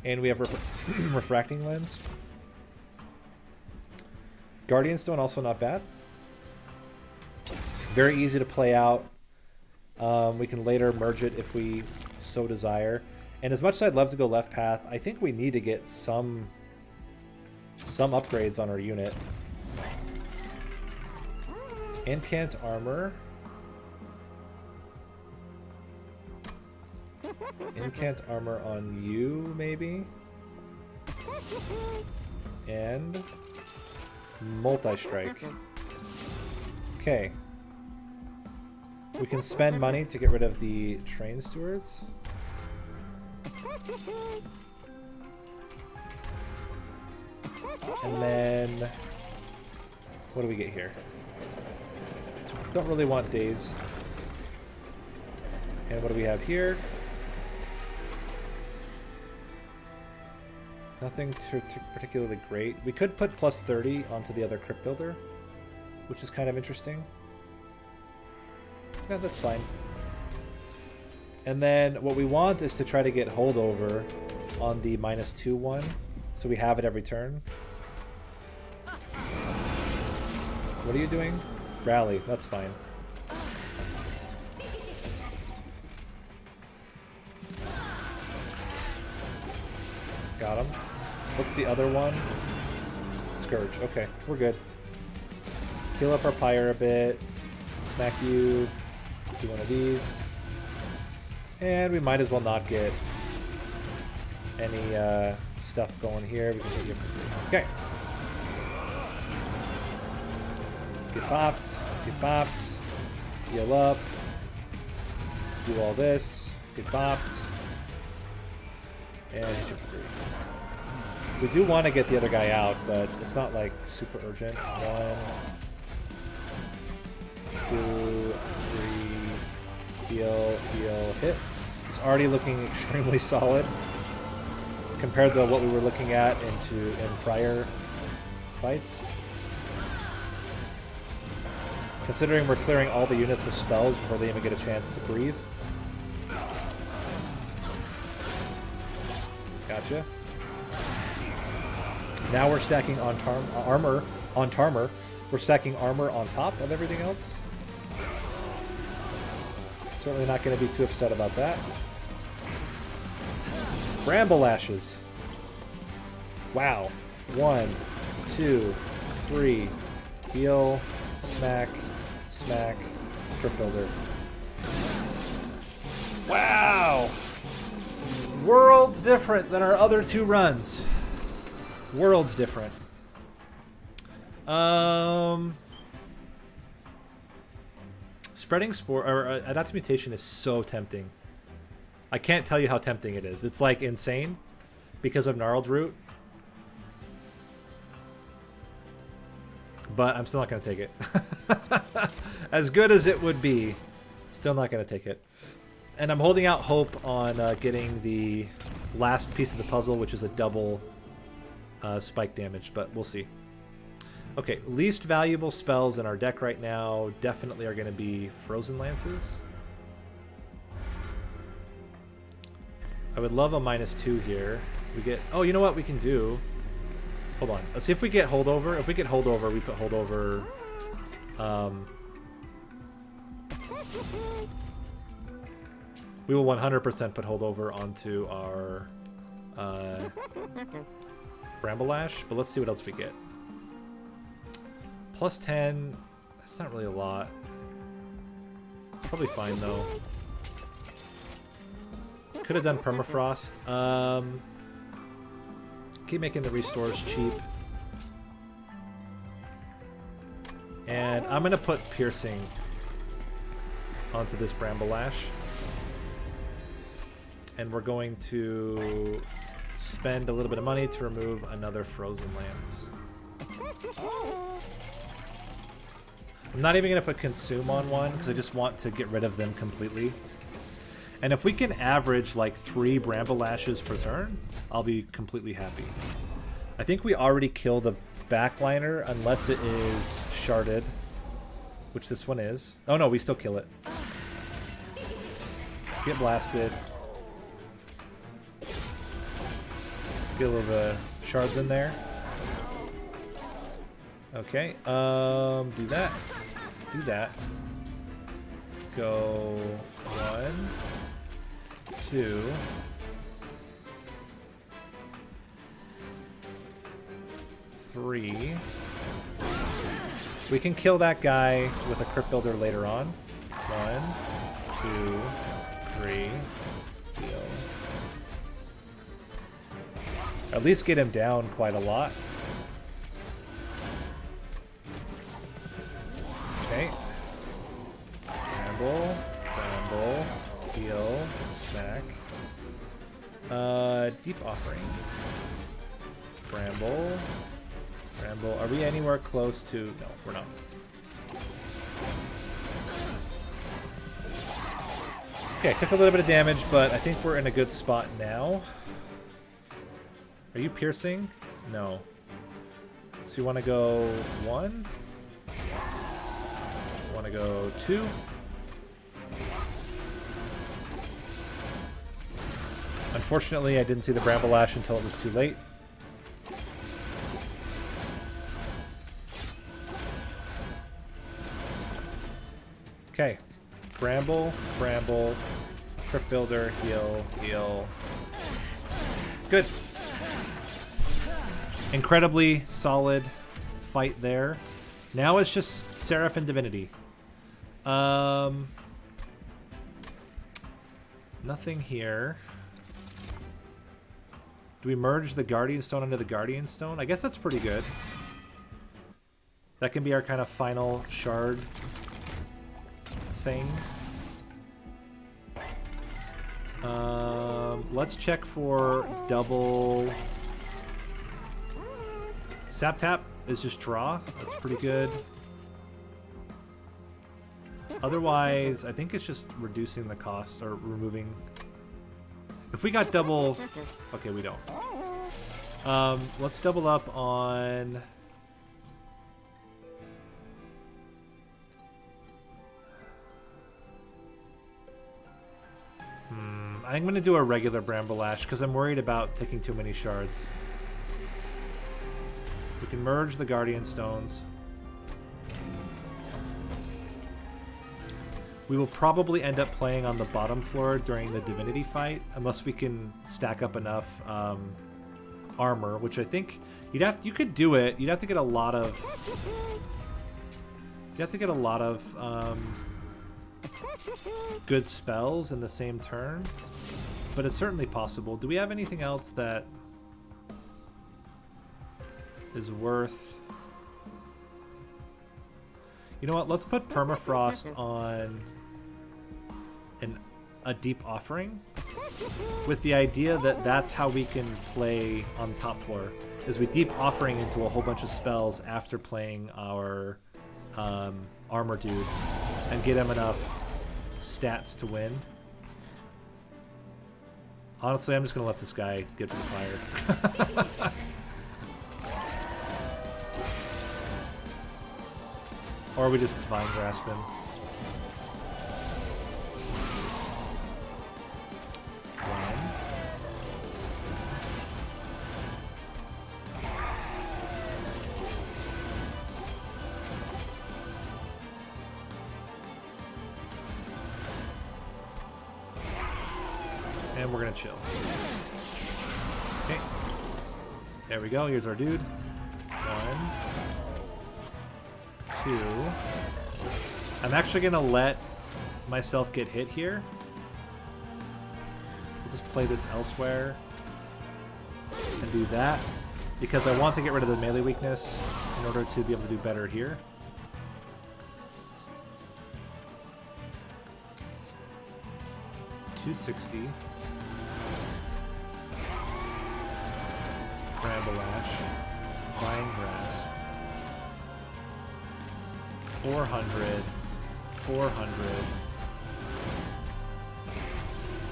and we have Refracting Lens. Guardian Stone also not bad. Very easy to play out. We can later merge it if we so desire. And as much as I'd love to go left path, I think we need to get some upgrades on our unit. Incant armor. Incant armor on you, maybe? And multi-strike. Okay. We can spend money to get rid of the train stewards. And then what do we get here? Don't really want days. And what do we have here? Nothing too particularly great. We could put plus 30 onto the other crypt builder, which is kind of interesting. Yeah, that's fine. And then what we want is to try to get holdover on the -2 one, so we have it every turn. What are you doing? Rally, that's fine. Got him. What's the other one? Scourge. Okay, we're good. Heal up our pyre a bit. Smack you. Do one of these. And we might as well not get any stuff going here. We can hit you for free. Okay. Get popped. Get popped. Heal up. Do all this. Get popped. And hit you for free. We do want to get the other guy out, but it's not like super urgent. 1, 2, 3. Heal, heal, hit. It's already looking extremely solid compared to what we were looking at in prior fights. Considering we're clearing all the units with spells before they even get a chance to breathe. Gotcha. Now we're stacking on armor on Tarmor. We're stacking armor on top of everything else. Certainly not going to be too upset about that. Bramble Lashes. Wow. 1, 2, 3. Heal. Smack. Smack. Crypt Builder. Wow! Worlds different than our other 2 runs. Worlds different. Spreading Spore or Adaptive Mutation is so tempting. I can't tell you how tempting it is. It's like insane because of Gnarled Root. But I'm still not going to take it. As good as it would be, still not going to take it. And I'm holding out hope on getting the last piece of the puzzle, which is a double spike damage, but we'll see. Okay, least valuable spells in our deck right now definitely are going to be Frozen Lances. I would love a -2 here. We get... Oh, you know what we can do? Hold on. Let's see if we get holdover. If we get holdover, we put holdover... we will 100% put holdover onto our Bramble Lash, but let's see what else we get. Plus 10, that's not really a lot. It's probably fine though. Could have done Permafrost. Keep making the restores cheap. And I'm gonna put Piercing onto this Bramble Lash. And we're going to spend a little bit of money to remove another Frozen Lance. I'm not even going to put Consume on one because I just want to get rid of them completely. And if we can average like 3 Bramble Lashes per turn, I'll be completely happy. I think we already kill the backliner unless it is sharded, which this one is. Oh no, we still kill it. Get blasted. Get a little shards in there. Okay, do that. Do that. go 1, 2. Three. We can kill that guy with a Crypt Builder later on. 1, 2, 3. Heal. At least get him down quite a lot. Okay. Bramble, Bramble, heal, smack. Deep Offering. Bramble. Bramble. Are we anywhere close to... No, we're not. Okay, took a little bit of damage, but I think we're in a good spot now. Are you piercing? No. So you want to go 1? Want to go 2? Unfortunately, I didn't see the Bramble Lash until it was too late. Okay. Bramble, Bramble, Crypt Builder, heal, heal. Good. Incredibly solid fight there. Now it's just Seraph and Divinity. Nothing here. Do we merge the Guardian Stone into the Guardian Stone? I guess that's pretty good. That can be our kind of final shard thing. Let's check for double... Sap Tap is just draw. That's pretty good. Otherwise, I think it's just reducing the cost or removing... If we got double... Okay, we don't. Let's double up on... I'm going to do a regular Bramble Lash because I'm worried about taking too many shards. We can merge the Guardian Stones. We will probably end up playing on the bottom floor during the Divinity fight, unless we can stack up enough armor, which I think you could do it. You'd have to get a lot of good spells in the same turn, but it's certainly possible. Do we have anything else that is worth... You know what? Let's put Permafrost on a Deep Offering, with the idea that that's how we can play on the top floor, is we Deep Offering into a whole bunch of spells after playing our armor dude and get him enough stats to win. Honestly, I'm just gonna let this guy get fired. Or we just Vine Grasp him. One. And we're gonna chill. Okay. There we go. Here's our dude. 1, 2. I'm actually gonna let myself get hit here. We'll just play this elsewhere and do that because I want to get rid of the melee weakness in order to be able to do better here. $260. Bramble Lash. Vine Grasp. 400, 400,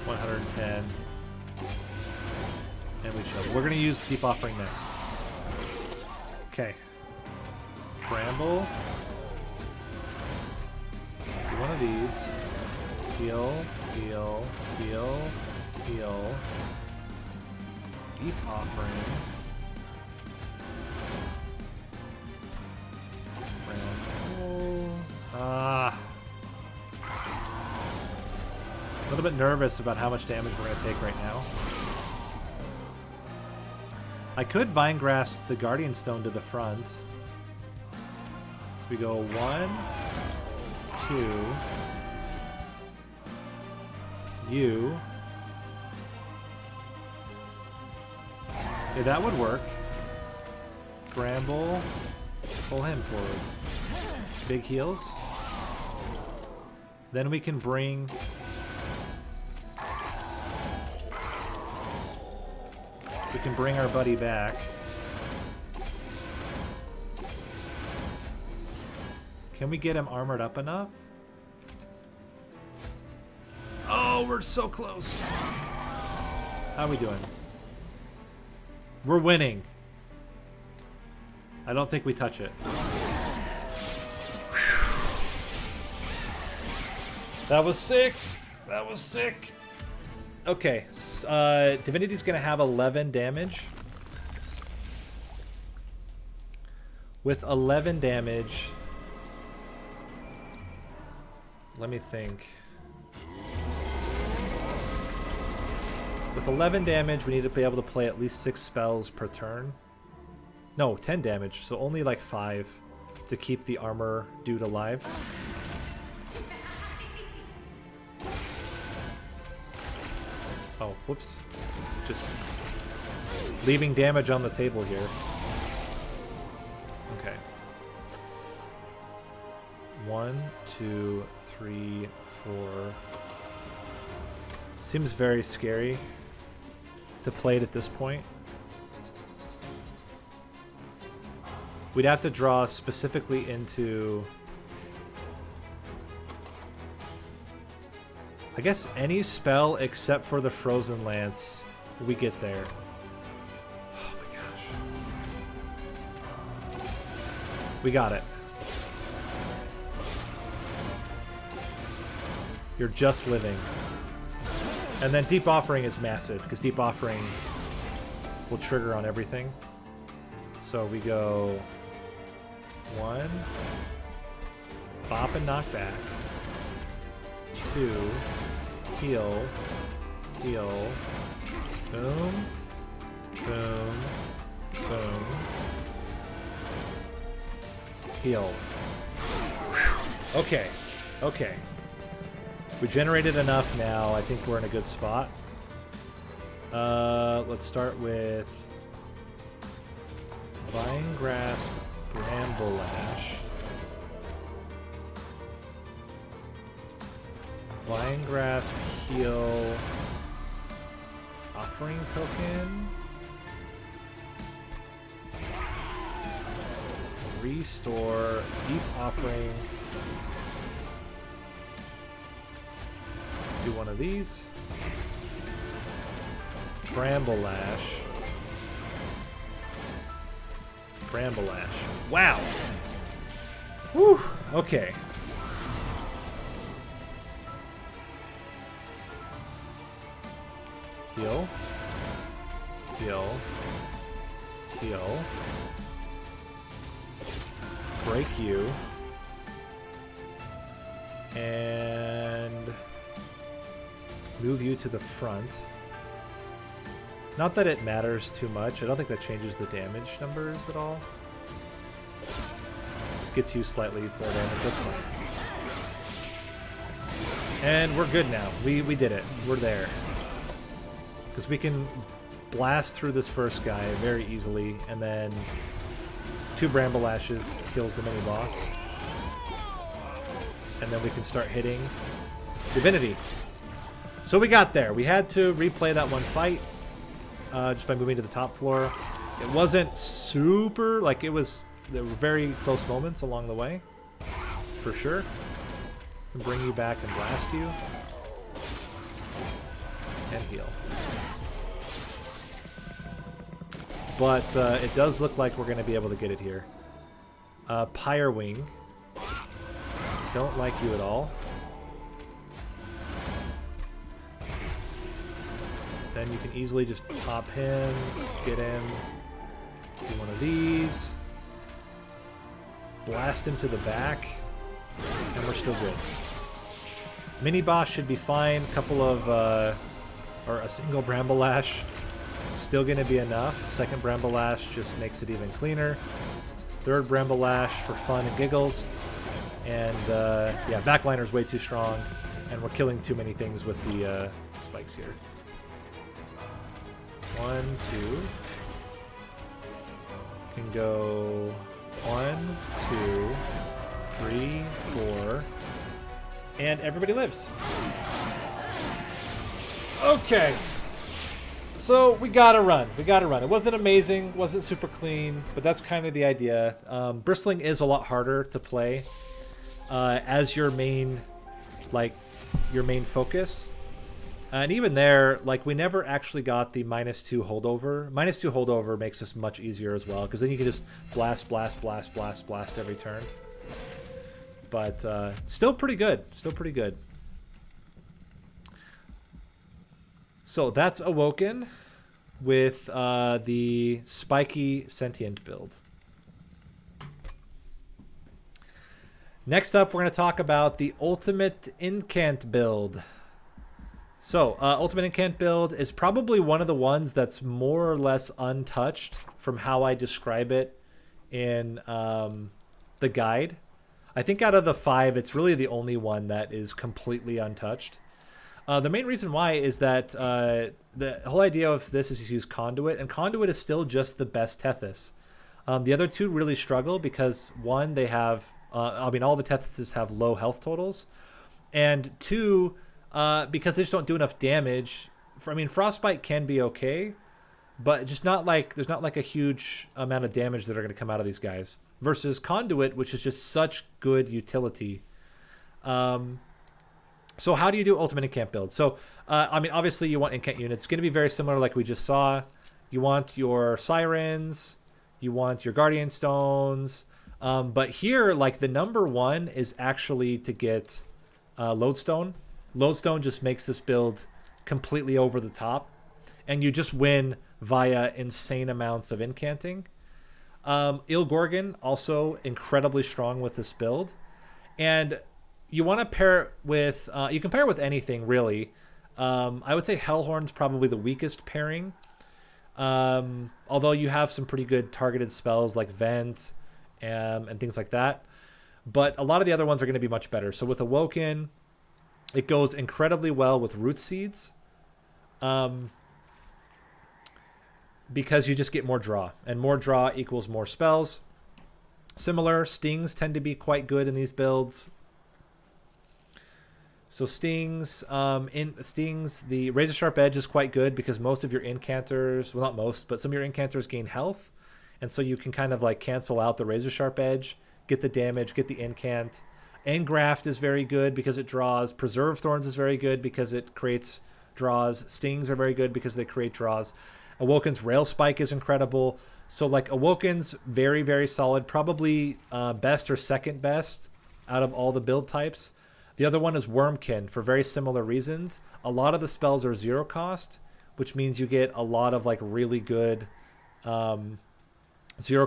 110, and we show. We're going to use Deep Offering next. Okay. Bramble. Do one of these. Heal, heal, heal, heal. Deep Offering. little bit nervous about how much damage we're going to take right now. I could Vine Grasp the Guardian Stone to the front. So we go 1, 2. You. Yeah, that would work. Bramble. Pull him forward. Big heals. Then we can bring... We can bring our buddy back. Can we get him armored up enough? Oh, we're so close. How are we doing? We're winning. I don't think we touch it. That was sick. That was sick. Okay, Divinity's gonna have 11 damage. With 11 damage, let me think. With 11 damage, we need to be able to play at least 6 spells per turn. No, 10 damage, so only like 5 to keep the armor dude alive. Oh, whoops. Just leaving damage on the table here. Okay. 1, 2, 3, 4. Seems very scary to play it at this point. We'd have to draw specifically into... I guess any spell except for the Frozen Lance, we get there. Oh my gosh. We got it. You're just living. And then Deep Offering is massive, because Deep Offering will trigger on everything. So we go 1, bop and knock back, 2, heal, heal, boom, boom, boom, heal. Okay, okay. We generated enough now. I think we're in a good spot. Let's start with Vine Grasp, Bramble Lash. Vine Grasp, heal, Offering Token, Restore, Deep Offering, do one of these, Bramble Lash, Bramble Lash. Wow! Whew, okay. Heal. Heal. Heal. Break you. And move you to the front. Not that it matters too much. I don't think that changes the damage numbers at all. Just gets you slightly more damage. That's fine. And we're good now. We did it. We're there. Because we can blast through this first guy very easily, and then 2 Bramble Lashes kills the mini-boss. And then we can start hitting Divinity. So we got there. We had to replay that one fight just by moving to the top floor. It wasn't super, like there were very close moments along the way, for sure. And bring you back and blast you. And heal. But it does look like we're going to be able to get it here. Pyre Wing. Don't like you at all. Then you can easily just pop him, get him, do one of these, blast him to the back, and we're still good. Mini boss should be fine. Couple of, or a single Bramble Lash, still going to be enough. Second Bramble Lash just makes it even cleaner. Third Bramble Lash for fun and giggles. And yeah, Backliner's way too strong, and we're killing too many things with the spikes here. 1, 2. Can go 1, 2, 3, 4, and everybody lives. Okay. So we gotta run. We gotta run. It wasn't amazing, wasn't super clean, but that's kind of the idea. Bristling is a lot harder to play as your main, your main focus. And even there, we never actually got the -2 holdover. -2 holdover makes this much easier as well, because then you can just blast, blast, blast, blast, blast every turn. But still pretty good. Still pretty good. So that's Awoken with the spiky Sentient build. Next up, we're going to talk about the Ultimate Incant build. So, Ultimate Incant build is probably one of the ones that's more or less untouched from how I describe it in the guide. I think out of the 5, it's really the only one that is completely untouched. The main reason why is that the whole idea of this is to use Conduit, and Conduit is still just the best Tethys. The other two really struggle because, one, they have, all the Tethys have low health totals, and two, because they just don't do enough damage. Frostbite can be okay, but just not there's not a huge amount of damage that are going to come out of these guys. Versus Conduit, which is just such good utility. So how do you do Ultimate Incant build? So, obviously you want Incant units. It's going to be very similar like we just saw. You want your Sirens, you want your Guardian Stones, but here, the number 1 is actually to get Lodestone. Lodestone just makes this build completely over the top, and you just win via insane amounts of incanting. Ilgorgon, also incredibly strong with this build. And you want to pair it with, you can pair it with anything, really. I would say Hellhorned's probably the weakest pairing. Although you have some pretty good targeted spells like Vent and things like that. But a lot of the other ones are going to be much better. So with Awoken, it goes incredibly well with Root Seeds. Because you just get more draw, and more draw equals more spells. Similar, Stings tend to be quite good in these builds. So Stings, the Razor Sharp Edge is quite good because most of your incanters, well, not most, but some of your incanters gain health, and so you can kind of cancel out the Razor Sharp Edge, get the damage, get the incant. Angriest is very good because it draws. Preserve Thorns is very good because it creates draws. Stings are very good because they create draws. Awoken's Rail Spike is incredible. So Awoken's very, very solid. Probably best or second best out of all the build types. The other one is Wormkin for very similar reasons. A lot of the spells are 0 cost, which means you get a lot of really good 0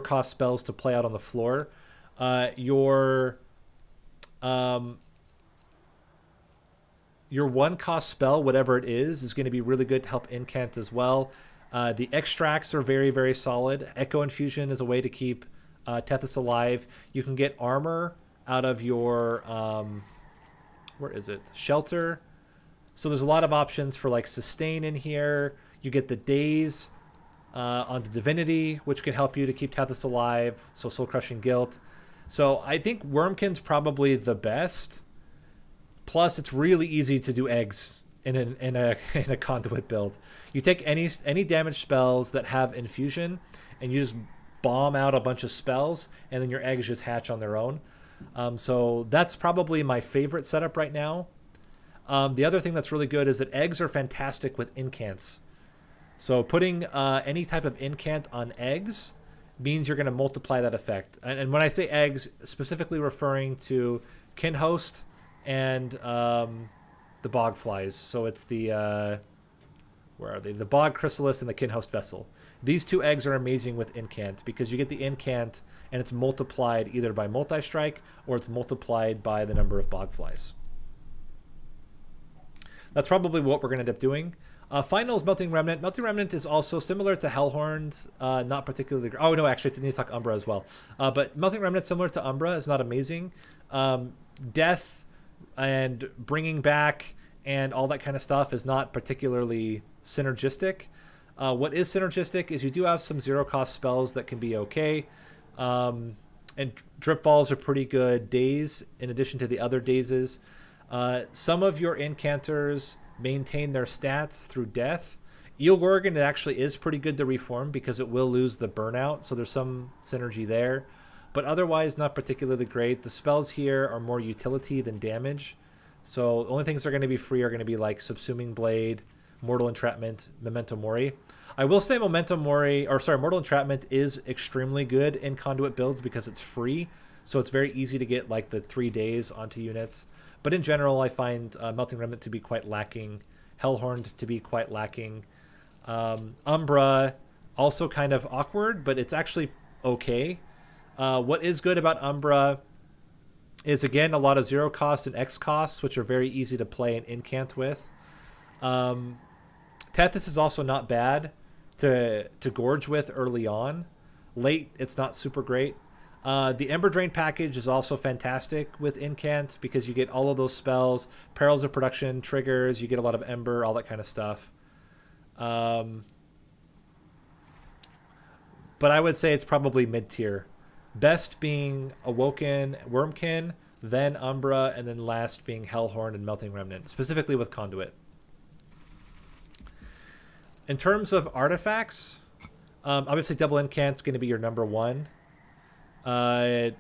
cost spells to play out on the floor. Your 1 cost spell, whatever it is going to be really good to help incant as well. The extracts are very, very solid. Echo Infusion is a way to keep Tethys alive. You can get armor out of your where is it? Shelter. So there's a lot of options for sustain in here. You get the daze onto Divinity, which can help you to keep Tethys alive. So Soul Crushing Guilt. So I think Wormkin's probably the best. Plus, it's really easy to do eggs in a Conduit build. You take any damage spells that have infusion, and you just bomb out a bunch of spells, and then your eggs just hatch on their own. So that's probably my favorite setup right now. The other thing that's really good is that eggs are fantastic with incants. So putting any type of incant on eggs means you're going to multiply that effect. And when I say eggs, specifically referring to Kinhost and the Bogflies. So it's the where are they? The Bog Chrysalis and the Kinhost Vessel. These 2 eggs are amazing with incant because you get the incant and it's multiplied either by multi-strike or it's multiplied by the number of Bogflies. that's probably what we're going to end up doing. Finals, Melting Remnant. Melting Remnant is also similar to Hellhorned, not particularly... Oh, no, actually, I need to talk Umbra as well. But Melting Remnant, similar to Umbra, is not amazing. Death and bringing back and all that kind of stuff is not particularly synergistic. What is synergistic is you do have some zero-cost spells that can be okay. And Drip Balls are pretty good days in addition to the other dazes. Some of your incanters maintain their stats through death. Eel Gorgon, it actually is pretty good to reform because it will lose the burnout, so there's some synergy there. But otherwise, not particularly great. The spells here are more utility than damage. So the only things that are going to be free are going to be like Subsuming Blade, Mortal Entrapment, Memento Mori. I will say Mortal Entrapment is extremely good in Conduit builds because it's free. So it's very easy to get like the 3 days onto units. But in general, I find Melting Remnant to be quite lacking. Hellhorned to be quite lacking. Umbra, also kind of awkward, but it's actually okay. What is good about Umbra is, again, a lot of zero cost and X costs, which are very easy to play and incant with. Tethys is also not bad to gorge with early on. Late, it's not super great. The Ember Drain package is also fantastic with incant because you get all of those spells, Perils of Production, triggers, you get a lot of Ember, all that kind of stuff. But I would say it's probably mid-tier. Best being Awoken, Wormkin, then Umbra, and then last being Hellhorned and Melting Remnant, specifically with Conduit. In terms of artifacts, obviously Double Incant's going to be your number one. Outside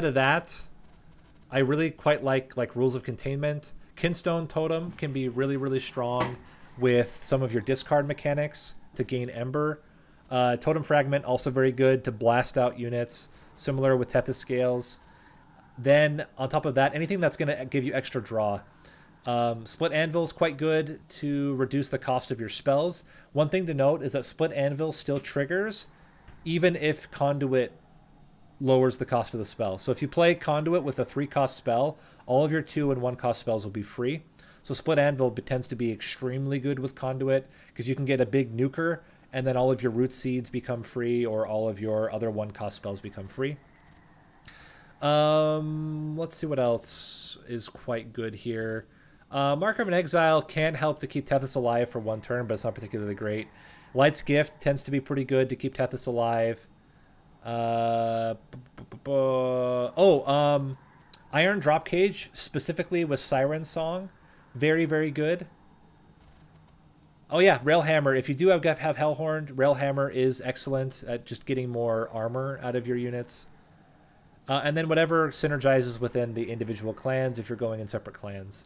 of that, I really quite like Rules of Containment. Kinstone Totem can be really, really strong with some of your discard mechanics to gain Ember. Totem Fragment, also very good to blast out units, similar with Tethys Scales. Then, on top of that, anything that's going to give you extra draw. Split Anvil is quite good to reduce the cost of your spells. One thing to note is that Split Anvil still triggers, even if Conduit lowers the cost of the spell. So if you play Conduit with a 3-cost spell, all of your 2 and 1-cost spells will be free. So Split Anvil tends to be extremely good with Conduit because you can get a big nuker and then all of your Root Seeds become free or all of your other 1-cost spells become free. Let's see what else is quite good here. Mark of an Exile can help to keep Tethys alive for 1 turn, but it's not particularly great. Light's Gift tends to be pretty good to keep Tethys alive. Iron Drop Cage, specifically with Siren Song. Very, very good. Oh yeah, Railhammer. If you do have Hellhorned, Railhammer is excellent at just getting more armor out of your units. And then whatever synergizes within the individual clans if you're going in separate clans.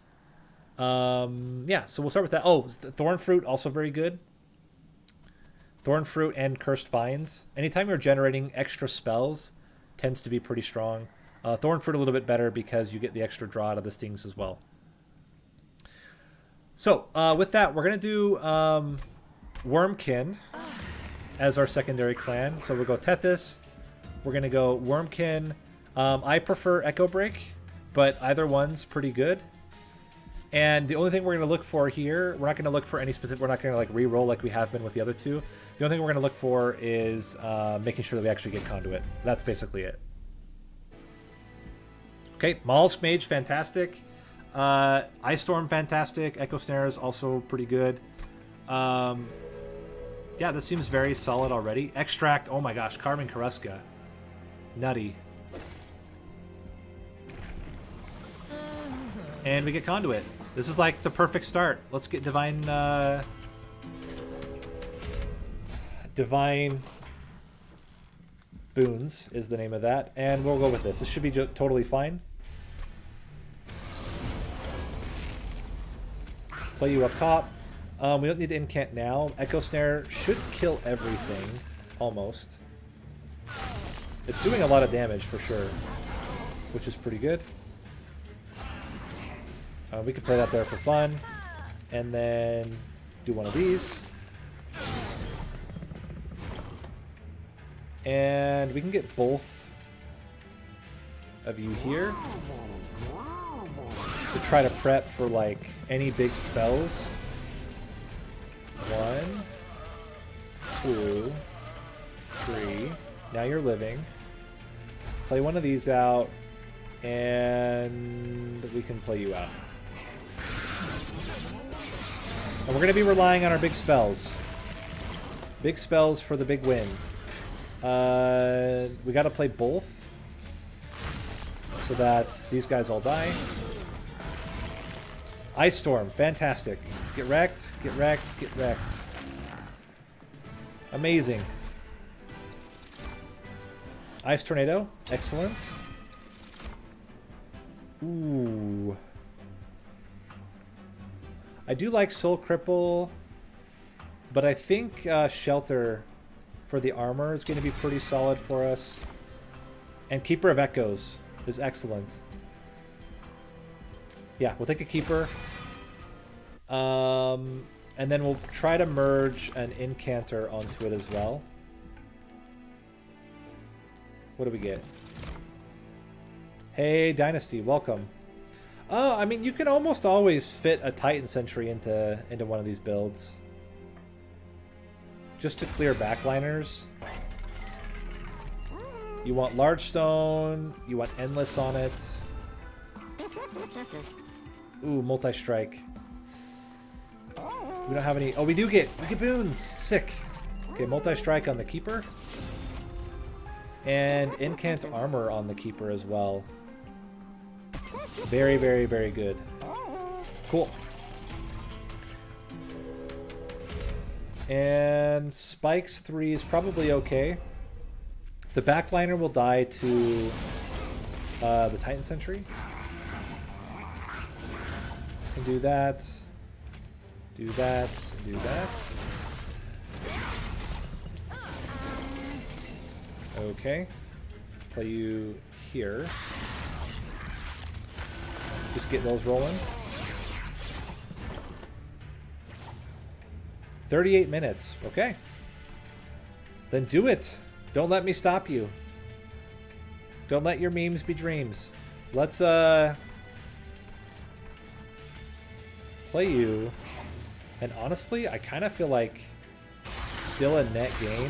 Yeah, so we'll start with that. Oh, Thorn Fruit, also very good. Thorn Fruit and Cursed Vines. Anytime you're generating extra spells, tends to be pretty strong. Thorn Fruit a little bit better because you get the extra draw out of the stings as well. So, with that, we're going to do Wormkin as our secondary clan. So we'll go Tethys. We're going to go Wormkin. I prefer Echo Break, but either one's pretty good. And the only thing we're going to look for here, we're not going to look for any specific, we're not going to like re-roll like we have been with the other two. The only thing we're going to look for is making sure that we actually get Conduit. That's basically it. Okay, Mollusk Mage, fantastic. Ice Storm, fantastic. Echo Snare is also pretty good. Yeah, this seems very solid already. Extract, oh my gosh, Carmen Carrasca. Nutty. And we get Conduit. This is like the perfect start. Let's get Divine... Divine Boons is the name of that. And we'll go with this. This should be totally fine. Play you up top. We don't need to incant now. Echo Snare should kill everything. Almost. It's doing a lot of damage for sure. Which is pretty good. We could play that there for fun. And then do one of these. And we can get both of you here. to try to prep for like any big spells. 1, 2, 3. Now you're living. Play one of these out, and we can play you out. And we're going to be relying on our big spells. Big spells for the big win. We got to play both so that these guys all die. Ice Storm, fantastic. Get wrecked, get wrecked, get wrecked. Amazing. Ice Tornado, excellent. Ooh. I do like Soul Cripple, but I think Shelter for the armor is going to be pretty solid for us. And Keeper of Echoes is excellent. Yeah, we'll take a Keeper. And then we'll try to merge an Incanter onto it as well. What do we get? Hey, Dynasty, welcome. I mean, you can almost always fit a Titan Sentry into one of these builds. Just to clear backliners. You want Large Stone, you want Endless on it. Ooh, Multi-Strike. We don't have any... Oh, we get boons! Sick! Okay, Multi-Strike on the Keeper. And Incant Armor on the Keeper as well. Very, very, very good. Cool. And Spikes 3 is probably okay. The backliner will die to the Titan Sentry. And do that. Do that. Do that. Okay. Play you here. Just get those rolling. 38 minutes. Okay. Then do it. Don't let me stop you. Don't let your memes be dreams. Let's play you. And honestly, I kind of feel like still a net gain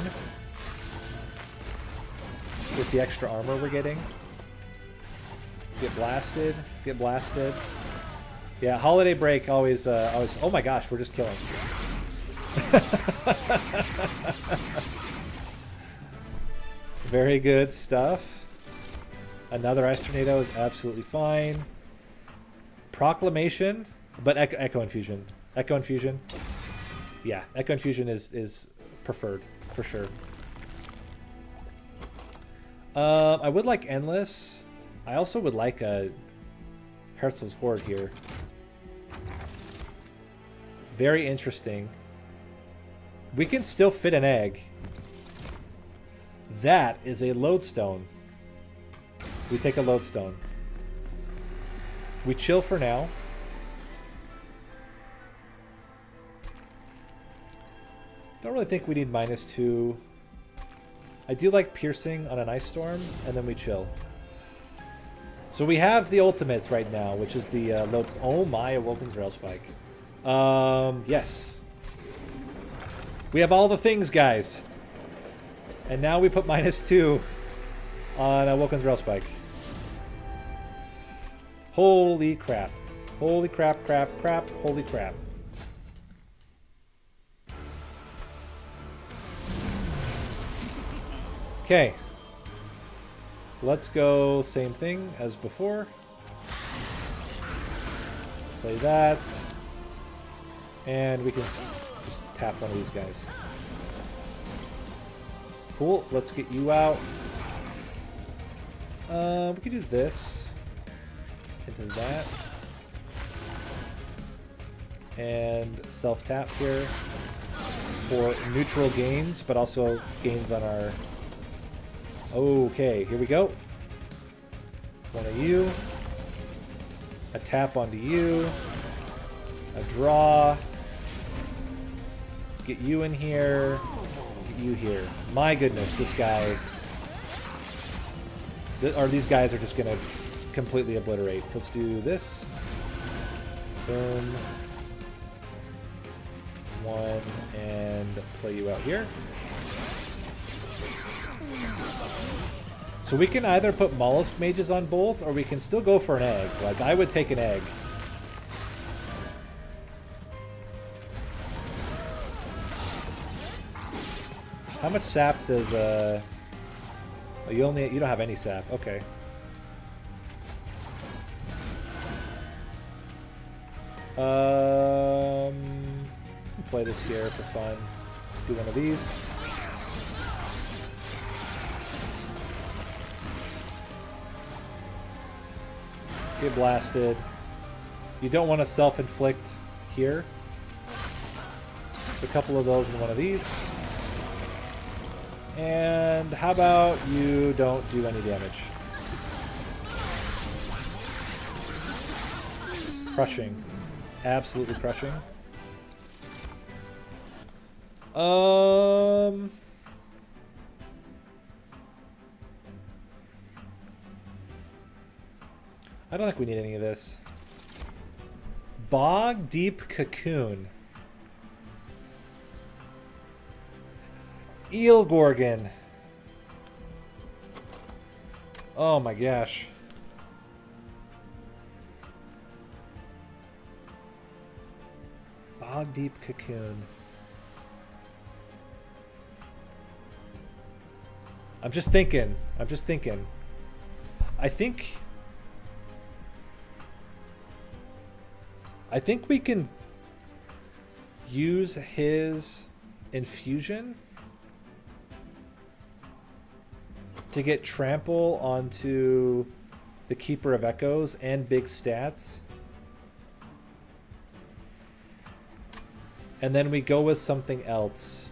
with the extra armor we're getting. Get blasted. Get blasted. Yeah, holiday break always. Oh my gosh, we're just killing. Very good stuff. Another Ice Tornado is absolutely fine. Proclamation, but Echo Infusion. Echo Infusion. Yeah, Echo Infusion is preferred for sure. I would like Endless. I also would like a Herzl's Horde here. Very interesting. We can still fit an egg. That is a Lodestone. We take a Lodestone. We chill for now. Don't really think we need -2. I do like Piercing on an Ice Storm, and then we chill. So we have the ultimate right now, which is the Lodestone. Oh my, Awoken's Rail Spike. Yes. We have all the things, guys. And now we put -2 on Awoken's Rail Spike. Holy crap. Holy crap, crap, crap, holy crap. Okay. Let's go same thing as before. Play that. And we can just tap one of these guys. Cool. Let's get you out. We can do this. Into that. And self-tap here for neutral gains, but also gains on our... Okay, here we go. One of you. A tap onto you. A draw. Get you in here. Get you here. My goodness, this guy... Or these guys are just going to completely obliterate. So let's do this. Boom. 1, and play you out here. So we can either put mollusk mages on both, or we can still go for an egg. Like, I would take an egg. How much sap does oh, you don't have any sap. Okay. Play this here for fun. Do one of these. Get blasted. You don't want to self-inflict here. A couple of those in one of these. And how about you don't do any damage? Crushing. Absolutely crushing. I don't think we need any of this. Bog Deep Cocoon. Eel Gorgon. Oh my gosh. Bog Deep Cocoon. I'm just thinking. I think we can use his infusion to get trample onto the Keeper of Echoes and big stats. And then we go with something else.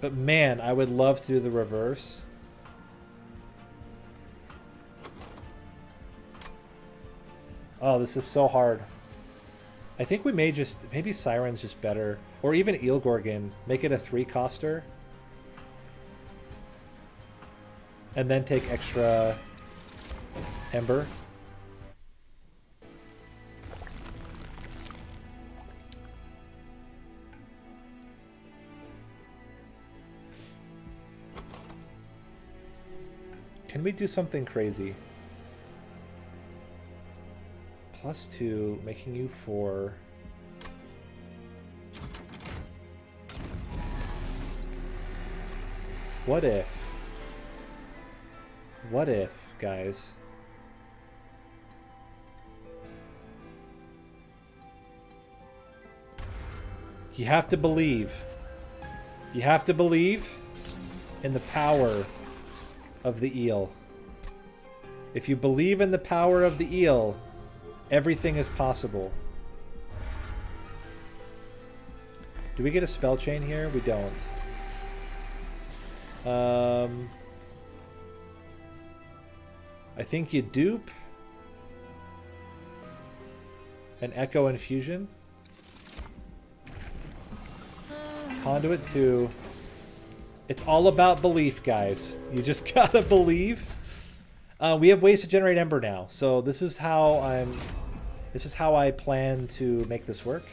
But man, I would love to do the reverse. Oh, this is so hard. I think we may just... Maybe Siren's just better. Or even Eel Gorgon. Make it a 3-coster. And then take extra Ember. Can we do something crazy? +2, making you 4. What if? What if, guys? You have to believe. You have to believe in the power of the eel. If you believe in the power of the eel, everything is possible. Do we get a spell chain here? We don't. I think you dupe an Echo Infusion. Conduit 2. It's all about belief, guys. You just gotta believe. We have ways to generate Ember now, so this is how I plan to make this work.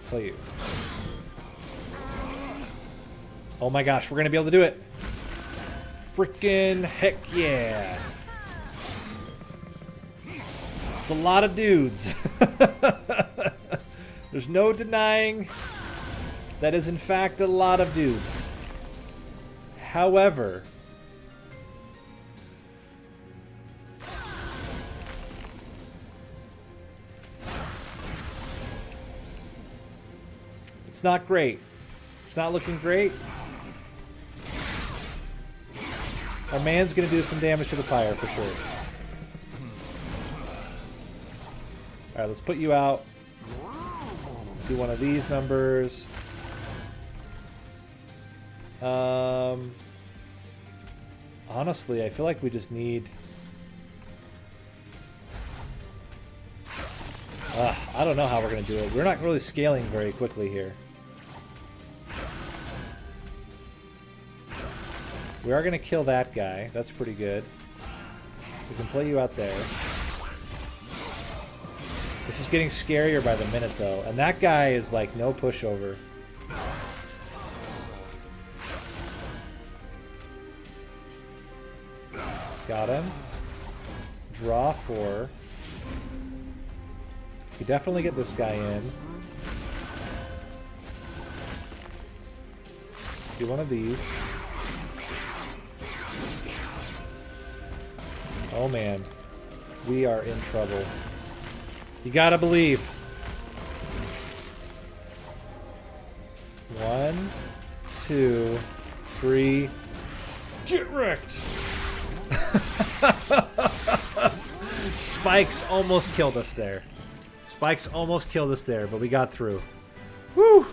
Play you. Oh my gosh, we're gonna be able to do it. Freaking heck yeah. It's a lot of dudes. There's no denying that is in fact a lot of dudes. However, it's not great. It's not looking great. Our man's gonna do some damage to the pyre for sure. Alright, let's put you out. Do one of these numbers. Honestly, I feel like we just need... I don't know how we're going to do it. We're not really scaling very quickly here. We are going to kill that guy. That's pretty good. We can play you out there. This is getting scarier by the minute, though. And that guy is like no pushover. Got him. Draw 4. We definitely get this guy in. Do one of these. Oh man. We are in trouble. You gotta believe. 1, 2, 3. Get wrecked! Spikes almost killed us there. Spikes almost killed us there, but we got through. Woo!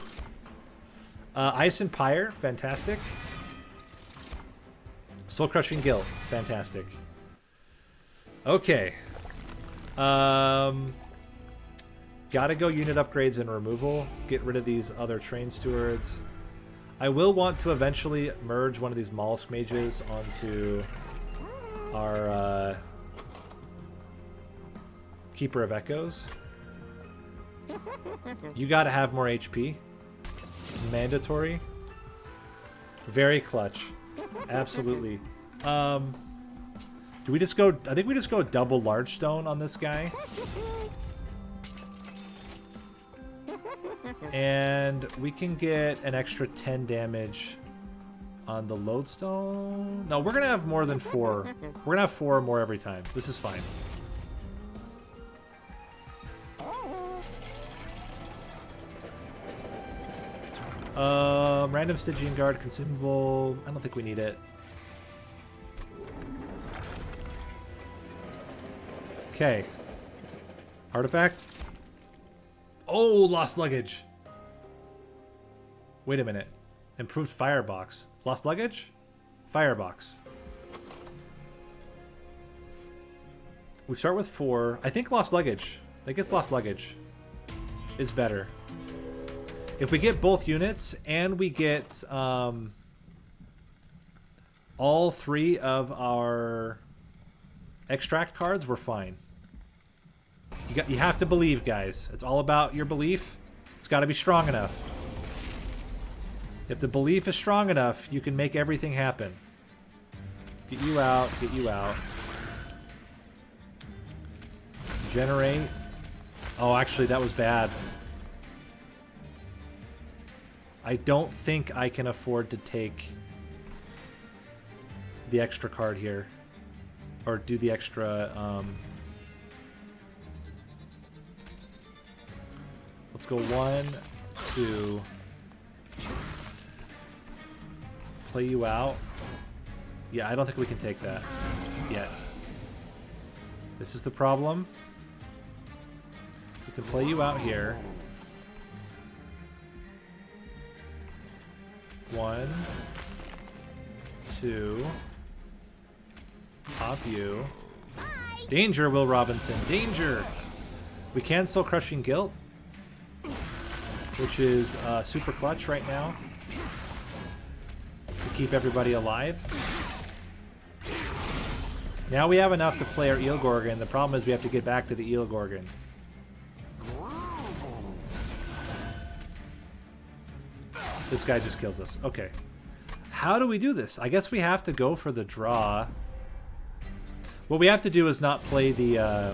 Ice and Pyre, fantastic. Soul Crushing Guilt, fantastic. Okay. Gotta go unit upgrades and removal. Get rid of these other train stewards. I will want to eventually merge one of these mollusk mages onto our Keeper of Echoes. You gotta have more HP. It's mandatory. Very clutch. Absolutely. Do we just go... I think we just go double large stone on this guy. And we can get an extra 10 damage on the lodestone. No, we're gonna have more than 4. We're gonna have 4 or more every time. This is fine. Random Stygian Guard consumable. I don't think we need it. Okay. Artifact. Oh, lost luggage. Wait a minute. Improved firebox. Lost luggage? Firebox. We start with 4. I think lost luggage. I think it's lost luggage is better. If we get both units and we get all 3 of our extract cards, we're fine. You have to believe, guys. It's all about your belief. It's got to be strong enough. If the belief is strong enough, you can make everything happen. Get you out. Get you out. Generate. Oh, actually, that was bad. I don't think I can afford to take the extra card here. Or do the extra... Let's go 1, 2. Play you out. Yeah, I don't think we can take that yet. This is the problem. We can play you out here. 1, 2. Pop you. Danger, Will Robinson. Danger! We can Soul Crushing Guilt, which is super clutch right now to keep everybody alive. Now we have enough to play our Eel Gorgon. The problem is we have to get back to the Eel Gorgon. This guy just kills us. Okay. How do we do this? I guess we have to go for the draw. What we have to do is not play the...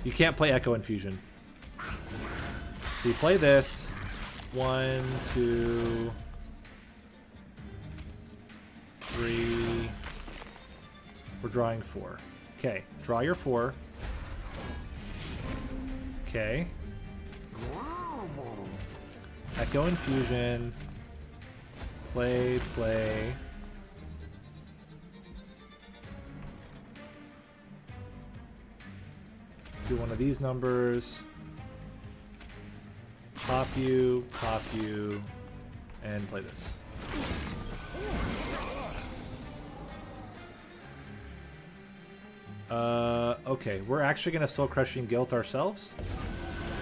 you can't play Echo Infusion. So you play this. 1, 2, 3. We're drawing 4. Okay, draw your 4. Okay. Echo Infusion. Play, play. Do one of these numbers. Pop you, and play this. Okay, we're actually gonna Soul Crushing Guilt ourselves.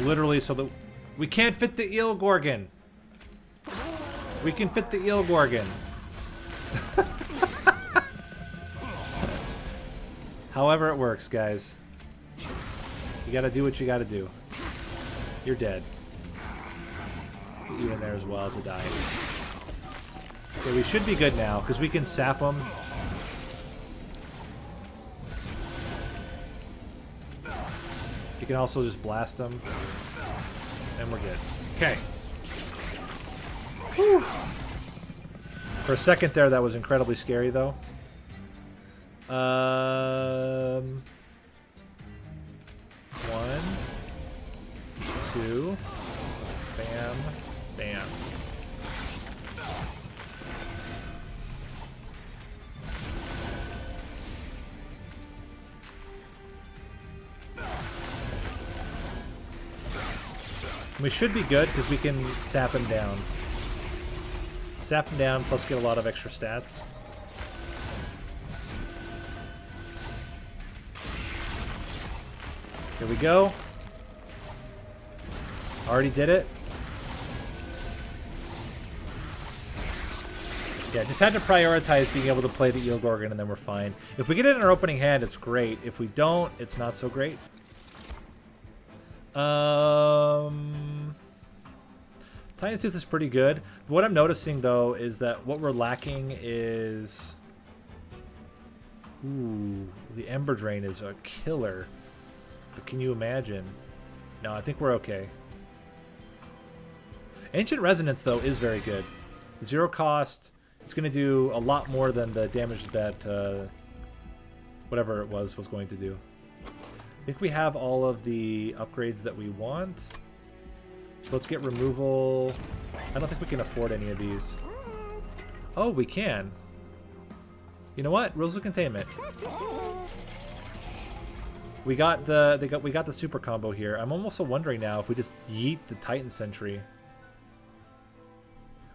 Literally so that we can't fit the eel gorgon. We can fit the eel gorgon. However it works, guys. You gotta do what you gotta do. You're dead. Put you in there as well to die. Okay, we should be good now, because we can sap them. You can also just blast them. And we're good. Okay. Whew. For a second there, that was incredibly scary, though. 1, 2. Bam. Bam. We should be good because we can sap him down. Sap him down plus get a lot of extra stats. Here we go. Already did it. Yeah, just had to prioritize being able to play the Eel Gorgon and then we're fine. If we get it in our opening hand, it's great. If we don't, it's not so great. Titan's Tooth is pretty good. But what I'm noticing, though, is that what we're lacking is... Ooh, the Ember Drain is a killer. But can you imagine? No, I think we're okay. Ancient Resonance, though, is very good. 0 cost. It's going to do a lot more than the damage that whatever it was going to do. I think we have all of the upgrades that we want. So let's get removal. I don't think we can afford any of these. Oh, we can. You know what? Rules of Containment. We got the super combo here. I'm almost wondering now if we just yeet the Titan Sentry.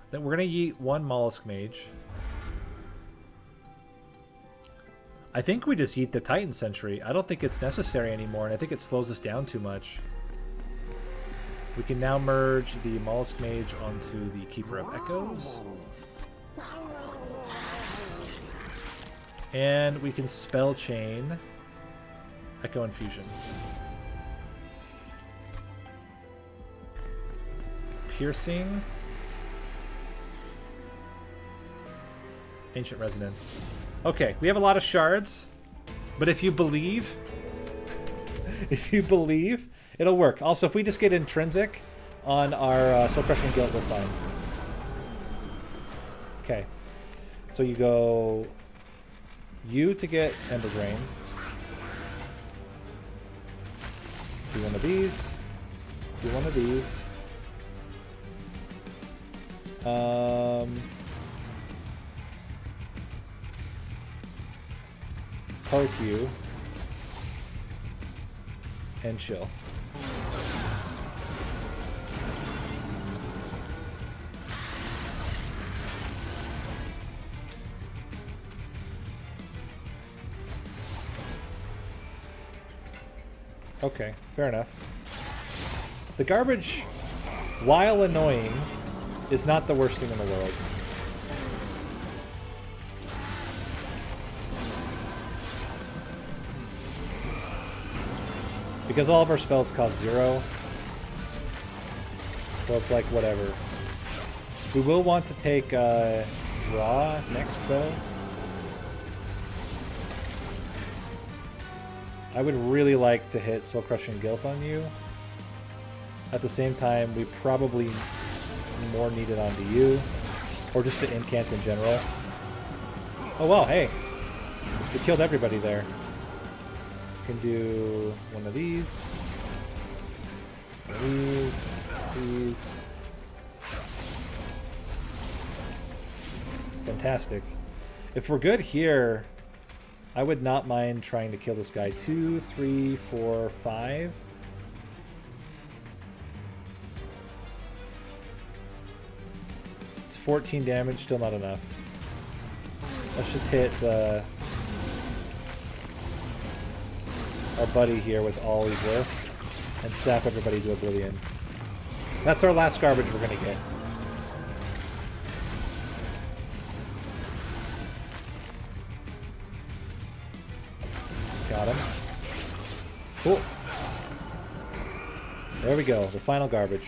Then we're gonna yeet 1 Mollusk Mage. I think we just yeet the Titan Sentry. I don't think it's necessary anymore, and I think it slows us down too much. We can now merge the Mollusk Mage onto the Keeper of Echoes. And we can Spell Chain Echo Infusion. Piercing. Ancient Resonance. Okay, we have a lot of shards, but if you believe, it'll work. Also, if we just get intrinsic on our Soul Crushing Guilt, we're fine. Okay, so you go U to get Ember Drain. Do one of these. Do one of these. Poke you. And chill. Okay, fair enough. The garbage, while annoying, is not the worst thing in the world. Because all of our spells cost 0. So it's like, whatever. We will want to take draw next, though. I would really like to hit Soul Crushing Guilt on you. At the same time, we probably more need it onto you. Or just to incant in general. Oh well, hey. We killed everybody there. Can do one of these. One of these. Fantastic. If we're good here, I would not mind trying to kill this guy. 2, 3, 4, 5. It's 14 damage, still not enough. Let's just hit our buddy here with all he's worth. and sap everybody to oblivion. That's our last garbage we're gonna get. Got him. Cool. There we go, the final garbage.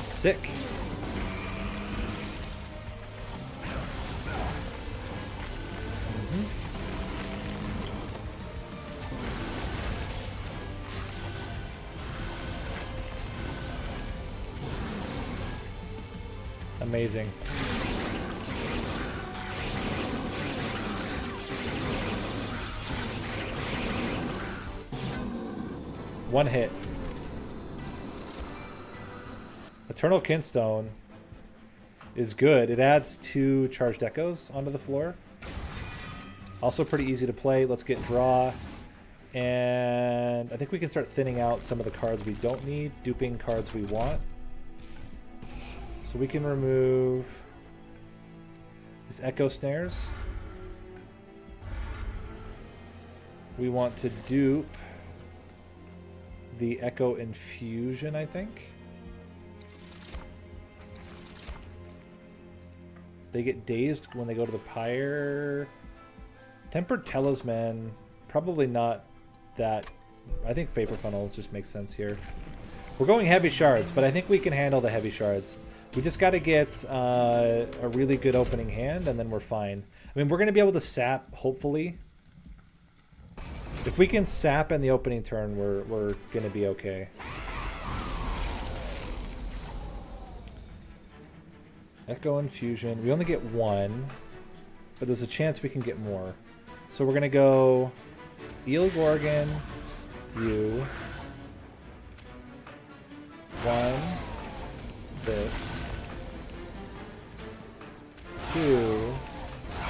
Sick. Amazing. One hit. Eternal Kinstone is good. It adds 2 charged echoes onto the floor. Also pretty easy to play. Let's get draw. And I think we can start thinning out some of the cards we don't need, duping cards we want. So we can remove these echo snares. We want to dupe the echo infusion, I think. They get dazed when they go to the pyre. Tempered Talisman, probably not that. I think Vapor Funnels just makes sense here. We're going heavy shards, but I think we can handle the heavy shards. We just got to get a really good opening hand, and then we're fine. I mean, we're going to be able to sap, hopefully. If we can sap in the opening turn, we're going to be okay. Echo Infusion. We only get 1, but there's a chance we can get more. So we're going to go Eel Gorgon, you. 1, this. 2,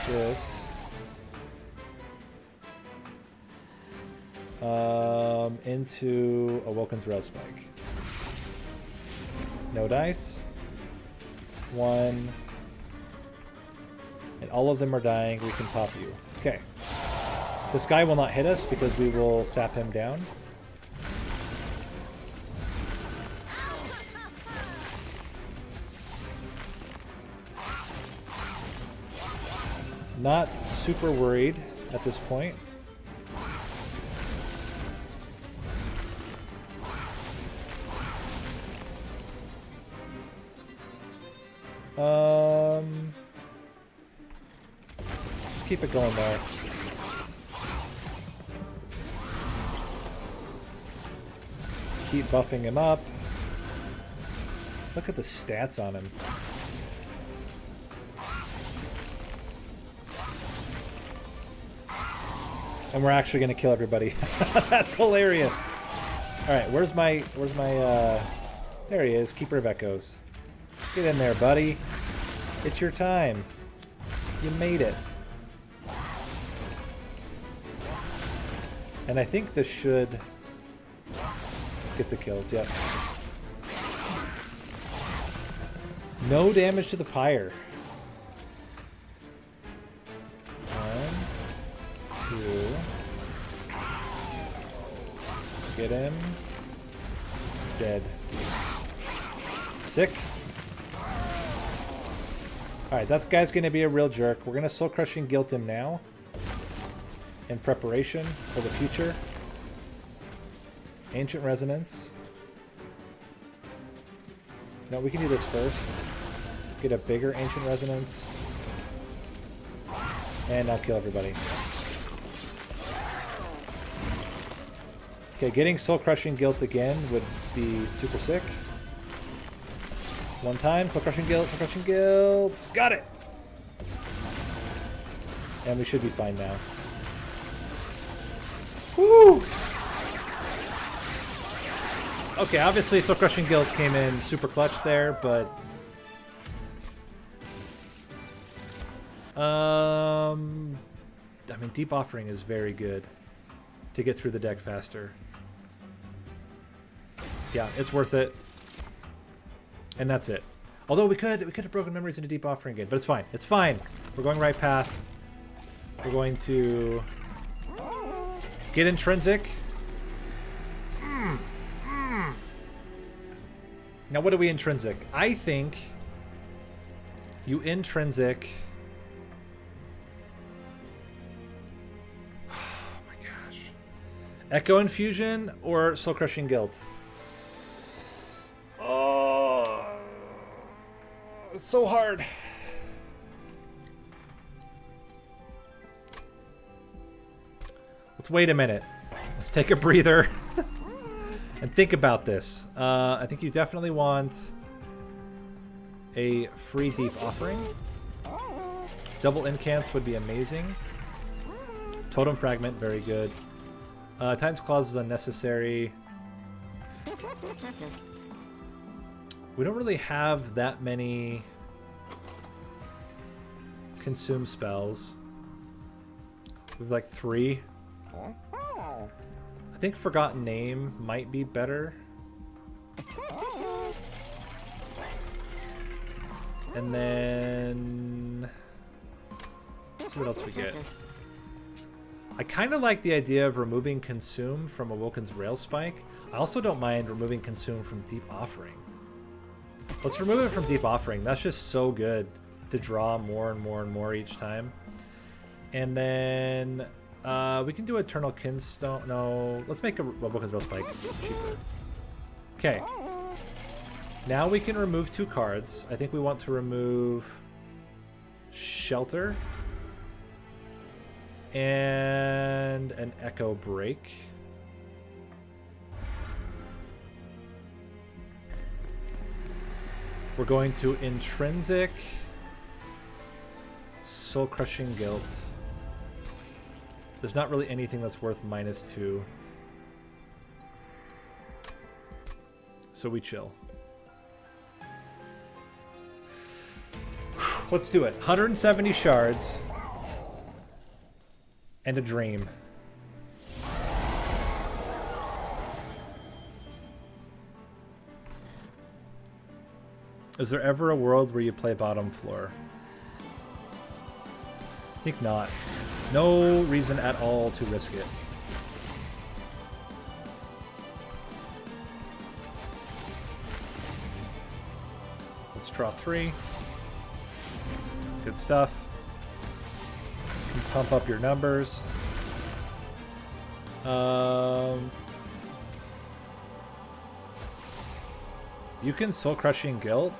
this. Into Awoken's Rail Spike. No dice. 1. And all of them are dying. We can pop you. Okay. This guy will not hit us because we will sap him down. Not super worried at this point. Just keep it going there. Keep buffing him up. Look at the stats on him. And we're actually gonna kill everybody. That's hilarious. Alright, where's my there he is, Keeper of Echoes. Get in there, buddy. It's your time. You made it. And I think this should get the kills, yep. No damage to the pyre. 1, 2. Get him. Dead. Sick. Alright, that guy's going to be a real jerk. We're going to Soul Crushing Guilt him now. In preparation for the future. Ancient Resonance. No, we can do this first. Get a bigger Ancient Resonance. And I'll kill everybody. Okay, getting Soul Crushing Guilt again would be super sick. One time, Soul Crushing Guilt, Soul Crushing Guilt. Got it! And we should be fine now. Woo! Okay, obviously Soul Crushing Guilt came in super clutch there, but I mean, Deep Offering is very good to get through the deck faster. Yeah, it's worth it. And that's it. Although we could have broken memories into Deep Offering again, but it's fine. It's fine. We're going right path. We're going to get intrinsic. Now, what do we intrinsic? I think you intrinsic. Oh my gosh. Echo Infusion or Soul Crushing Guilt? Oh, it's so hard. Let's wait a minute. Let's take a breather and think about this. I think you definitely want a free deep offering. Double incants would be amazing. Totem Fragment, very good. Titan's Claws is unnecessary. We don't really have that many consume spells. We have like 3. I think Forgotten Name might be better. And then let's see what else we get. I kind of like the idea of removing Consume from Awoken's Rail Spike. I also don't mind removing Consume from Deep Offering. Let's remove it from Deep Offering. That's just so good to draw more and more and more each time. And then we can do Eternal Kinstone. No, let's make a Awoken's Rail Spike cheaper. Okay. Now we can remove 2 cards. I think we want to remove Shelter and an Echo Break. We're going to Intrinsic Soul Crushing Guilt. There's not really anything that's worth -2. So we chill. Let's do it. 170 shards. And a dream. Is there ever a world where you play bottom floor? I think not. No reason at all to risk it. Let's draw 3. Good stuff. You can pump up your numbers. You can Soul Crushing Guilt.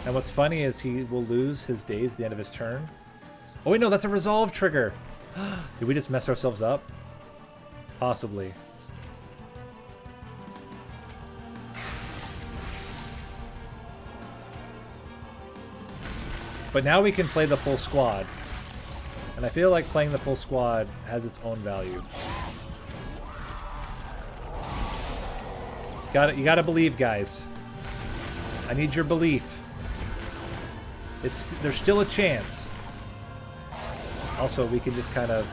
And what's funny is he will lose his days at the end of his turn. Oh wait, no, that's a resolve trigger. Did we just mess ourselves up? Possibly. But now we can play the full squad. And I feel like playing the full squad has its own value. You gotta believe, guys. I need your belief. There's still a chance. Also, we can just kind of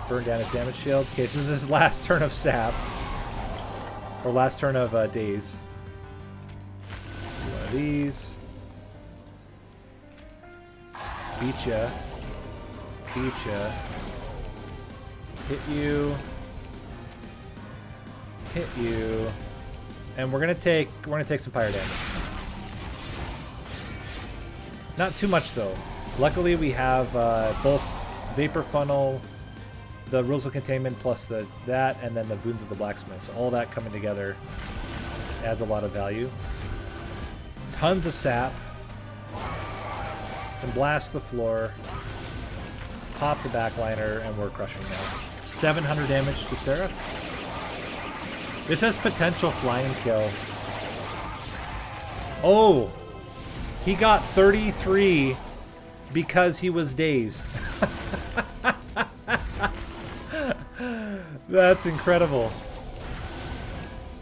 burn down his damage shield. Okay, so this is his last turn of sap. Or last turn of days. Do one of these. Beat ya. Beat ya. Hit you. Hit you. And we're gonna take some pyre damage. Not too much though. Luckily we have both Vapor Funnel, the Rules of Containment plus that, and then the Boons of the Blacksmith. So all that coming together adds a lot of value. Tons of sap. Can blast the floor. Pop the backliner, and we're crushing now. 700 damage to Seraph. This has potential flying kill. Oh! He got 33 because he was dazed. That's incredible.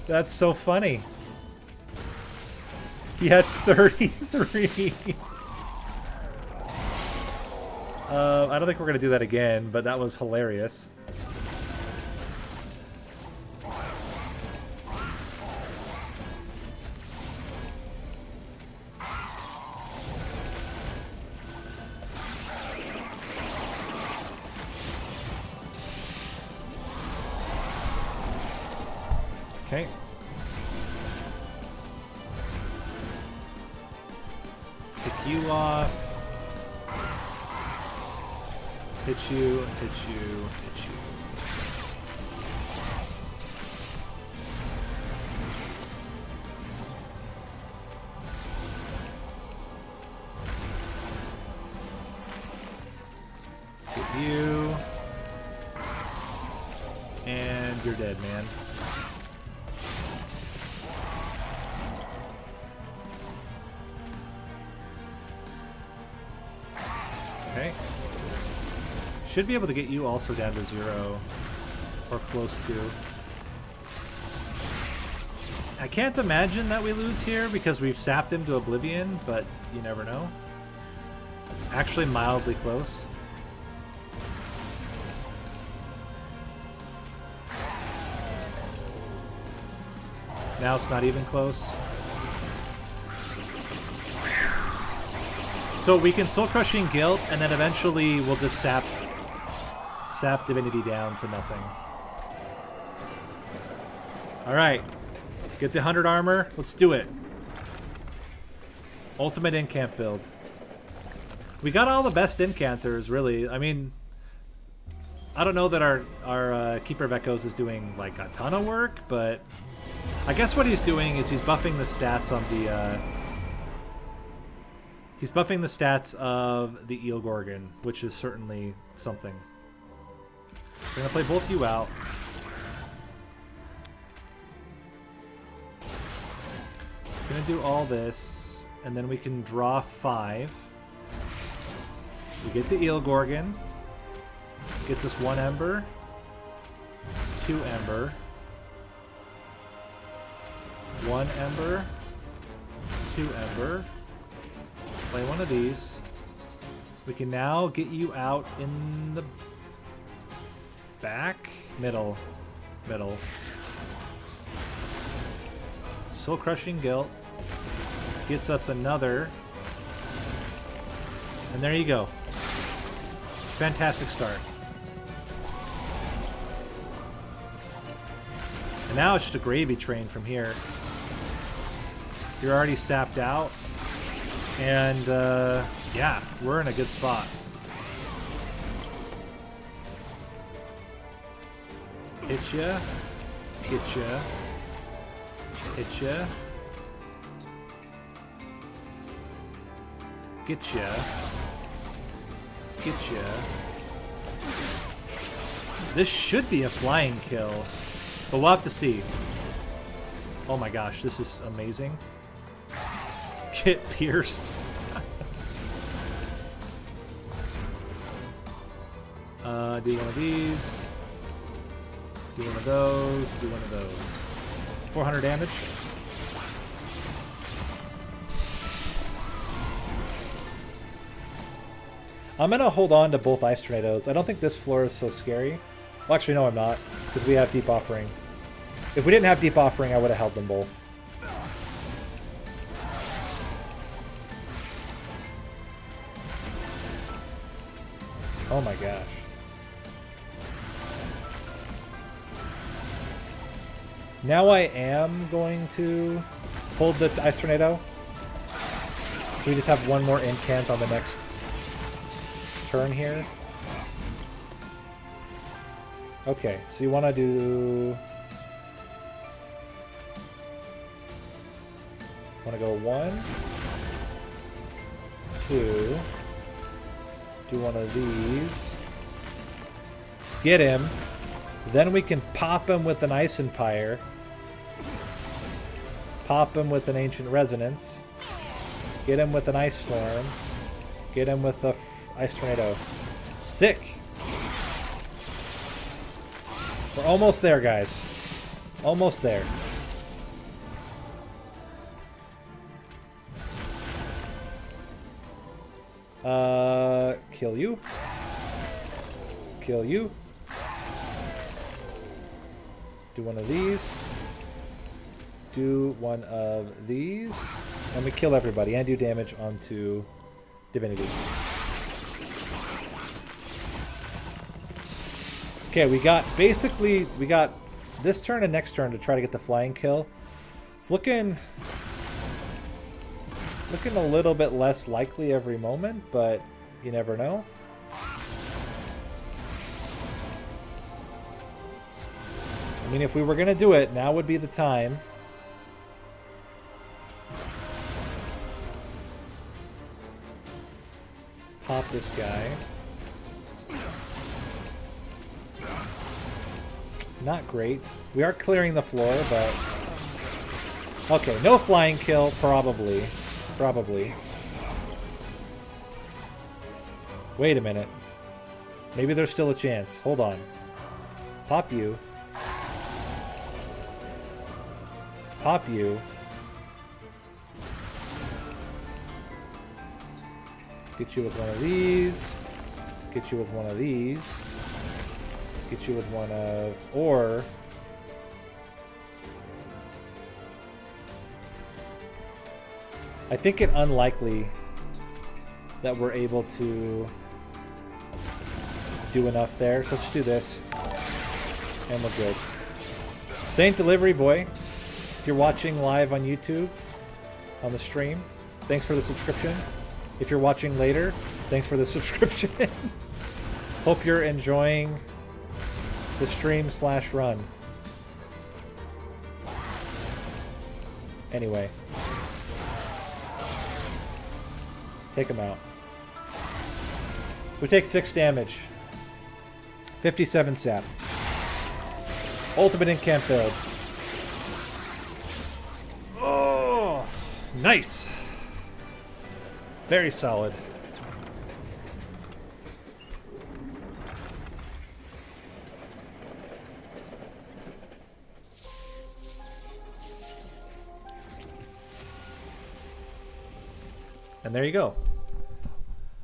That's so funny. He had 33. I don't think we're going to do that again, but that was hilarious. Okay. Pick you off. Hit you, hit you, hit you. Hit you. And you're dead, man. Okay. Should be able to get you also down to 0. Or close to. I can't imagine that we lose here because we've sapped him to oblivion, but you never know. Actually mildly close. Now it's not even close. So we can Soul Crushing Guilt, and then eventually we'll just sap Divinity down to nothing. Alright. Get the 100 armor. Let's do it. Ultimate incant build. We got all the best incanters, really. I mean, I don't know that our Keeper of Echoes is doing like a ton of work, but I guess what he's doing is he's buffing the stats on the he's buffing the stats of the Eel Gorgon, which is certainly something. We're gonna play both you out. Gonna do all this, and then we can draw 5. We get the Eel Gorgon. Gets us 1 Ember. 2 Ember. 1 Ember. 2 Ember. Play one of these. We can now get you out in the back. Middle. Soul Crushing Guilt. Gets us another. And there you go. Fantastic start. And now it's just a gravy train from here. You're already sapped out. And, yeah, we're in a good spot. Hit ya. Get ya. Hit ya. Get ya. Get ya. This should be a flying kill, but we'll have to see. Oh my gosh, this is amazing. Get pierced. Do one of these. Do one of those. Do one of those. 400 damage. I'm gonna hold on to both Ice Tornadoes. I don't think this floor is so scary. Well, actually, no, I'm not, because we have Deep Offering. If we didn't have Deep Offering, I would have held them both. Oh my gosh. Now I am going to hold the Ice Tornado. So we just have one more incant on the next turn here. Okay, so you want to do... Want to go 1, 2, do one of these, get him, then we can pop him with an Ice Empire, pop him with an Ancient Resonance, get him with an Ice Storm, get him with a Ice Tornado. Sick! We're almost there, guys. Almost there. Kill you. Kill you. Do one of these. Do one of these. And we kill everybody and do damage onto Divinity. Okay, we got this turn and next turn to try to get the flying kill. It's looking a little bit less likely every moment, but you never know. I mean, if we were going to do it, now would be the time. Let's pop this guy. Not great. We are clearing the floor, but... Okay, no flying kill, probably. Probably. Wait a minute. Maybe there's still a chance. Hold on. Pop you. Pop you. Get you with one of these. Get you with one of these. Get you with one of... Or... I think it unlikely that we're able to do enough there. So let's do this. And we're good. Saint Delivery Boy, if you're watching live on YouTube, on the stream, thanks for the subscription. If you're watching later, thanks for the subscription. Hope you're enjoying the stream/run. Anyway. Take him out. We take 6 damage. 57 sap. Ultimate in camp build. Oh, nice. Very solid. And there you go.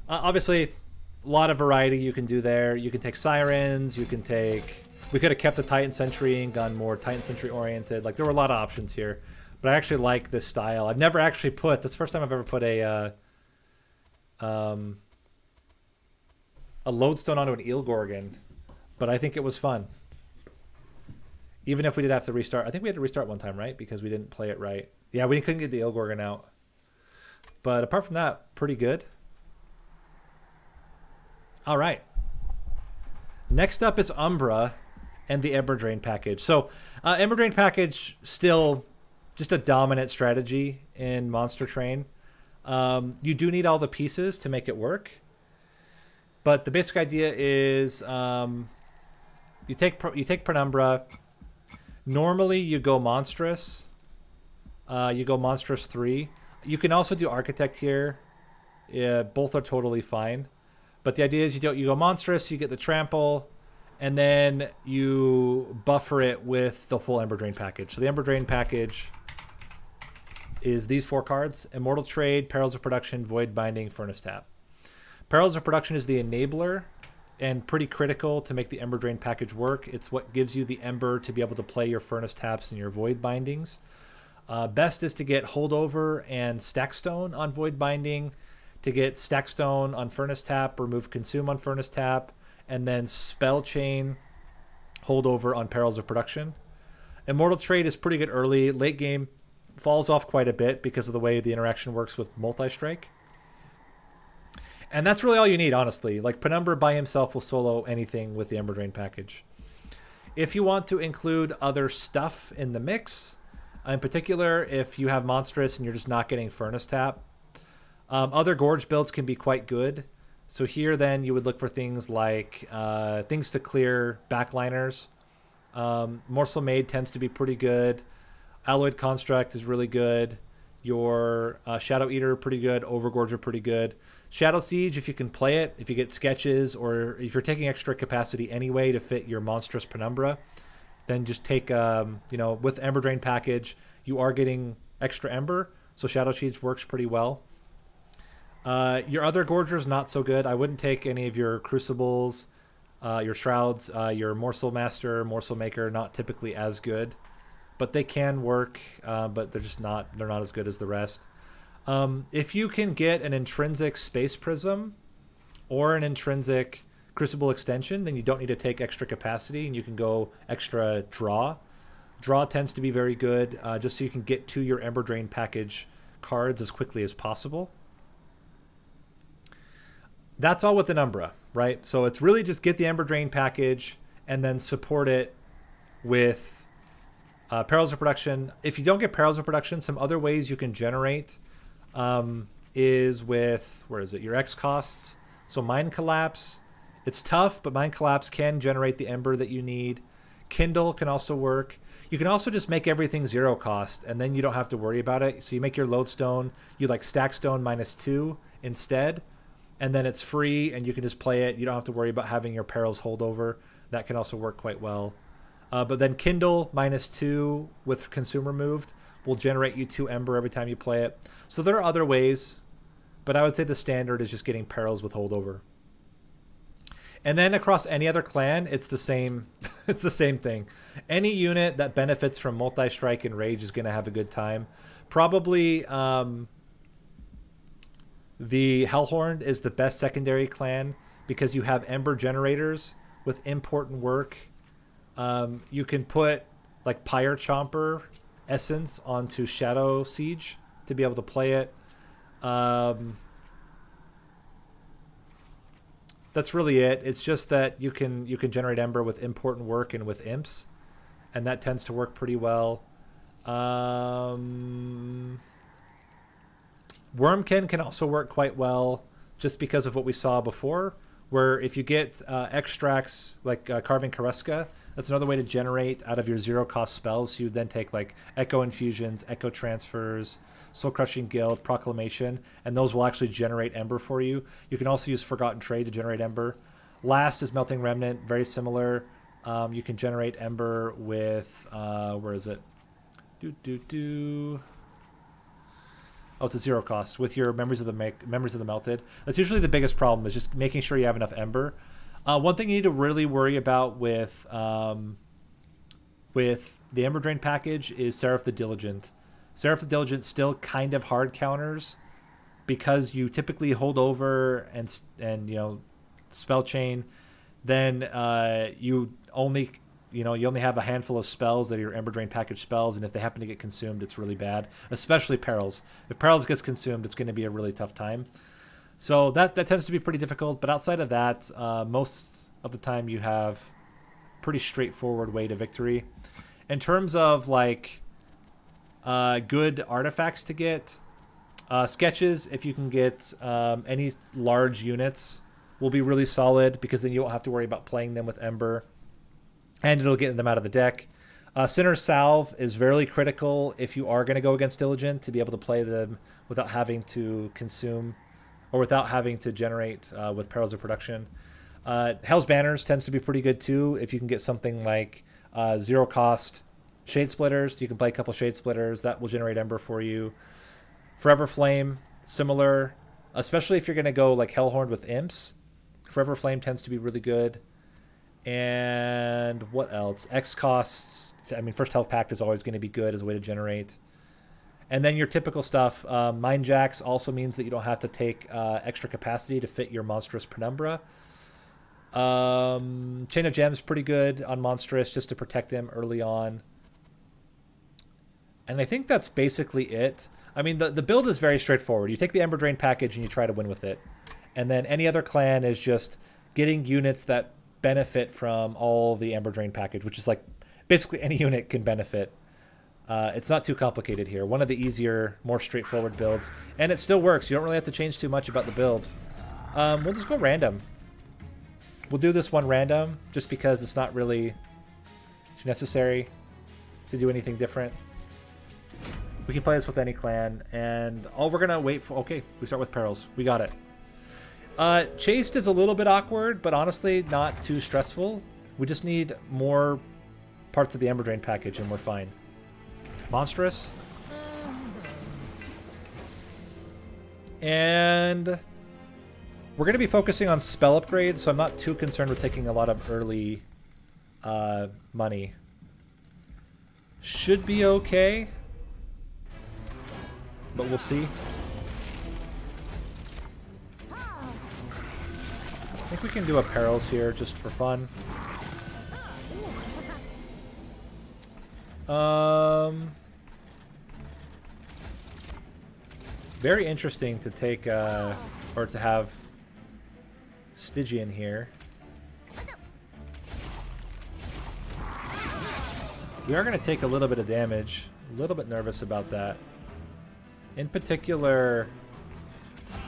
Obviously, a lot of variety you can do there. You can take Sirens, you can take... We could have kept the Titan Sentry and gone more Titan Sentry oriented. Like, there were a lot of options here. But I actually like this style. I've never actually put... That's the first time I've ever put a Lodestone onto an Eel Gorgon. But I think it was fun. Even if we did have to restart. I think we had to restart one time, right? Because we didn't play it right. Yeah, we couldn't get the Eel Gorgon out. But apart from that, pretty good. All right. Next up is Umbra and the Ember Drain package. So Ember Drain package, still just a dominant strategy in Monster Train. You do need all the pieces to make it work. But the basic idea is you take Penumbra. Normally you go Monstrous. You go Monstrous 3. You can also do Architect here. Yeah, both are totally fine. But the idea is you go Monstrous, you get the Trample, and then you buffer it with the full Ember Drain package. So the Ember Drain package is these 4 cards: Immortal Trade, Perils of Production, Void Binding, Furnace Tap. Perils of Production is the enabler and pretty critical to make the Ember Drain package work. It's what gives you the Ember to be able to play your Furnace Taps and your Void Bindings. Best is to get Holdover and Stackstone on Void Binding, to get Stackstone on Furnace Tap, remove Consume on Furnace Tap, and then Spell Chain Holdover on Perils of Production. Immortal Trade is pretty good early. Late game falls off quite a bit because of the way the interaction works with Multi-Strike. And that's really all you need, honestly. Like, Penumbra by himself will solo anything with the Ember Drain package. If you want to include other stuff in the mix, in particular, if you have Monstrous and you're just not getting Furnace Tap, other Gorge builds can be quite good. So here, then, you would look for things like things to clear backliners. Morsel Maid tends to be pretty good. Alloyed Construct is really good. Your Shadow Eater pretty good. Overgorger pretty good. Shadow Siege, if you can play it, if you get sketches, or if you're taking extra capacity anyway to fit your Monstrous Penumbra, then just take, with Ember Drain package, you are getting extra Ember, so Shadow Siege works pretty well. Your other Gorgers, not so good. I wouldn't take any of your Crucibles, your Shrouds, your Morsel Master, Morsel Maker, not typically as good. But they can work, but they're not as good as the rest. If you can get an intrinsic Space Prism or an intrinsic Crucible Extension, then you don't need to take extra capacity, and you can go extra draw. Draw tends to be very good, just so you can get to your Ember Drain package cards as quickly as possible. That's all with an Umbra, right? So it's really just get the Ember Drain package and then support it with Perils of Production. If you don't get Perils of Production, some other ways you can generate is with, where is it, your X costs. So Mind Collapse, it's tough, but Mind Collapse can generate the Ember that you need. Kindle can also work. You can also just make everything 0 cost, and then you don't have to worry about it. So you make your Lodestone, you like Stackstone -2 instead, and then it's free, and you can just play it. You don't have to worry about having your Perils holdover. That can also work quite well. But then Kindle -2 with Consume Removed will generate you 2 Ember every time you play it. So there are other ways, but I would say the standard is just getting Perils with holdover. And then across any other clan, it's the same. It's the same thing. Any unit that benefits from multi-strike and rage is going to have a good time. Probably the Hellhorned is the best secondary clan because you have Ember generators with important work. You can put like Pyre Chomper Essence onto Shadow Siege to be able to play it. That's really it. It's just that you can generate Ember with important work and with imps, and that tends to work pretty well. Wormkin can also work quite well just because of what we saw before, where if you get extracts like Carving Kareska, that's another way to generate out of your 0 cost spells. So you then take like Echo Infusions, Echo Transfers, Soul Crushing Guild, Proclamation, and those will actually generate Ember for you. You can also use Forgotten Trade to generate Ember. Last is Melting Remnant, very similar. You can generate Ember with, where is it? Oh, it's a 0 cost with your Memories of the Melted. That's usually the biggest problem, is just making sure you have enough Ember. One thing you need to really worry about with the Ember Drain package is Seraph the Diligent. Seraph the Diligent still kind of hard counters because you typically hold over and you know, spell chain. Then you only have a handful of spells that are your Ember Drain package spells, and if they happen to get consumed, it's really bad. Especially Perils. If Perils gets consumed, it's going to be a really tough time. So that tends to be pretty difficult. But outside of that, most of the time you have pretty straightforward way to victory. In terms of like good artifacts to get, sketches, if you can get any large units, will be really solid because then you won't have to worry about playing them with Ember, and it'll get them out of the deck. Sinner's Salve is very critical if you are going to go against Diligent, to be able to play them without having to consume or without having to generate with Perils of Production. Hell's Banners tends to be pretty good too if you can get something like 0 cost Shade Splitters. You can play a couple Shade Splitters. That will generate Ember for you. Forever Flame, similar, especially if you're going to go like Hellhorned with Imps. Forever Flame tends to be really good. And what else? X costs. I mean, First Health Pact is always going to be good as a way to generate. And then your typical stuff. Mind Jacks also means that you don't have to take extra capacity to fit your Monstrous Penumbra. Chain of Gems pretty good on Monstrous just to protect him early on. And I think that's basically it. I mean, the build is very straightforward. You take the Ember Drain package and you try to win with it. And then any other clan is just getting units that benefit from all the Ember Drain package, which is like basically any unit can benefit. It's not too complicated here. One of the easier, more straightforward builds. And it still works. You don't really have to change too much about the build. We'll just go random. We'll do this one random just because it's not really necessary to do anything different. We can play this with any clan, and all we're gonna wait for. Okay, we start with Perils. We got it. Chased is a little bit awkward, but honestly not too stressful. We just need more parts of the Ember Drain package, and we're fine. Monstrous. And we're gonna be focusing on spell upgrades, so I'm not too concerned with taking a lot of early money. Should be okay. But we'll see. I think we can do a Perils here just for fun. Very interesting to take, or to have Stygian here. We are going to take a little bit of damage. A little bit nervous about that. In particular,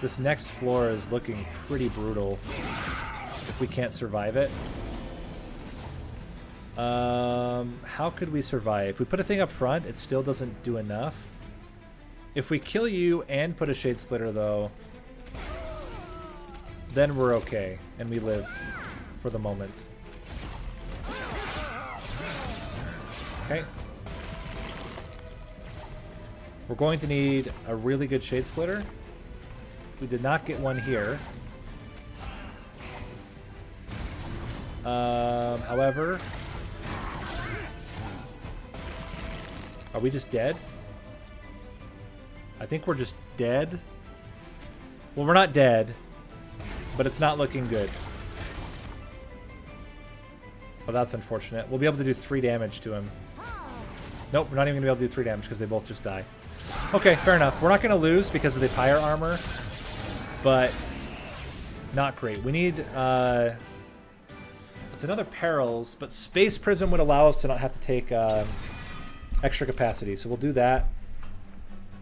this next floor is looking pretty brutal if we can't survive it. How could we survive? If we put a thing up front, it still doesn't do enough. If we kill you and put a Shade Splitter, though, then we're okay, and we live for the moment. Okay. We're going to need a really good Shade Splitter. We did not get one here. However... Are we just dead? I think we're just dead. Well, we're not dead, but it's not looking good. Well, that's unfortunate. We'll be able to do 3 damage to him. Nope, we're not even going to be able to do 3 damage because they both just die. Okay, fair enough. We're not going to lose because of the Pyre armor, but not great. We need... it's another Perils, but Space Prism would allow us to not have to take extra capacity, so we'll do that.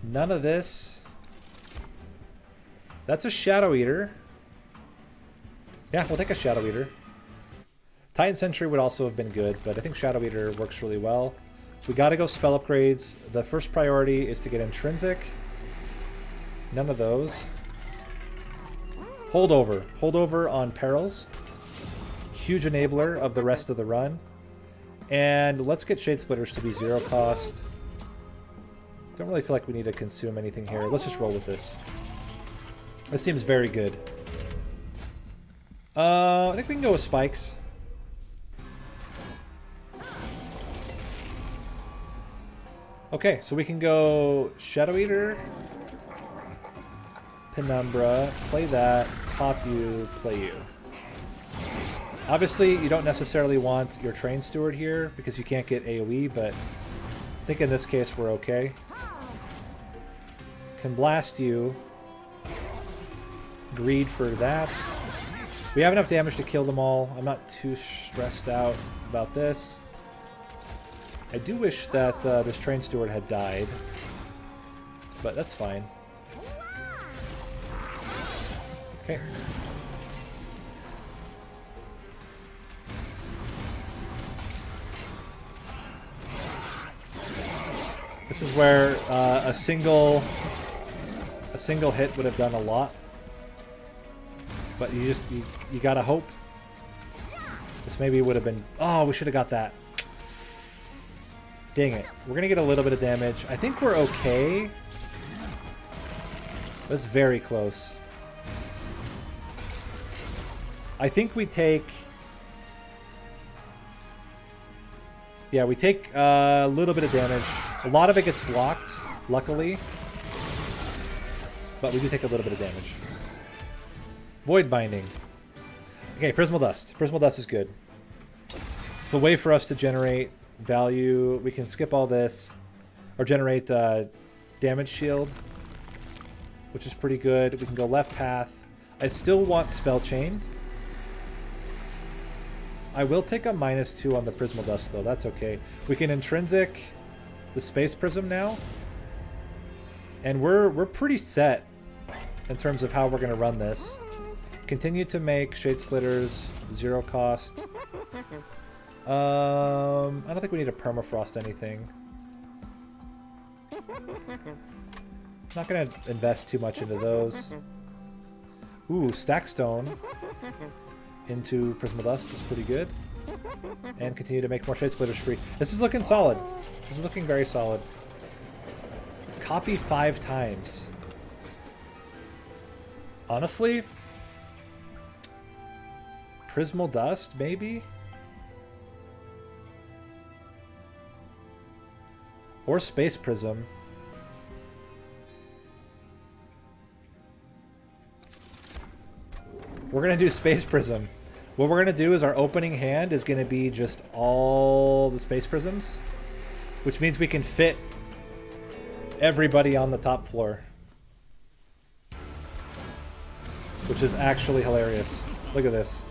None of this. That's a Shadow Eater. Yeah, we'll take a Shadow Eater. Titan Sentry would also have been good, but I think Shadow Eater works really well. We gotta go spell upgrades. The first priority is to get Intrinsic. None of those. Holdover. Holdover on Perils. Huge enabler of the rest of the run. And let's get Shade Splitters to be 0 cost. Don't really feel like we need to consume anything here. Let's just roll with this. This seems very good. I think we can go with Spikes. Okay, so we can go Shadow Eater, Penumbra, play that, pop you, play you. Obviously, you don't necessarily want your Train Steward here because you can't get AoE, but I think in this case we're okay. Can blast you. Greed for that. We have enough damage to kill them all. I'm not too stressed out about this. I do wish that this Train Steward had died, but that's fine. Okay. This is where a single hit would have done a lot, but you gotta hope. This maybe would have been. Oh, we should have got that. Dang it. We're gonna get a little bit of damage. I think we're okay. That's very close. I think we take. Yeah, we take a little bit of damage. A lot of it gets blocked, luckily. But we do take a little bit of damage. Void Binding. Okay, Prismal Dust. Prismal Dust is good. It's a way for us to generate value. We can skip all this. Or generate damage shield, which is pretty good. We can go left path. I still want Spell Chain. I will take a -2 on the Prismal Dust, though. That's okay. We can Intrinsic the Space Prism now. And we're pretty set in terms of how we're going to run this. Continue to make Shade Splitters 0 cost. I don't think we need to Permafrost anything. Not going to invest too much into those. Ooh, Stackstone into Prismal Dust is pretty good. And continue to make more Shade Splitters free. This is looking solid. This is looking very solid. Copy 5 times. Honestly, Prismal Dust, maybe? Or Space Prism. We're going to do Space Prism. What we're going to do is our opening hand is going to be just all the Space Prisms, which means we can fit everybody on the top floor, which is actually hilarious. Look at this.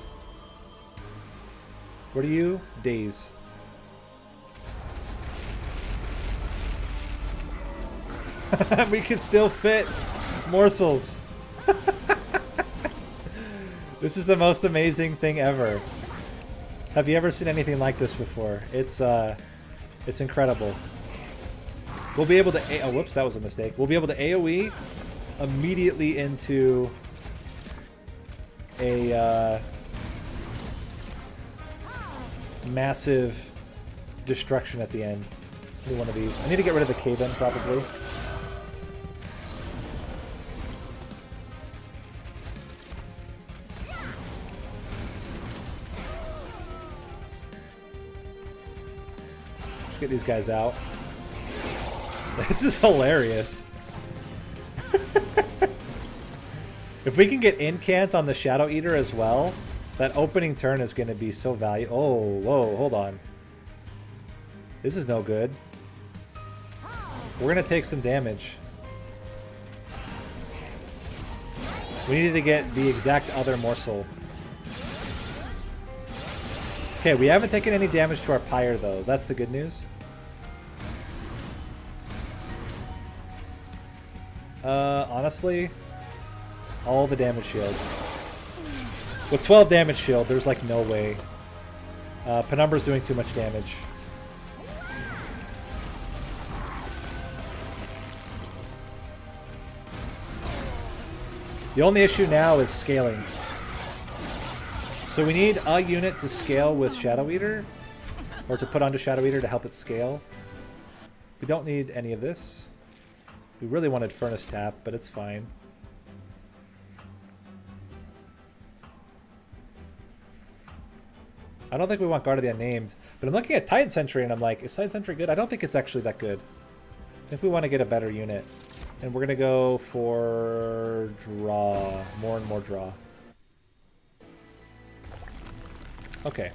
What are you? Days. We can still fit morsels. This is the most amazing thing ever. Have you ever seen anything like this before? It's incredible. We'll be able to oh, whoops, that was a mistake. We'll be able to AoE immediately into a massive destruction at the end. New one of these. I need to get rid of the cave-in probably. Get these guys out. This is hilarious. If we can get incant on the Shadow Eater as well, that opening turn is going to be so valuable. Oh, whoa, hold on. This is no good. We're going to take some damage. We needed to get the exact other morsel. Okay, we haven't taken any damage to our pyre, though. That's the good news. Honestly, all the damage shield. With 12 damage shield, there's like no way. Penumbra's doing too much damage. The only issue now is scaling. So we need a unit to scale with Shadow Eater, or to put onto Shadow Eater to help it scale. We don't need any of this. We really wanted Furnace Tap, but it's fine. I don't think we want Guard of the Unnamed, but I'm looking at Titan Sentry and I'm like, is Titan Sentry good? I don't think it's actually that good. I think we want to get a better unit. And we're going to go for draw. More and more draw. Okay.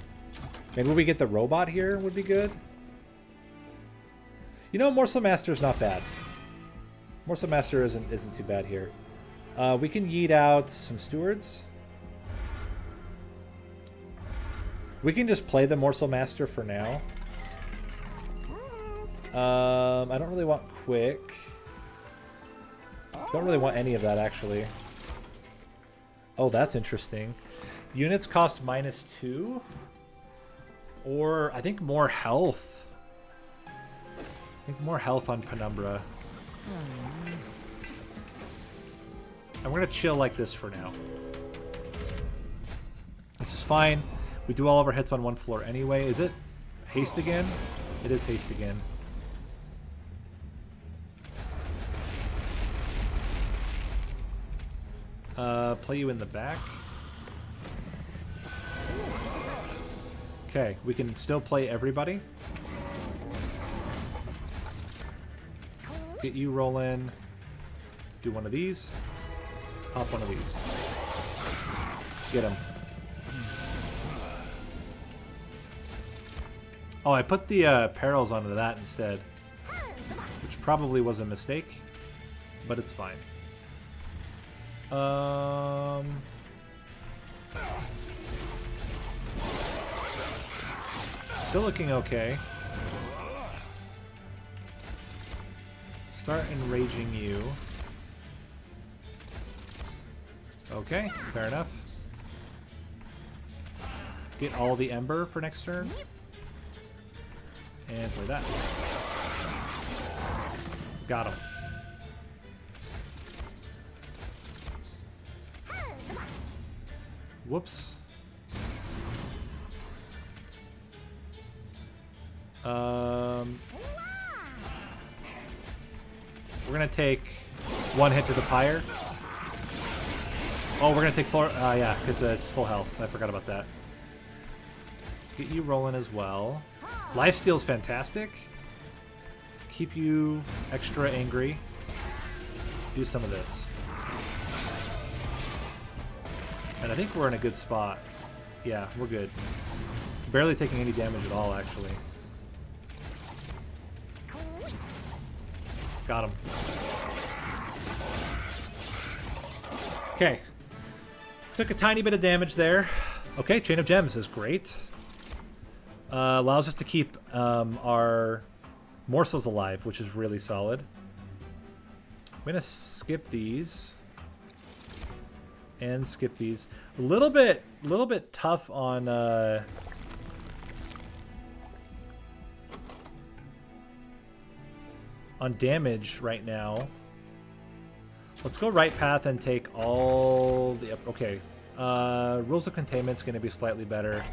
Maybe we get the robot here would be good. You know, Morsel Master's not bad. Morsel Master isn't too bad here. We can yeet out some stewards. We can just play the Morsel Master for now. I don't really want quick. Don't really want any of that, actually. Oh, that's interesting. Units cost -2. Or, I think more health. I think more health on Penumbra. And we're going to chill like this for now. This is fine. We do all of our hits on one floor anyway. Is it haste again? It is haste again. Play you in the back. Okay, we can still play everybody. Get you rolling. Do one of these. Pop one of these. Get him. Oh, I put the perils onto that instead, which probably was a mistake, but it's fine. Still looking okay. Start enraging you. Okay, fair enough. Get all the Ember for next turn. And play that. Got him. Whoops. We're gonna take one hit to the pyre. Oh, we're gonna take floor. Yeah, because it's full health. I forgot about that. Get you rolling as well. Lifesteal's fantastic. Keep you extra angry. Do some of this. And I think we're in a good spot. Yeah, we're good. Barely taking any damage at all, actually. Got him. Okay. Took a tiny bit of damage there. Okay, Chain of Gems is great. Allows us to keep our morsels alive, which is really solid. I'm going to skip these. And skip these. A little bit tough on damage right now. Let's go right path and take all the... Okay. Rules of Containment's going to be slightly better.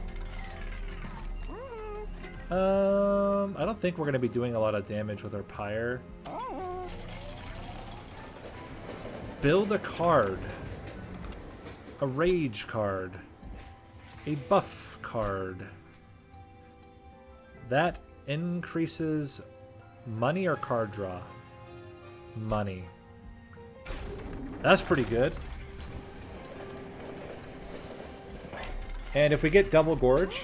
I don't think we're going to be doing a lot of damage with our Pyre. Build a card. A Rage card. A Buff card. That increases money or card draw? Money. That's pretty good. And if we get Double Gorge...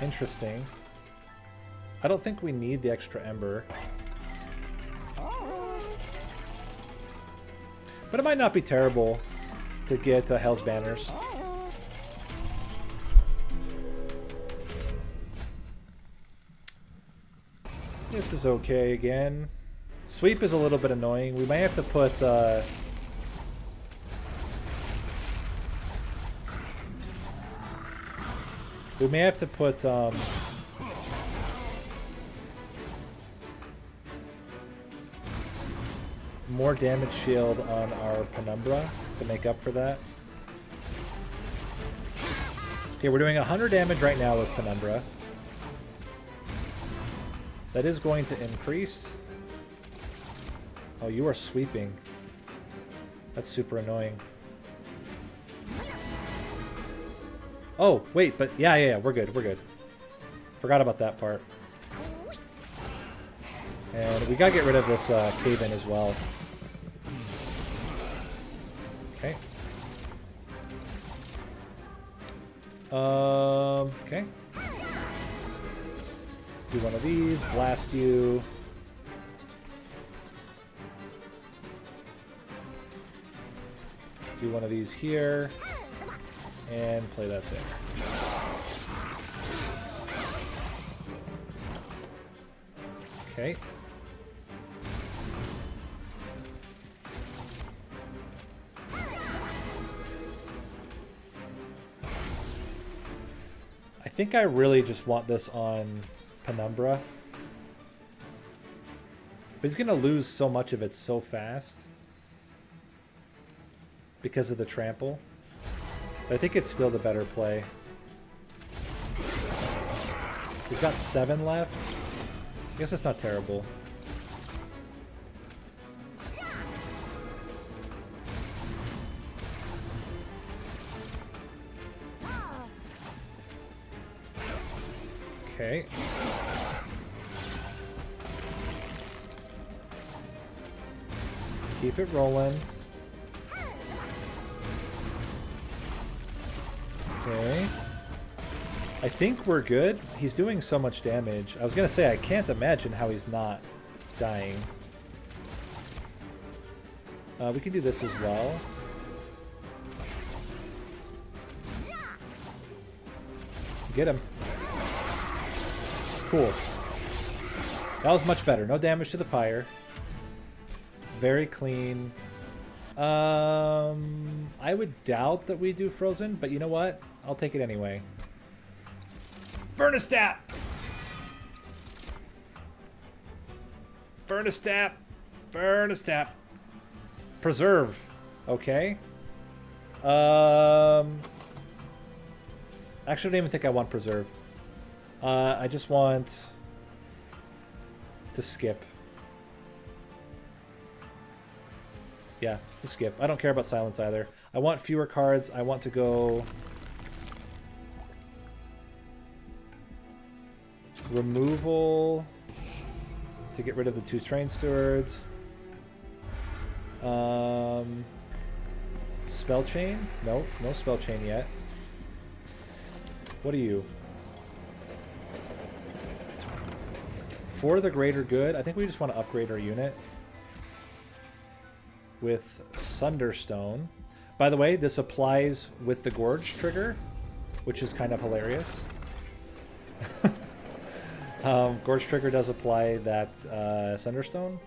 Interesting. I don't think we need the extra Ember. But it might not be terrible to get Hell's Banners. This is okay again. Sweep is a little bit annoying. We might have to put... we may have to put... more damage shield on our Penumbra to make up for that. Okay, we're doing 100 damage right now with Penumbra. That is going to increase. Oh, you are sweeping. That's super annoying. Oh, wait, but yeah, we're good, we're good. Forgot about that part. And we gotta get rid of this cave-in as well. Okay. Okay. Do one of these, blast you. Do one of these here. And play that there. Okay. I think I really just want this on Penumbra. But he's going to lose so much of it so fast. Because of the trample. But I think it's still the better play. He's got 7 left. I guess it's not terrible. Okay. Keep it rolling. Okay. I think we're good. He's doing so much damage. I was gonna say, I can't imagine how he's not dying. We can do this as well. Get him. Cool. That was much better. No damage to the pyre. Very clean. I would doubt that we do frozen, but you know what? I'll take it anyway. Furnace tap! Furnace tap! Furnace tap! Preserve. Okay. Actually, I don't even think I want preserve. I just want to skip. Yeah, to skip. I don't care about silence either. I want fewer cards. I want to go... removal to get rid of the 2 train stewards. Spell chain? Nope, no spell chain yet. What are you? For the greater good, I think we just want to upgrade our unit with Sunderstone. By the way, this applies with the Gorge trigger, which is kind of hilarious. Gorge trigger does apply that Sunderstone.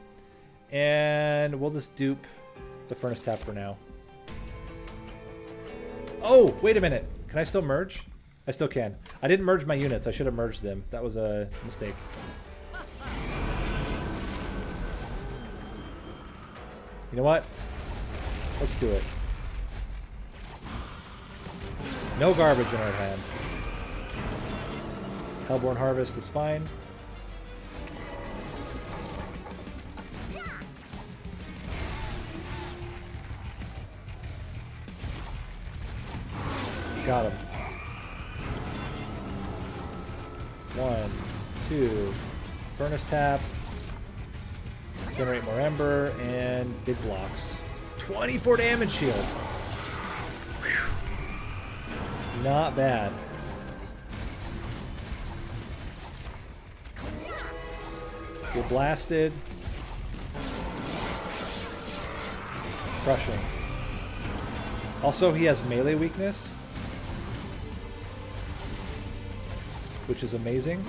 And we'll just dupe the Furnace Tap for now. Oh, wait a minute. Can I still merge? I still can. I didn't merge my units. I should have merged them. That was a mistake. You know what? Let's do it. No garbage in our hand. Hellhorned Harvest is fine. Got him. 1, 2, Furnace Tap. Generate more Ember, and big blocks. 24 damage shield. Whew. Not bad. Get blasted. Crushing. Also, he has melee weakness, which is amazing.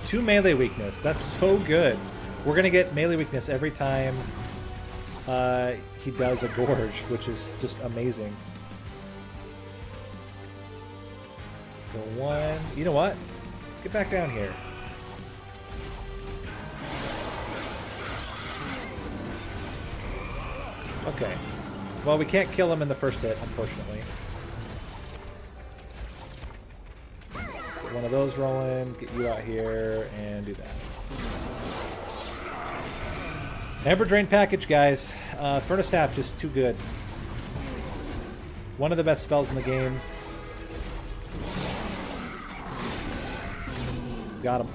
Two melee weakness. That's so good. We're going to get melee weakness every time he does a Gorge, which is just amazing. Go 1. You know what? Get back down here. Okay. Well, we can't kill him in the first hit, unfortunately. Get one of those rolling, get you out here, and do that. Ember Drain package, guys. Furnace Tap, just too good. One of the best spells in the game. Got him.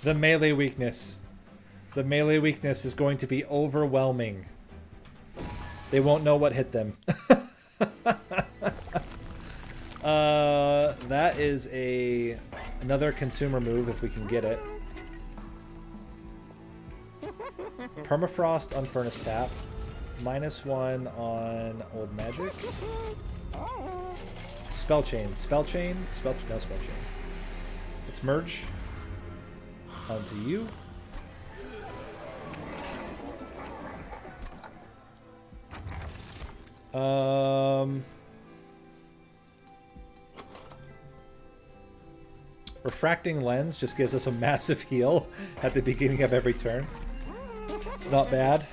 The melee weakness. The melee weakness is going to be overwhelming. They won't know what hit them. That is another consumer move if we can get it. Permafrost on Furnace Tap. -1 on Old Magic. Spell Chain. No Spell Chain. Let's merge onto you. Refracting Lens just gives us a massive heal at the beginning of every turn. It's not bad.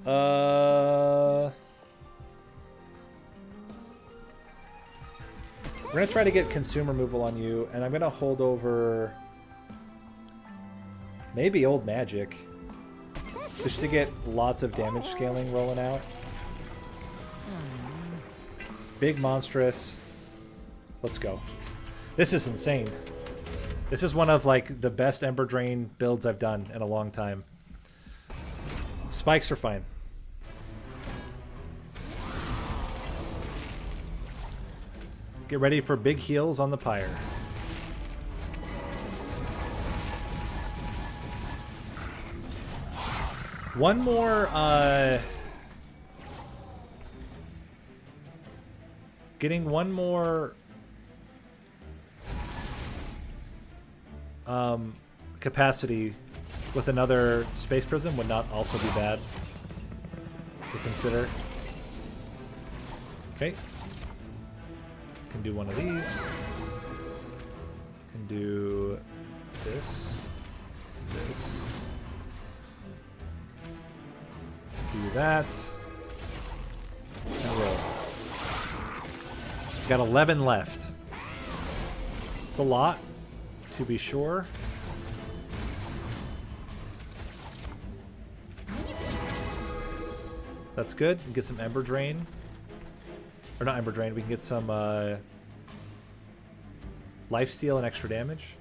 We're gonna try to get consumer removal on you, and I'm gonna hold over maybe Old Magic just to get lots of damage scaling rolling out. Big monstrous. Let's go. This is insane. This is one of like the best Ember Drain builds I've done in a long time. Spikes are fine. Get ready for big heals on the pyre. One more, getting one more capacity with another Space Prism would not also be bad to consider. Okay. Can do one of these. Can do this. This. Do that. And roll. Got 11 left. It's a lot, to be sure. That's good. We can get some Ember Drain. Or not Ember Drain. We can get some Lifesteal and extra damage.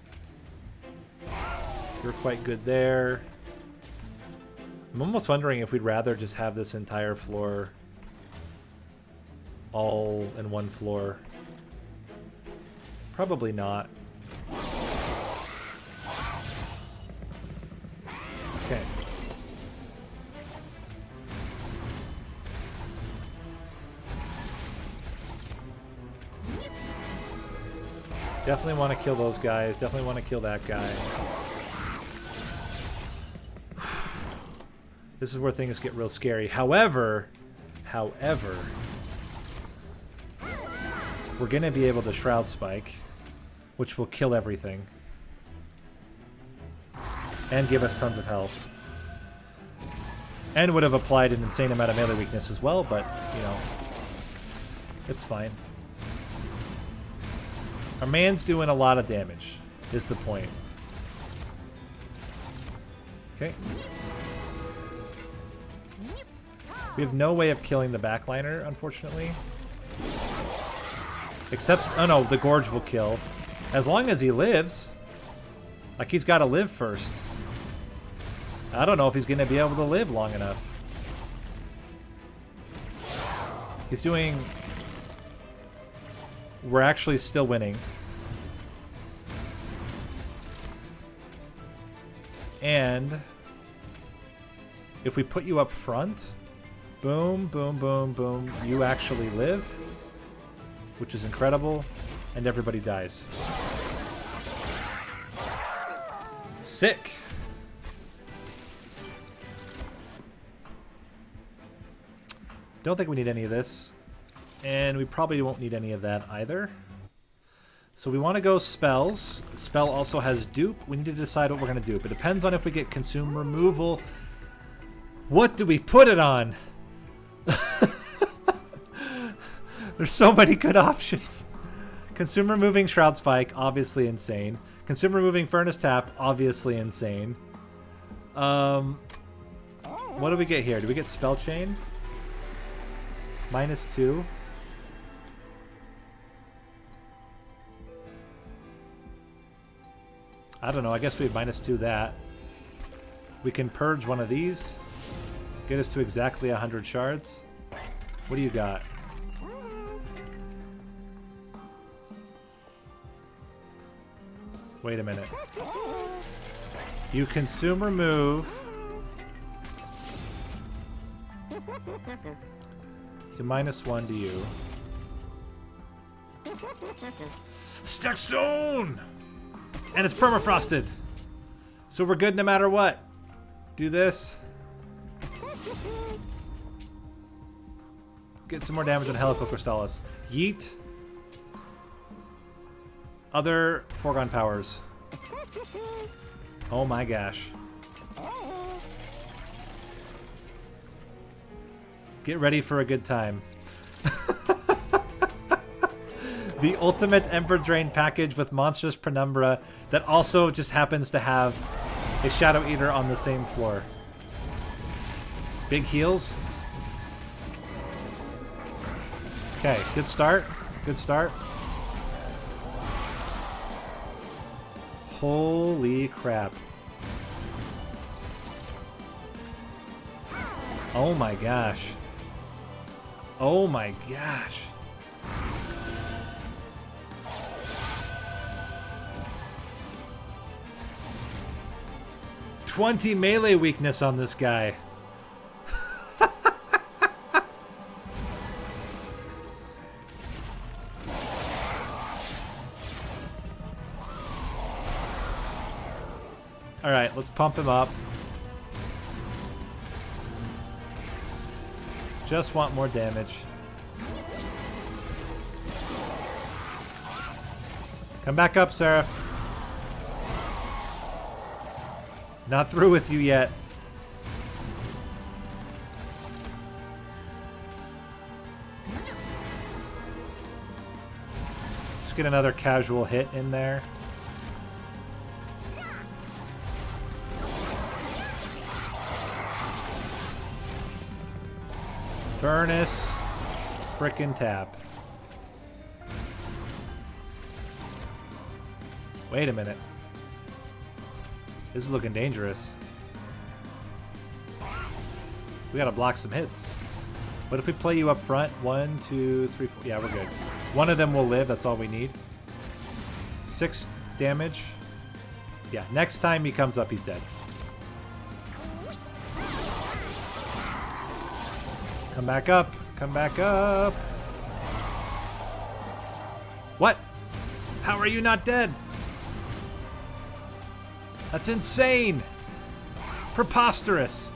You're quite good there. I'm almost wondering if we'd rather just have this entire floor all in one floor. Probably not. Okay. Definitely want to kill those guys. Definitely want to kill that guy. This is where things get real scary. However, we're going to be able to Shroud Spike, which will kill everything. And give us tons of health. And would have applied an insane amount of melee weakness as well, but, you know, it's fine. Our man's doing a lot of damage, is the point. Okay. We have no way of killing the backliner, unfortunately. Except, oh no, the Gorge will kill. As long as he lives. Like, he's got to live first. I don't know if he's going to be able to live long enough. He's doing... We're actually still winning. And if we put you up front, boom, boom, boom, boom, you actually live, which is incredible, and everybody dies. Sick. Don't think we need any of this. And we probably won't need any of that either. So we want to go spells. The spell also has dupe. We need to decide what we're going to dupe. It depends on if we get consume removal. What do we put it on? There's so many good options. Consume removing Shroud Spike, obviously insane. Consume removing Furnace Tap, obviously insane. What do we get here? Do we get Spell Chain? -2. I don't know. I guess we have -2 that. We can purge one of these. Get us to exactly 100 shards. What do you got? Wait a minute. You consume remove. You -1 to you. Stack Stone! And it's permafrosted. So we're good no matter what. Do this. Get some more damage on Helicocristalis. Yeet. Other foregone powers. Oh my gosh. Get ready for a good time. The ultimate Ember Drain package with Monstrous Penumbra that also just happens to have a Shadow Eater on the same floor. Big heals. Okay, good start. Good start. Holy crap. Oh my gosh. Oh my gosh. $20 melee weakness on this guy. All right, let's pump him up. Just want more damage. Come back up, Seraph. Not through with you yet. Just get another casual hit in there. Furnace. Frickin' tap. Wait a minute. This is looking dangerous. We gotta block some hits. What if we play you up front? 1, 2, 3, 4. Yeah, we're good. One of them will live. That's all we need. 6 damage. Yeah, next time he comes up, he's dead. Come back up. Come back up. What? How are you not dead? That's insane. Preposterous.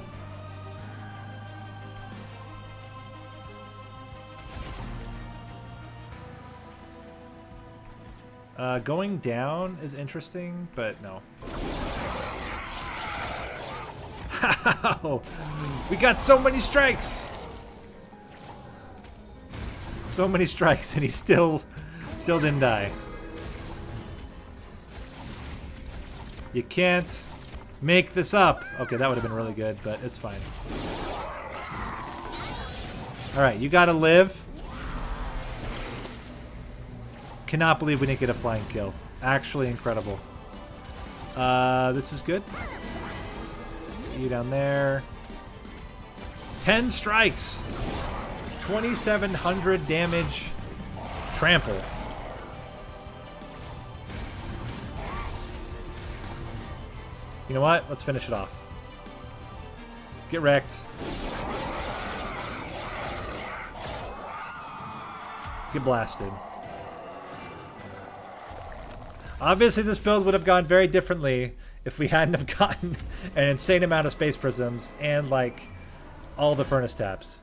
Going down is interesting, but no. How? We got so many strikes! So many strikes, and he still didn't die. You can't make this up. Okay, that would have been really good, but it's fine. Alright, you gotta live. Cannot believe we didn't get a flying kill. Actually incredible. This is good. You down there. 10 strikes. 2,700 damage. Trample. You know what? Let's finish it off. Get wrecked. Get blasted. Obviously, this build would have gone very differently if we hadn't have gotten an insane amount of space prisms and, like, all the furnace taps.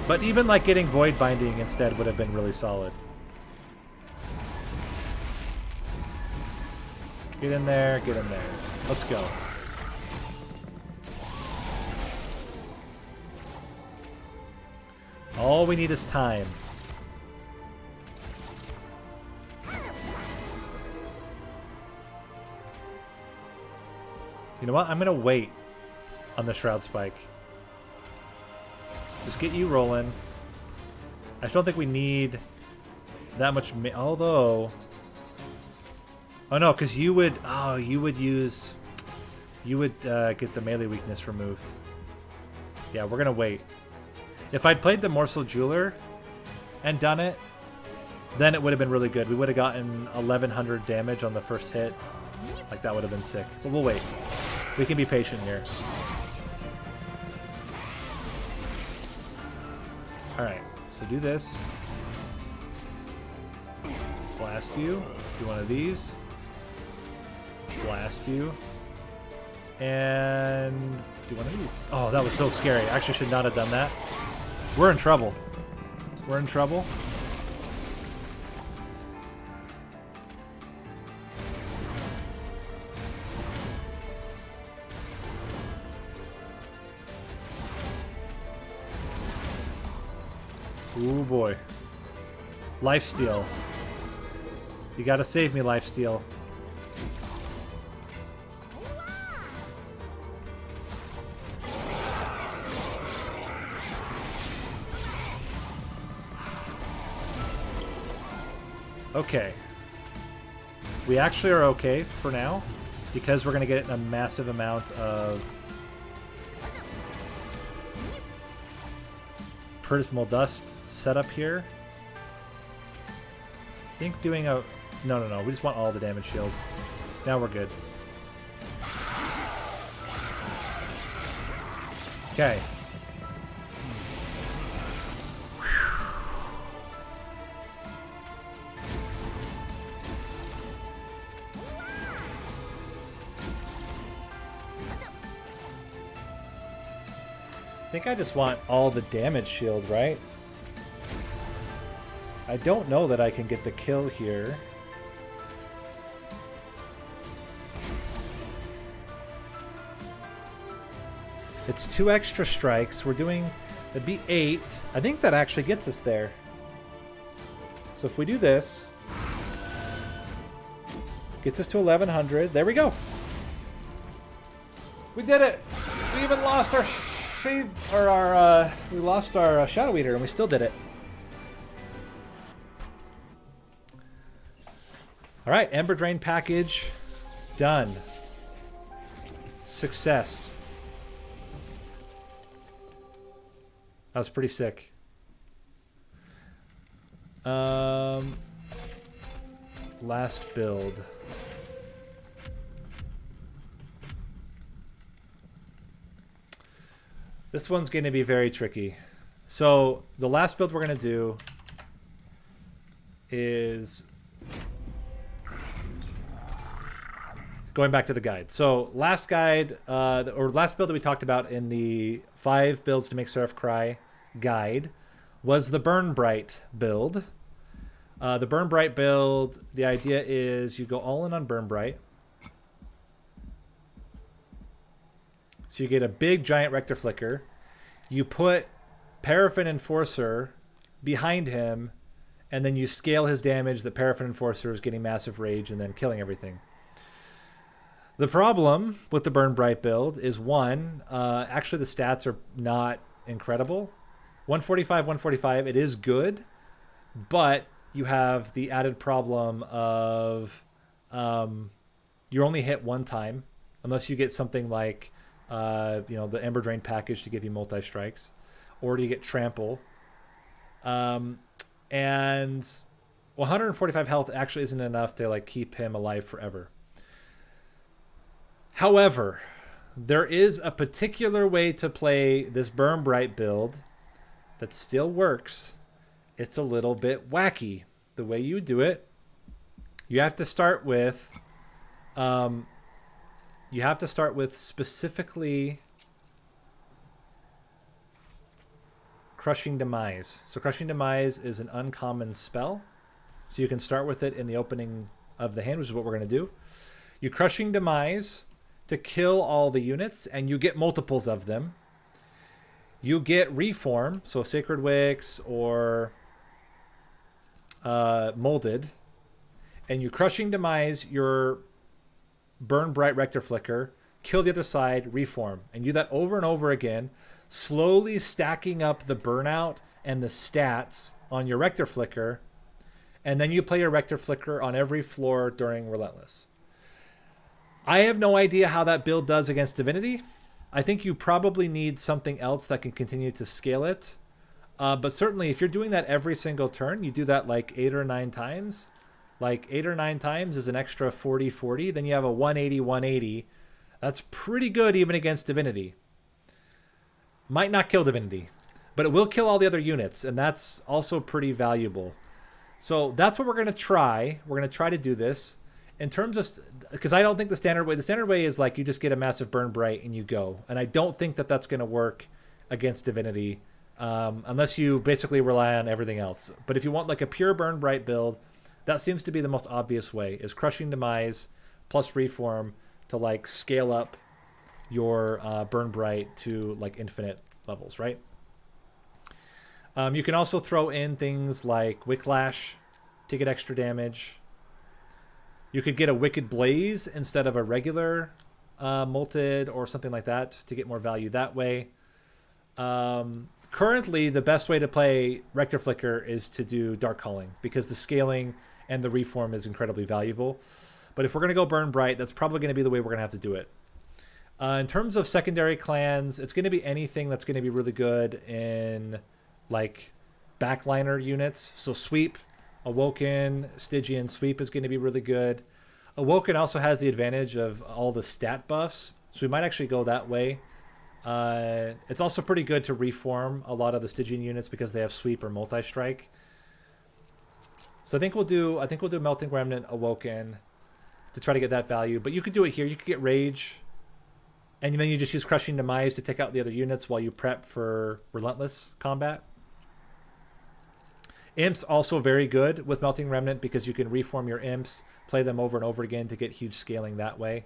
But even, like, getting void binding instead would have been really solid. Get in there, get in there. Let's go. All we need is time. You know what? I'm gonna wait on the Shroud Spike. Just get you rolling. I just don't think we need that much. Although, oh no, because you would. Oh, you would use. You would get the melee weakness removed. Yeah, we're gonna wait. If I'd played the Morsel Jeweler and done it, then it would have been really good. We would have gotten 1,100 damage on the first hit. Like, that would have been sick. But we'll wait. We can be patient here. Alright, so do this. Blast you. Do one of these. Blast you. And do one of these. Oh, that was so scary. I actually should not have done that. We're in trouble. We're in trouble. Ooh boy. Lifesteal. You gotta save me, Lifesteal. Okay. We actually are okay for now, because we're gonna get a massive amount of Prismal Dust setup here. I think doing a... No. We just want all the damage shield. Now we're good. Okay. I think I just want all the damage shield, right? I don't know that I can get the kill here. It's 2 extra strikes. We're doing... That'd be 8. I think that actually gets us there. So if we do this... Gets us to 1,100. There we go! We did it! We even lost our shade, or our we lost our Shadow Eater, and we still did it. All right, Ember Drain package done. Success. That was pretty sick. Last build. This one's going to be very tricky. So the last build we're going to do is going back to the guide. So last guide, or last build that we talked about in the 5 builds to make Seraph Cry guide was the Burn Bright build. The Burn Bright build, the idea is you go all in on Burn Bright. So you get a big giant Rector Flicker. You put Paraffin Enforcer behind him, and then you scale his damage. The Paraffin Enforcer is getting massive rage and then killing everything. The problem with the Burn Bright build is one, actually the stats are not incredible. 145, 145, it is good, but you have the added problem of you're only hit one time, unless you get something like the Ember Drain package to give you multi-strikes, or you get Trample. And 145 health actually isn't enough to like keep him alive forever. However, there is a particular way to play this Burn Bright build that still works. It's a little bit wacky. The way you do it, you have to start with specifically Crushing Demise. So Crushing Demise is an uncommon spell. So you can start with it in the opening of the hand, which is what we're going to do. You Crushing Demise to kill all the units, and you get multiples of them. You get Reform, so Sacred Wicks or Molded, and you Crushing Demise your Burn Bright Rector Flicker, kill the other side, Reform, and you do that over and over again, slowly stacking up the burnout and the stats on your Rector Flicker, and then you play your Rector Flicker on every floor during Relentless. I have no idea how that build does against Divinity. I think you probably need something else that can continue to scale it. But certainly if you're doing that every single turn, you do that like 8 or 9 times. Like 8 or 9 times is an extra 40-40. Then you have a 180-180. That's pretty good even against Divinity. Might not kill Divinity, but it will kill all the other units, and that's also pretty valuable. So that's what we're going to try. We're going to try to do this. In terms of, because I don't think the standard way is like you just get a massive Burn Bright and you go. And I don't think that that's going to work against Divinity unless you basically rely on everything else. But if you want like a pure Burn Bright build, that seems to be the most obvious way, is Crushing Demise plus Reform to like scale up your Burn Bright to like infinite levels, right? You can also throw in things like Wicklash to get extra damage. You could get a Wicked Blaze instead of a regular Molted or something like that to get more value that way. Currently, the best way to play Rector Flicker is to do Dark Calling because the scaling and the Reform is incredibly valuable. But if we're going to go Burn Bright, that's probably going to be the way we're going to have to do it. In terms of secondary clans, it's going to be anything that's going to be really good in like backliner units. So Sweep, Awoken, Stygian Sweep is going to be really good. Awoken also has the advantage of all the stat buffs, so we might actually go that way. It's also pretty good to reform a lot of the Stygian units because they have Sweep or Multi-Strike. So I think we'll do Melting Remnant, Awoken to try to get that value. But you could do it here. You could get Rage, and then you just use Crushing Demise to take out the other units while you prep for Relentless combat. Imps also very good with Melting Remnant because you can reform your Imps, play them over and over again to get huge scaling that way.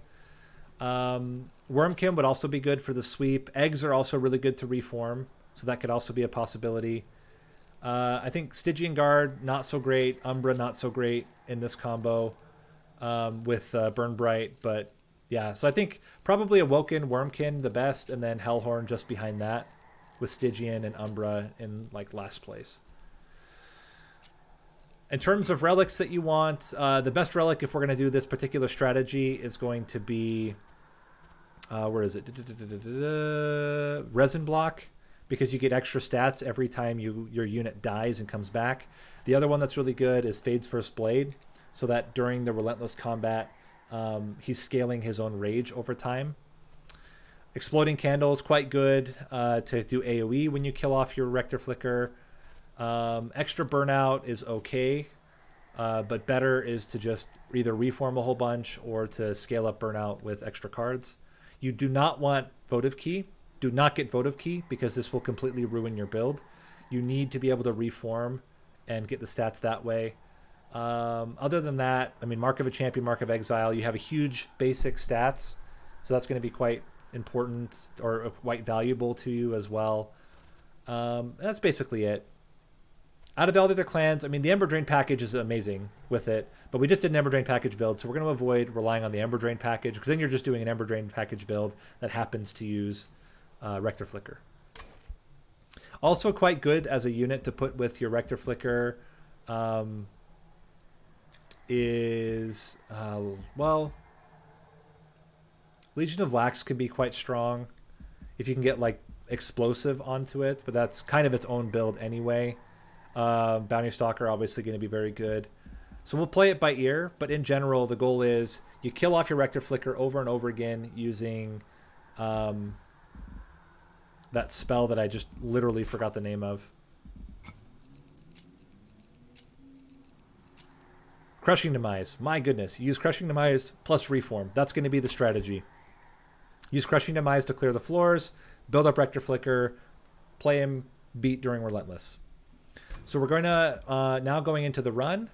Wormkin would also be good for the sweep. Eggs are also really good to reform, so that could also be a possibility. I think Stygian Guard, not so great. Umbra, not so great in this combo with Burn Bright, but Yeah, so I think probably Awoken, Wormkin the best, and then Hellhorned just behind that, with Stygian and Umbra in like last place. In terms of relics that you want, the best relic if we're going to do this particular strategy is going to be, where is it? Resin Block, because you get extra stats every time your unit dies and comes back. The other one that's really good is Fade's First Blade, so that during the Relentless combat, he's scaling his own rage over time. Exploding Candle is quite good to do AoE when you kill off your Rector Flicker. Extra Burnout is okay, but better is to just either reform a whole bunch or to scale up Burnout with extra cards. You do not want Votive Key. Do not get Votive Key, because this will completely ruin your build. You need to be able to reform and get the stats that way. Other than that, I mean, Mark of a Champion, Mark of Exile, you have a huge basic stats, so that's going to be quite important or quite valuable to you as well. That's basically it. Out of all the other clans, I mean, the Ember Drain package is amazing with it, but we just did an Ember Drain package build, so we're going to avoid relying on the Ember Drain package, because then you're just doing an Ember Drain package build that happens to use Rector Flicker. Also quite good as a unit to put with your Rector Flicker is, well, Legion of Wax can be quite strong if you can get like explosive onto it, but that's kind of its own build anyway. Bounty Stalker obviously going to be very good. So we'll play it by ear, but in general, the goal is you kill off your Rector Flicker over and over again using that spell that I just literally forgot the name of. Crushing Demise. My goodness. Use Crushing Demise plus Reform. That's going to be the strategy. Use Crushing Demise to clear the floors, build up Rector Flicker, play him beat during Relentless. So we're going to, now going into the run,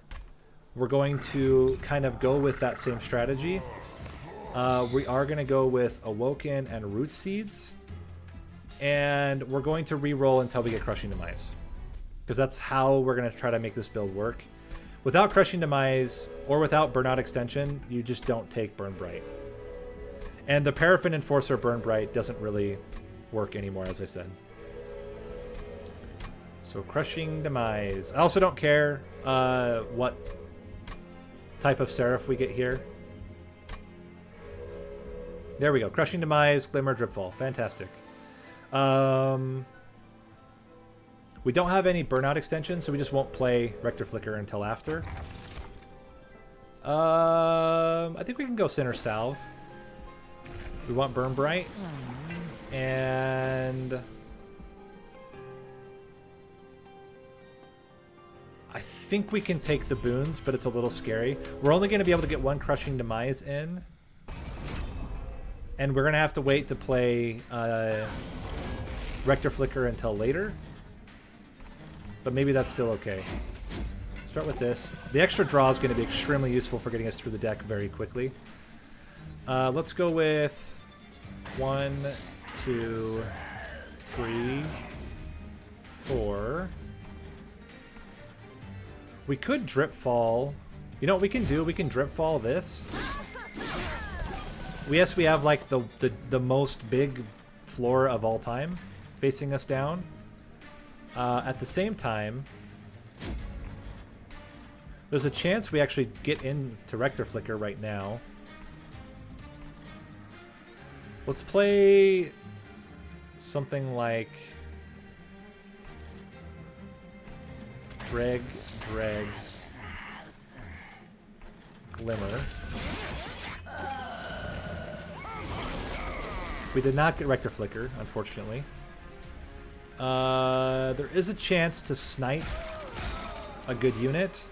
we're going to kind of go with that same strategy. We are going to go with Awoken and Root Seeds. And we're going to re-roll until we get Crushing Demise, because that's how we're going to try to make this build work. Without Crushing Demise or without Burnout Extension, you just don't take Burn Bright. And the Paraffin Enforcer Burn Bright doesn't really work anymore, as I said. So Crushing Demise. I also don't care what type of Seraph we get here. There we go. Crushing Demise, Glimmer, Dripfall. Fantastic. We don't have any Burnout Extension, so we just won't play Rector Flicker until after. I think we can go Center Salve. We want Burn Bright. And I think we can take the boons, but it's a little scary. We're only going to be able to get one Crushing Demise in. And we're going to have to wait to play Rector Flicker until later. But maybe that's still okay. Start with this. The extra draw is going to be extremely useful for getting us through the deck very quickly. Let's go with 1, 2, 3, 4. We could Drip Fall. You know what we can do? We can Drip Fall this. Yes, we have like the most big floor of all time facing us down. At the same time, there's a chance we actually get into Rector Flicker right now. Let's play something like Dreg, Glimmer. We did not get Rector Flicker, unfortunately. There is a chance to snipe a good unit.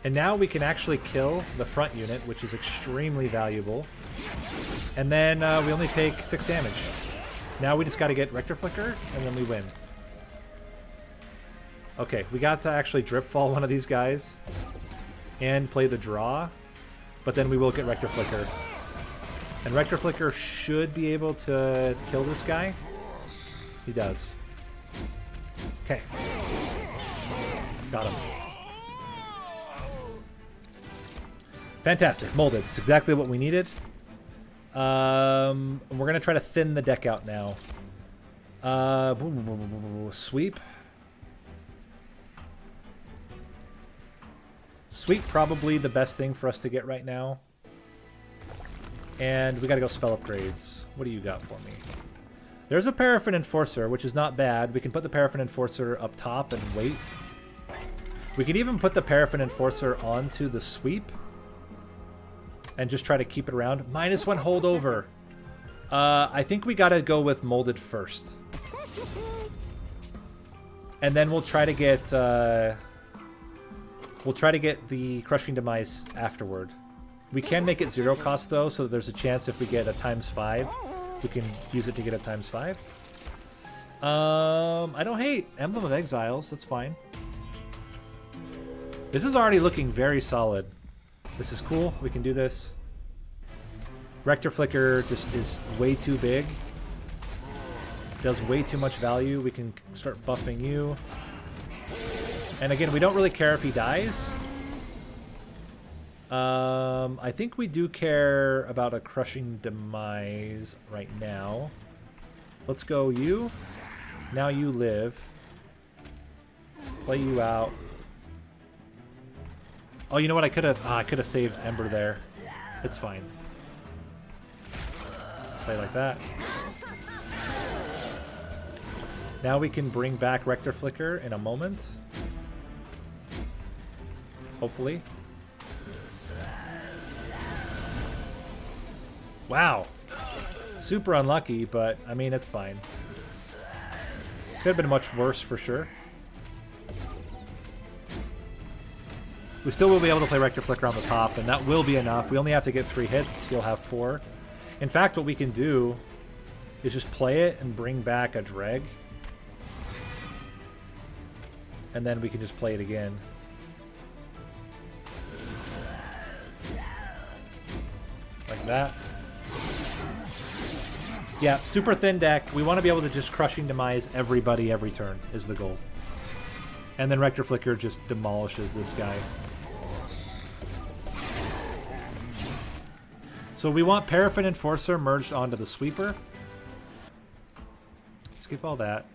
And now we can actually kill the front unit, which is extremely valuable. And then we only take 6 damage. Now we just got to get Rector Flicker, and then we win. Okay, we got to actually Drip Fall one of these guys and play the draw. But then we will get Rector Flicker. And Rector Flicker should be able to kill this guy. He does. Okay. Got him. Fantastic. Molded. It's exactly what we needed. We're going to try to thin the deck out now. Sweep. Sweep probably the best thing for us to get right now. And we got to go spell upgrades. What do you got for me? There's a Paraffin Enforcer, which is not bad. We can put the Paraffin Enforcer up top and wait. We could even put the Paraffin Enforcer onto the sweep and just try to keep it around. -1 holdover. I think we got to go with Molded first. And then we'll try to get the Crushing Demise afterward. We can make it 0 cost though, so there's a chance if we get a ×5, we can use it to get a ×5. I don't hate Emblem of Exiles. That's fine. This is already looking very solid. This is cool. We can do this. Rector Flicker just is way too big. Does way too much value. We can start buffing you. And again, we don't really care if he dies. I think we do care about a Crushing Demise right now. Let's go you. Now you live. Play you out. Oh, you know what? I could have saved Ember there. It's fine. Play like that. Now we can bring back Rector Flicker in a moment. Hopefully. Wow. Super unlucky, but I mean, it's fine. Could have been much worse for sure. We still will be able to play Rector Flicker on the top, and that will be enough. We only have to get 3 hits. He'll have 4. In fact, what we can do is just play it and bring back a Dreg. And then we can just play it again. Like that. Yeah, super thin deck. We want to be able to just Crushing Demise everybody every turn is the goal. And then Rector Flicker just demolishes this guy. So we want Paraffin Enforcer merged onto the Sweeper. Skip all that.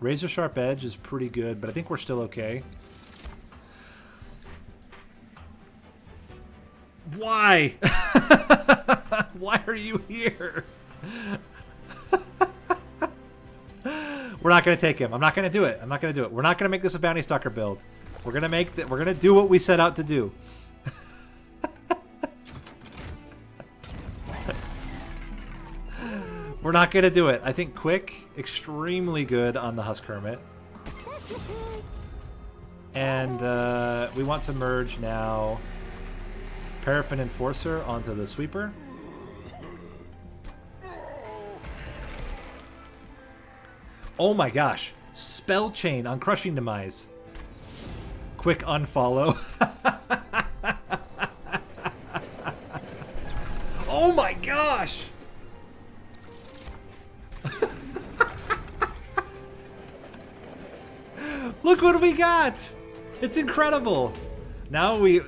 Razor Sharp Edge is pretty good, but I think we're still okay. Why? Why are you here? We're not going to take him. I'm not going to do it. I'm not going to do it. We're not going to make this a Bounty Stalker build. We're going to make that. We're going to do what we set out to do. We're not going to do it. I think Quick, extremely good on the Husk Hermit. And we want to merge now Paraffin Enforcer onto the Sweeper. Oh my gosh. Spell Chain on Crushing Demise. Quick unfollow. Oh my gosh! Look what we got! It's incredible! Now we...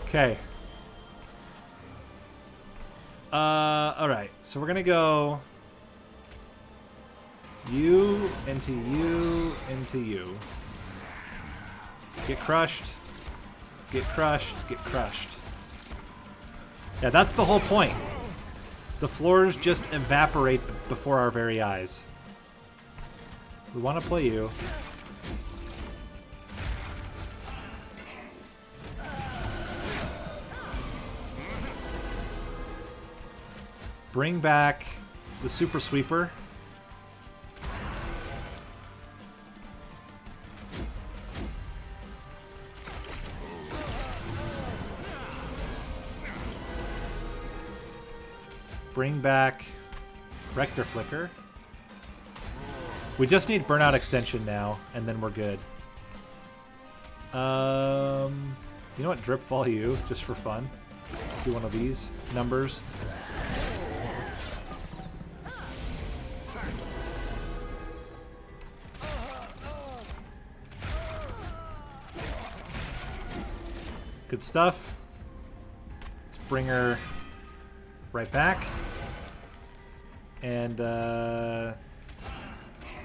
Okay. Alright. So we're gonna go... You, into you, into you. Get crushed. Get crushed. Get crushed. Yeah, that's the whole point. The floors just evaporate before our very eyes. We want to play you. Bring back the Super Sweeper. Bring back Rector Flicker. We just need Burnout Extension now, and then we're good. You know what? Drip Fall you, just for fun. Do one of these numbers. Good stuff. Let's bring her right back. And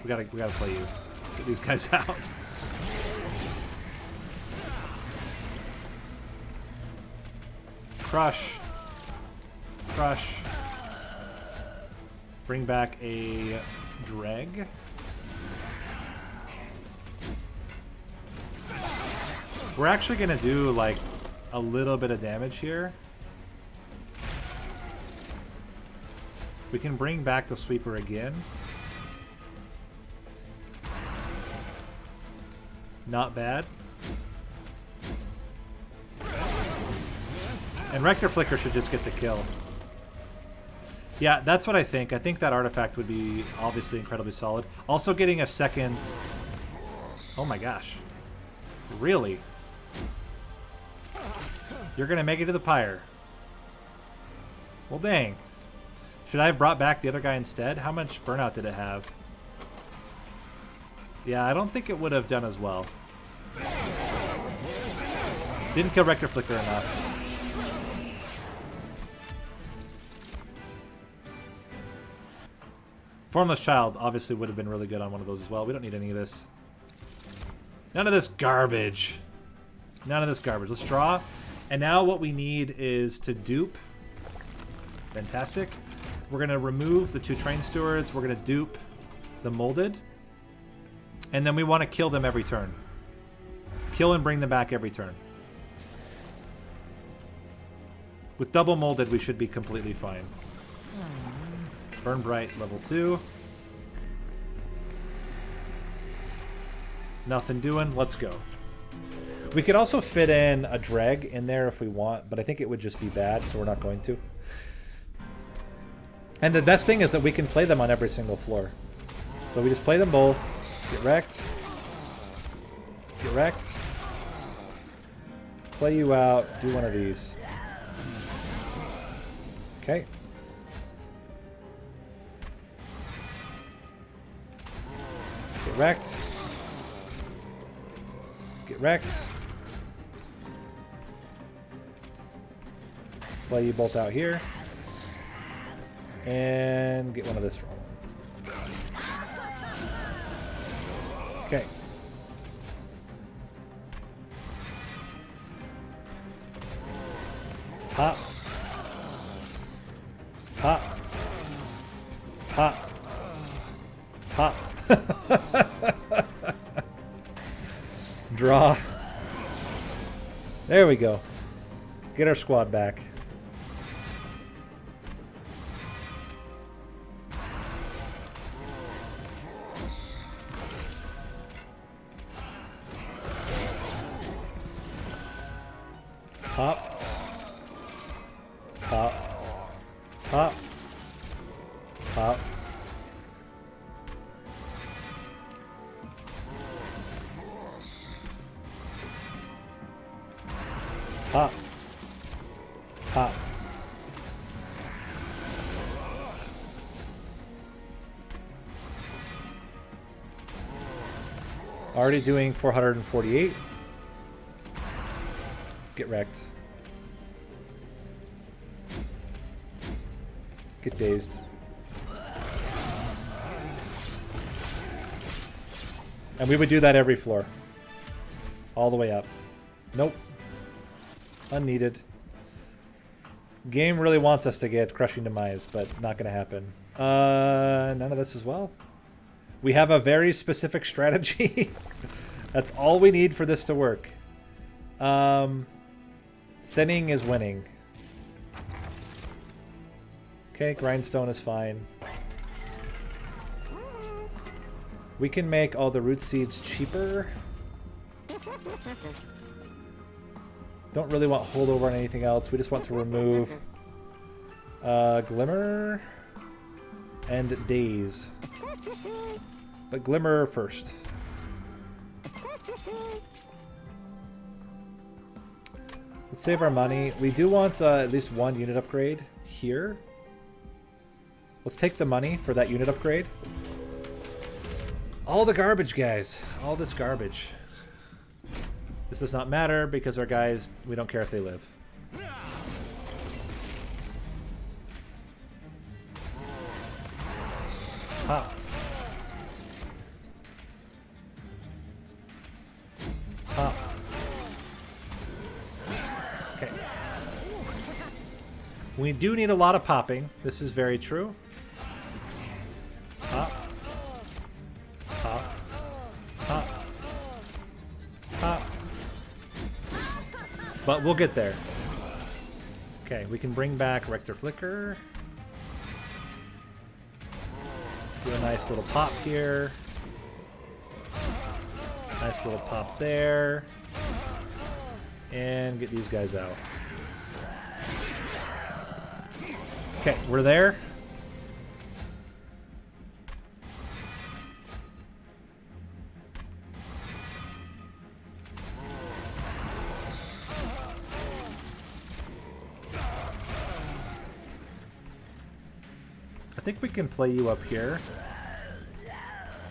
we gotta play you. Get these guys out. Crush. Crush. Bring back a dreg. We're actually gonna do like a little bit of damage here. We can bring back the sweeper again. Not bad. And Rector Flicker should just get the kill. Yeah, that's what I think. I think that artifact would be obviously incredibly solid. Also getting a second... Oh my gosh. Really? You're going to make it to the pyre. Well, dang. Should I have brought back the other guy instead? How much burnout did it have? Yeah, I don't think it would have done as well. Didn't kill Rector Flicker enough. Formless Child obviously would have been really good on one of those as well. We don't need any of this. None of this garbage. None of this garbage. Let's draw. And now what we need is to dupe. Fantastic. We're going to remove the 2 Train Stewards. We're going to dupe the Molded. And then we want to kill them every turn. Kill and bring them back every turn. With double Molded, we should be completely fine. Burn Bright, level 2. Nothing doing. Let's go. We could also fit in a dreg in there if we want, but I think it would just be bad, so we're not going to. And the best thing is that we can play them on every single floor. So we just play them both. Get wrecked. Get wrecked. Play you out. Do one of these. Okay. Get wrecked. Get wrecked. Play you both out here. And get one of this rolling. Okay. Pop. Pop. Pop. Pop. Draw. There we go. Get our squad back. Pop. Pop. Pop. Pop. Pop. Pop. Already doing 448. Get wrecked. Get dazed. And we would do that every floor. All the way up. Nope. Unneeded. Game really wants us to get Crushing Demise, but not going to happen. None of this as well. We have a very specific strategy. That's all we need for this to work. Thinning is winning. Okay, Grindstone is fine. We can make all the root seeds cheaper. Don't really want holdover on anything else. We just want to remove Glimmer and Daze. But Glimmer first. Let's save our money. We do want at least one unit upgrade here. Let's take the money for that unit upgrade. All the garbage, guys. All this garbage. This does not matter because our guys, we don't care if they live. Pop. Pop. Okay. We do need a lot of popping. This is very true. Pop. Pop. Pop. Pop. But we'll get there. Okay, we can bring back Rector Flicker. Do a nice little pop here. Nice little pop there. And get these guys out. Okay, we're there. I think we can play you up here.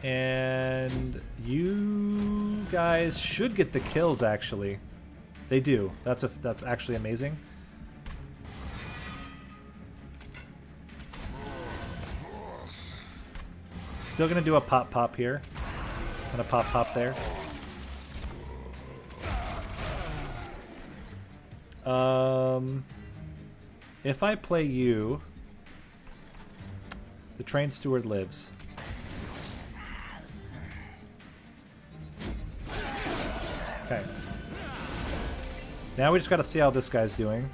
And you guys should get the kills, actually. They do. That's actually amazing. Still gonna do a pop here. And a pop there. If I play you, the train steward lives. Okay. Now we just gotta see how this guy's doing.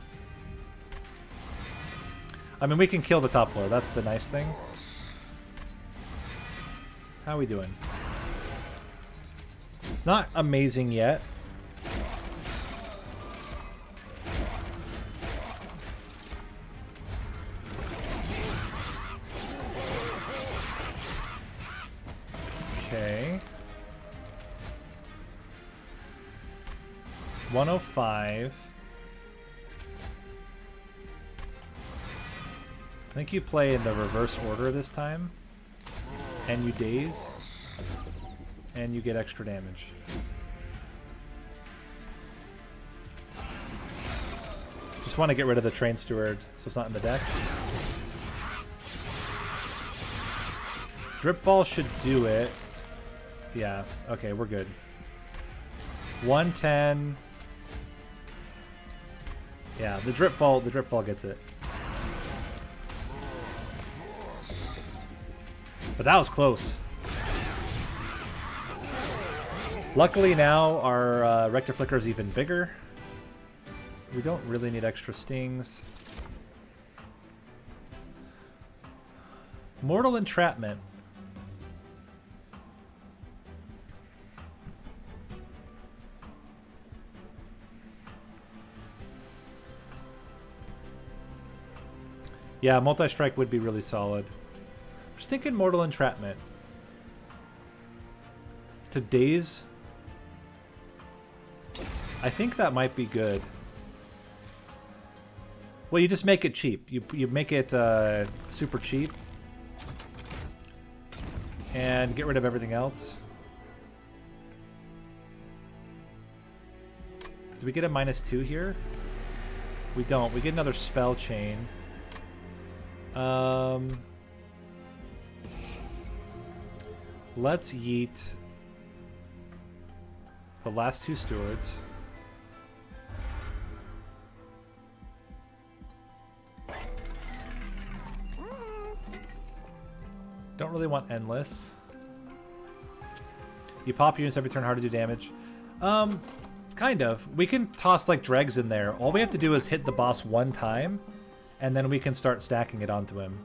I mean, we can kill the top floor. That's the nice thing. How are we doing? It's not amazing yet. Okay. 105. I think you play in the reverse order this time. And you daze. And you get extra damage. Just want to get rid of the train steward so it's not in the deck. Dripfall should do it. Yeah, okay, we're good. 110. Yeah, the dripfall gets it. But that was close. Luckily now our Rector Flicker is even bigger. We don't really need extra stings. Mortal Entrapment. Yeah, multi-strike would be really solid. Just thinking Mortal Entrapment. To daze. I think that might be good. Well, you just make it cheap. You make it super cheap. And get rid of everything else. Do we get a -2 here? We don't. We get another spell chain. Let's yeet the last two stewards. Don't really want endless. You pop units every turn, hard to do damage. Kind of. We can toss like dregs in there. All we have to do is hit the boss one time, and then we can start stacking it onto him.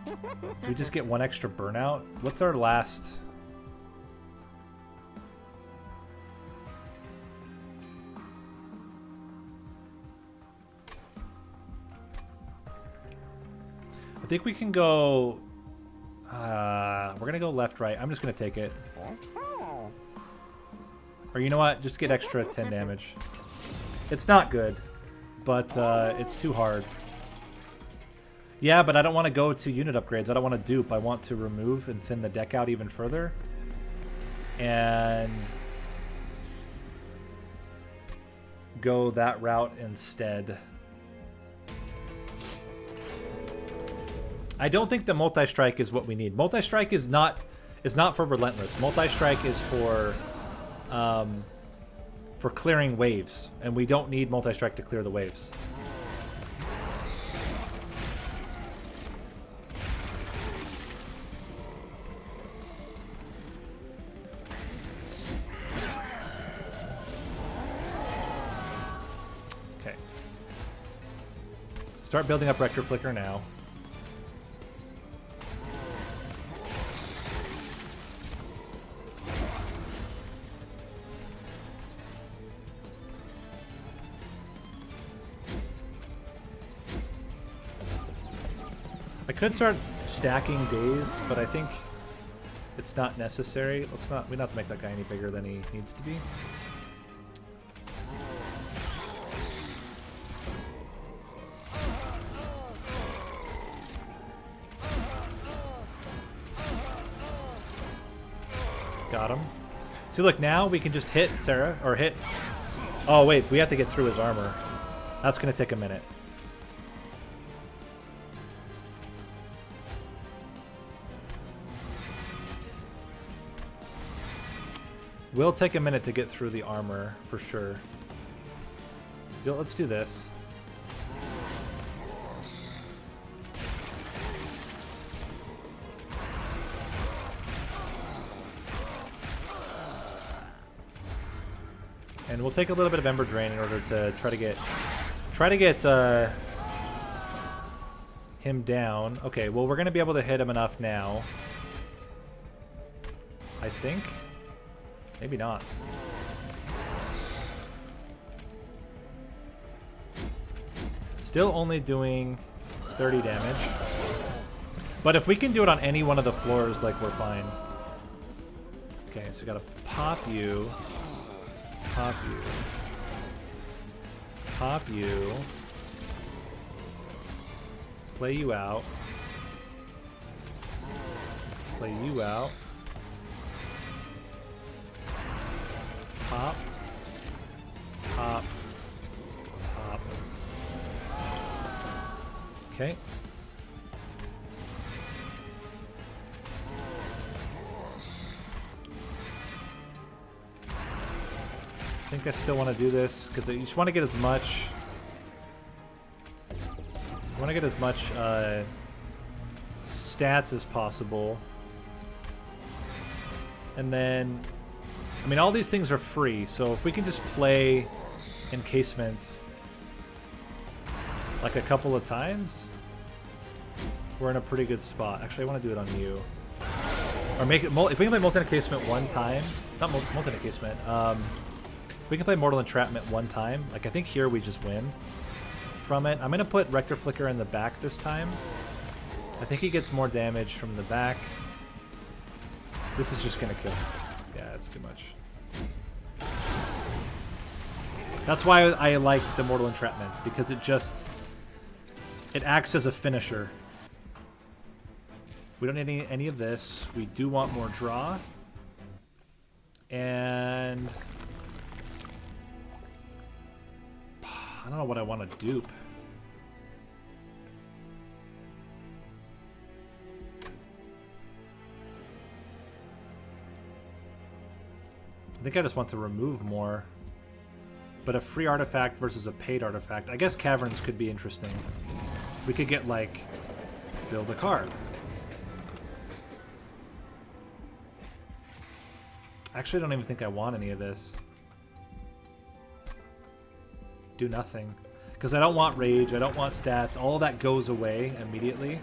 Do we just get one extra burnout? What's our last? I think we can go... we're going to go left, right. I'm just going to take it. Or you know what? Just get extra 10 damage. It's not good, but it's too hard. Yeah, but I don't want to go to unit upgrades. I don't want to dupe. I want to remove and thin the deck out even further. And go that route instead. I don't think the multi-strike is what we need. Multi-strike is not for relentless. Multi-strike is for clearing waves, and we don't need multi-strike to clear the waves. Okay. Start building up Rector Flicker now. I could start stacking days, but I think it's not necessary. We don't have to make that guy any bigger than he needs to be. Got him. See, look, now we can just hit Sarah, or hit... Oh, wait, we have to get through his armor. That's going to take a minute. Will take a minute to get through the armor, for sure. Yo, let's do this. And we'll take a little bit of Ember Drain in order to try to get him down. Okay, well, we're going to be able to hit him enough now. I think. Maybe not. Still only doing 30 damage. But if we can do it on any one of the floors, like, we're fine. Okay, so we gotta pop you. Pop you. Pop you. Play you out. Play you out. Pop. Pop. Pop. Okay. I think I still want to do this because you just want to get as much. You want to get as much stats as possible, and then. I mean, all these things are free, so if we can just play Encasement like a couple of times, we're in a pretty good spot. Actually, I want to do it on you. Or make it, if we can play multi-encasement one time, not multi-encasement, we can play Mortal Entrapment one time. Like, I think here we just win from it. I'm going to put Rector Flicker in the back this time. I think he gets more damage from the back. This is just going to kill him. Yeah, that's too much. That's why I like the Mortal Entrapment, because it acts as a finisher. We don't need any of this. We do want more draw. And I don't know what I want to dupe. I think I just want to remove more. But a free artifact versus a paid artifact. I guess Caverns could be interesting. We could get, like, build a card. Actually, I don't even think I want any of this. Do nothing. Because I don't want rage, I don't want stats. All that goes away immediately.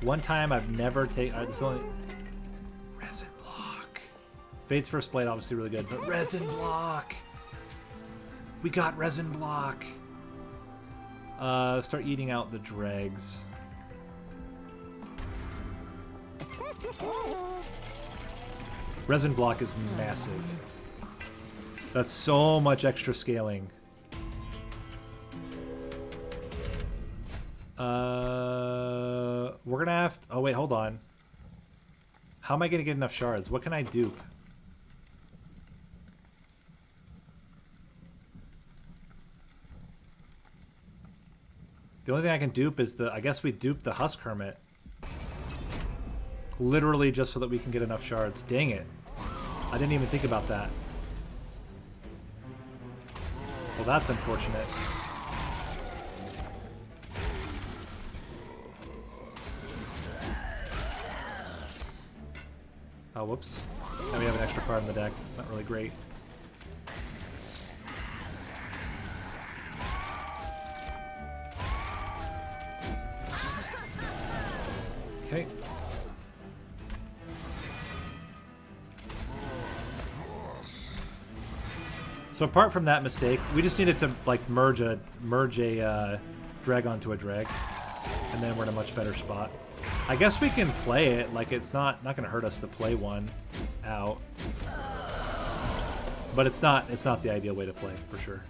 One time I've never taken... It's only... Resin Block. Fate's First Blade, obviously really good. But Resin Block! We got Resin Block! Start eating out the dregs. Resin Block is massive. That's so much extra scaling. We're gonna have to... Oh, wait, hold on. How am I gonna get enough shards? What can I dupe? The only thing I can dupe is the... I guess we dupe the Husk Hermit. Literally just so that we can get enough shards. Dang it. I didn't even think about that. Well, that's unfortunate. Oh, whoops. Now we have an extra card in the deck. Not really great. Okay. So apart from that mistake, we just needed to like merge a dreg onto a dreg, and then we're in a much better spot. I guess we can play it, like it's not gonna hurt us to play one out. But it's not the ideal way to play, for sure.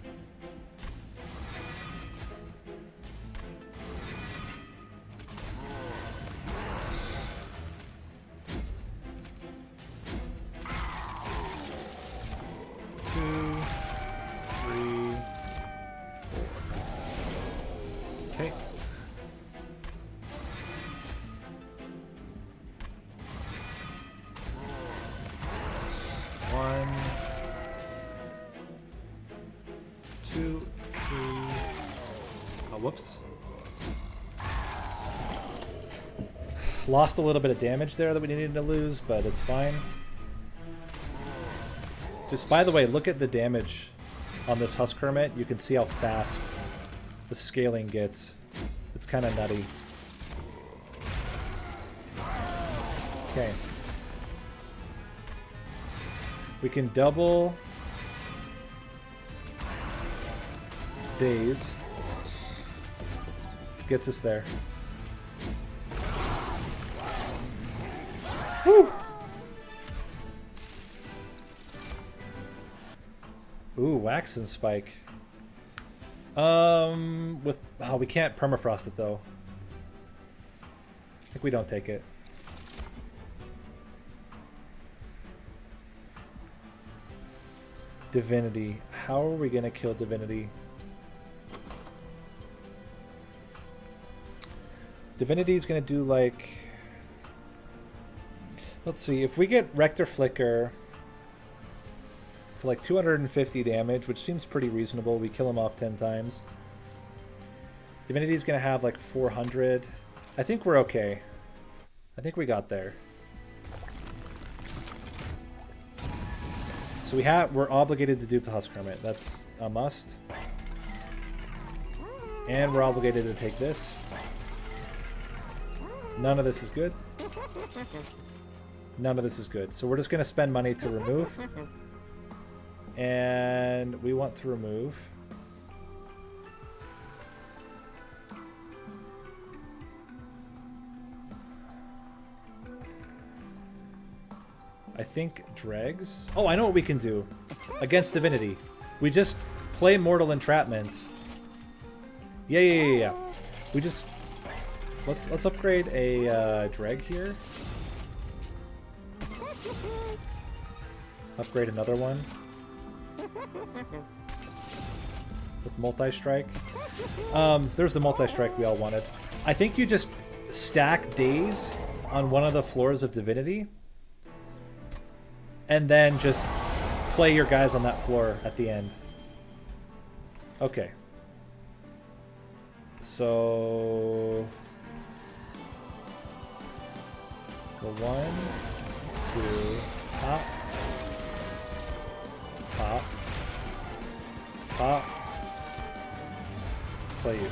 Two, three, four. Okay. One, two, three. Oh, whoops. Lost a little bit of damage there that we needed to lose, but it's fine. Just, by the way, look at the damage on this Husk Hermit. You can see how fast the scaling gets. It's kind of nutty. Okay. We can double days. Gets us there. Woo! Ooh, Wax and Spike. We can't permafrost it though. I think we don't take it. Divinity. How are we gonna kill Divinity? Divinity's gonna do like... Let's see, if we get Rector Flicker for like 250 damage, which seems pretty reasonable, we kill him off 10 times. Divinity's gonna have like 400. I think we're okay. I think we got there. So we're obligated to dupe the Husk Hermit. That's a must. And we're obligated to take this. None of this is good. None of this is good. So we're just going to spend money to remove. And we want to remove... I think dregs. Oh, I know what we can do against Divinity. We just play Mortal Entrapment. Yeah. We just let's upgrade a dreg here. Upgrade another one with multi-strike. There's the multi-strike we all wanted. I think you just stack days on one of the floors of Divinity. And then just play your guys on that floor at the end. Okay. So... go 1, 2, pop. Pop. Pop. Play you.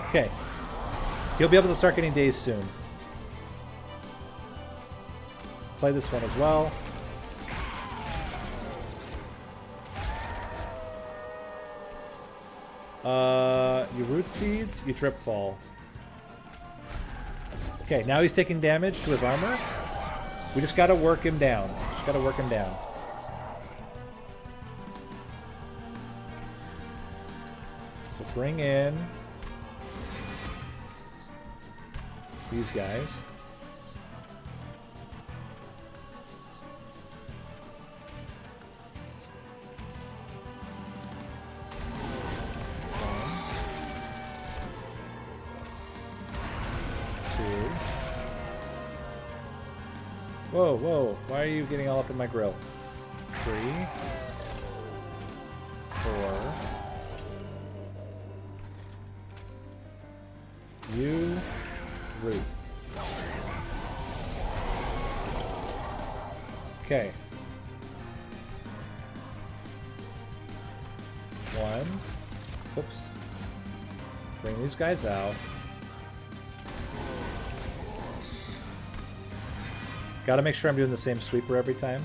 Okay. You'll be able to start getting days soon. Play this one as well. You root seeds, you drip fall. Okay, now he's taking damage to his armor. We just gotta work him down. So bring in these guys. Whoa, whoa. Why are you getting all up in my grill? 3, 4. You, root. Okay. 1. Oops. Bring these guys out. Gotta make sure I'm doing the same sweeper every time.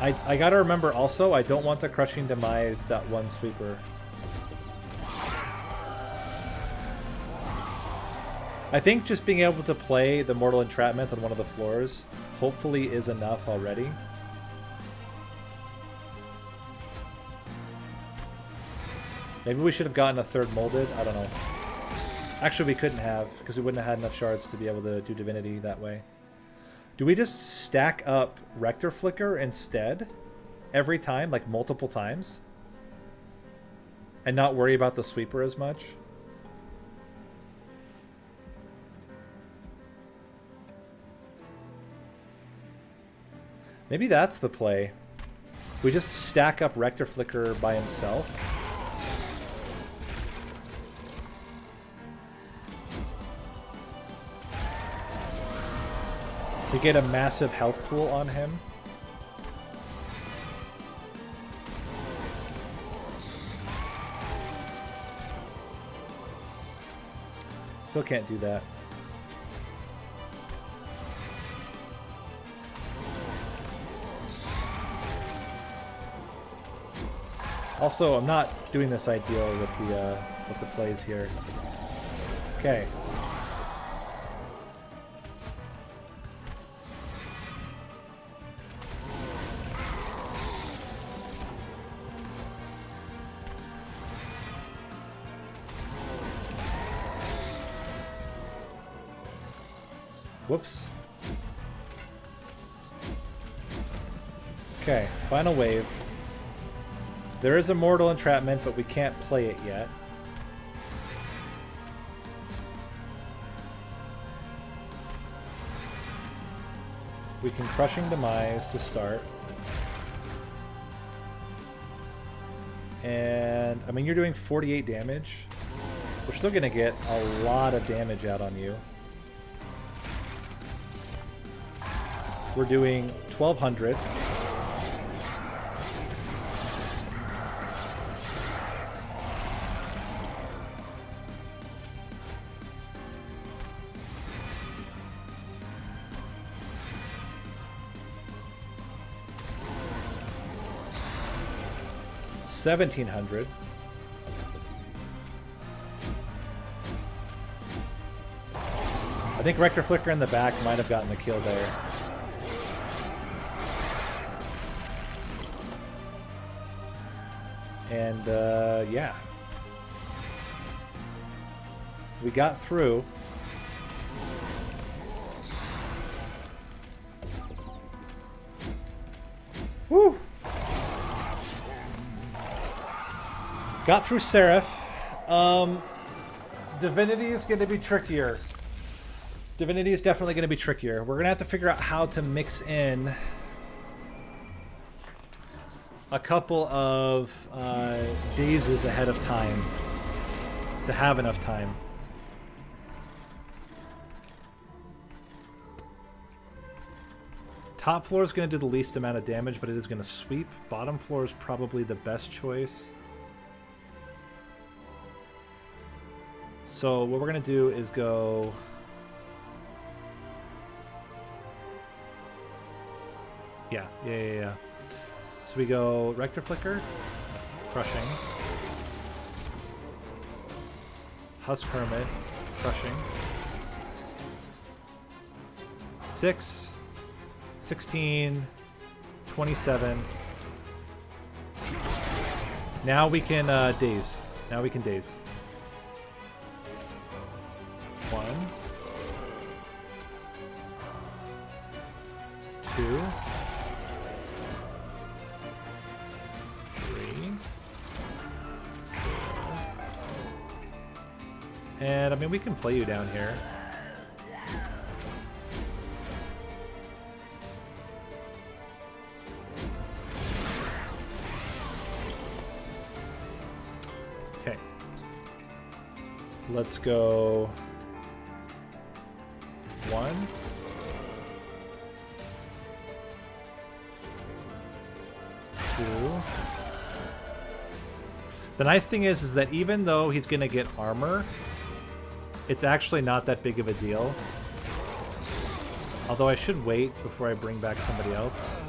I gotta remember also, I don't want to Crushing Demise that one sweeper. I think just being able to play the Mortal Entrapment on one of the floors hopefully is enough already. Maybe we should have gotten a third molded, I don't know. Actually, we couldn't have, because we wouldn't have had enough shards to be able to do Divinity that way. Do we just stack up Rector Flicker instead? Every time? Like multiple times? And not worry about the sweeper as much? Maybe that's the play. We just stack up Rector Flicker by himself. To get a massive health pool on him. Still can't do that. Also, I'm not doing this ideal with the plays here. Okay. Whoops. Okay, final wave. There is a Mortal Entrapment, but we can't play it yet. We can Crushing Demise to start. And, I mean, you're doing 48 damage. We're still going to get a lot of damage out on you. We're doing 1200. $1,700. I think Rector Flicker in the back might have gotten the kill there. And, yeah. We got through. Woo! Got through Seraph. Divinity is going to be trickier. Divinity is definitely going to be trickier. We're going to have to figure out how to mix in a couple of dazes ahead of time to have enough time. Top floor is going to do the least amount of damage, but it is going to sweep. Bottom floor is probably the best choice. So what we're going to do is go... Yeah. So we go Rector Flicker, Crushing, Husk Hermit, Crushing, 6, 16, 27. Now we can Daze. Now we can daze. 1, 2, 3, 4. And I mean, we can play you down here. Okay. Let's go 1. 2. The nice thing is that even though he's gonna get armor, it's actually not that big of a deal. Although I should wait before I bring back somebody else.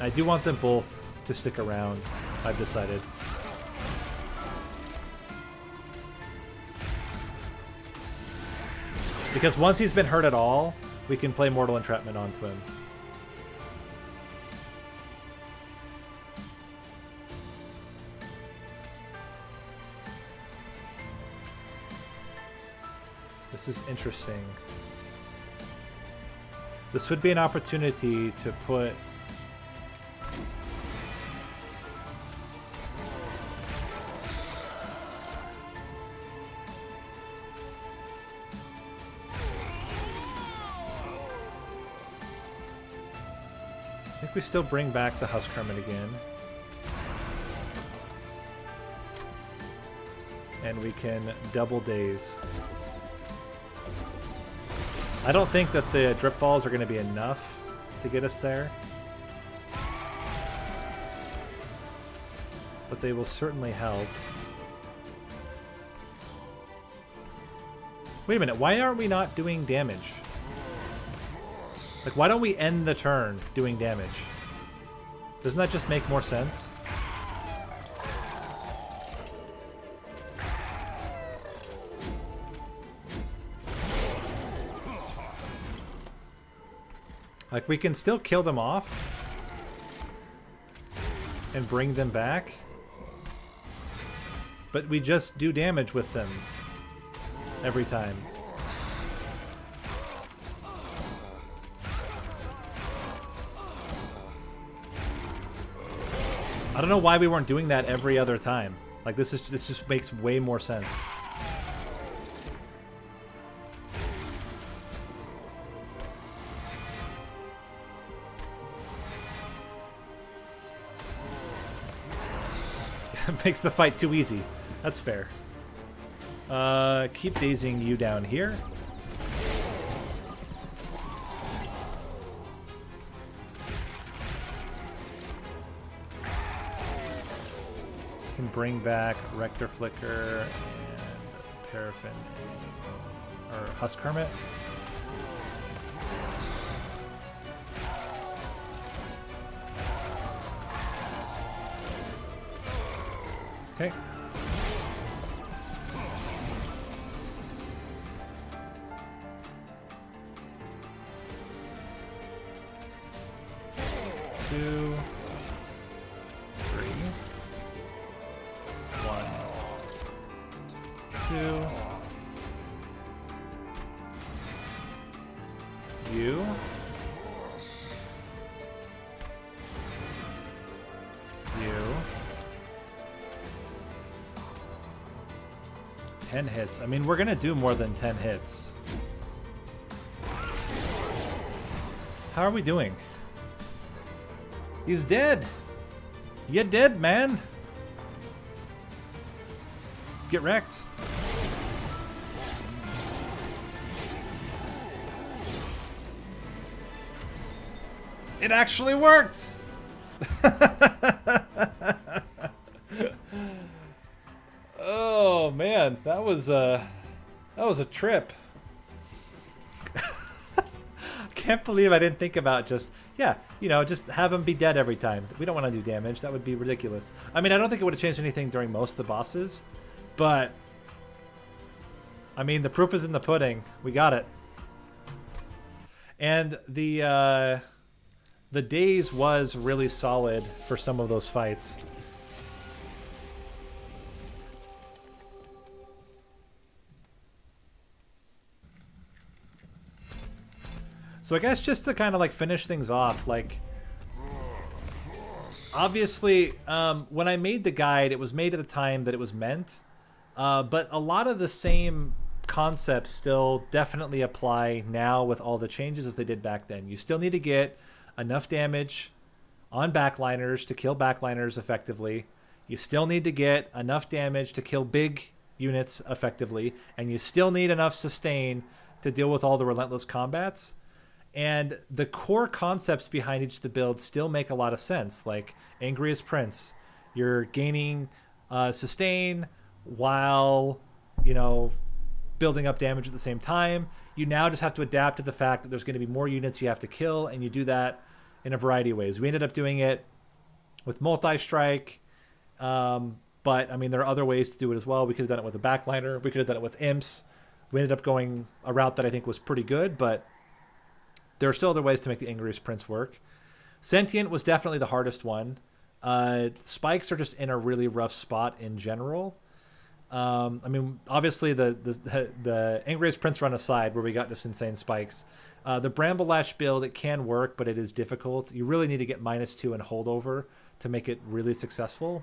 I do want them both to stick around, I've decided. Because once he's been hurt at all, we can play Mortal Entrapment onto him. This is interesting. This would be an opportunity to put... I think we still bring back the Husk Hermit again. And we can double daze. I don't think that the drip balls are going to be enough to get us there. But they will certainly help. Wait a minute, why aren't we not doing damage? Like, why don't we end the turn doing damage? Doesn't that just make more sense? Like, we can still kill them off and bring them back, but we just do damage with them every time. I don't know why we weren't doing that every other time. Like, this just makes way more sense. Makes the fight too easy. That's fair. Keep dazing you down here. Can bring back Rector Flicker and Paraffin or Husk Hermit. Okay. Two, 3, 1, 2. You. You. 10 hits. I mean, we're gonna do more than 10 hits. How are we doing? He's dead. You dead, man. Get wrecked. It actually worked. Oh man, that was a trip. Can't believe I didn't think about just just have him be dead every time. We don't want to do damage. That would be ridiculous. I mean, I don't think it would have changed anything during most of the bosses, but I mean, the proof is in the pudding. We got it. And the daze was really solid for some of those fights. So I guess just to kind of like finish things off, like obviously when I made the guide, it was made at the time that it was meant, but a lot of the same concepts still definitely apply now with all the changes as they did back then. You still need to get enough damage on backliners to kill backliners effectively. You still need to get enough damage to kill big units effectively, and you still need enough sustain to deal with all the relentless combats. And the core concepts behind each of the builds still make a lot of sense. Like Angriest Prince, you're gaining sustain while, you know, building up damage at the same time. You now just have to adapt to the fact that there's going to be more units you have to kill, and you do that in a variety of ways. We ended up doing it with multi-strike, but I mean, there are other ways to do it as well. We could have done it with a backliner. We could have done it with imps. We ended up going a route that I think was pretty good, but there are still other ways to make the Angriest Prince work. Sentient was definitely the hardest one. Spikes are just in a really rough spot in general. I mean, obviously the Angriest Prince run aside, where we got just insane spikes. The Bramble Lash build, it can work, but it is difficult. You really need to get -2 and holdover to make it really successful.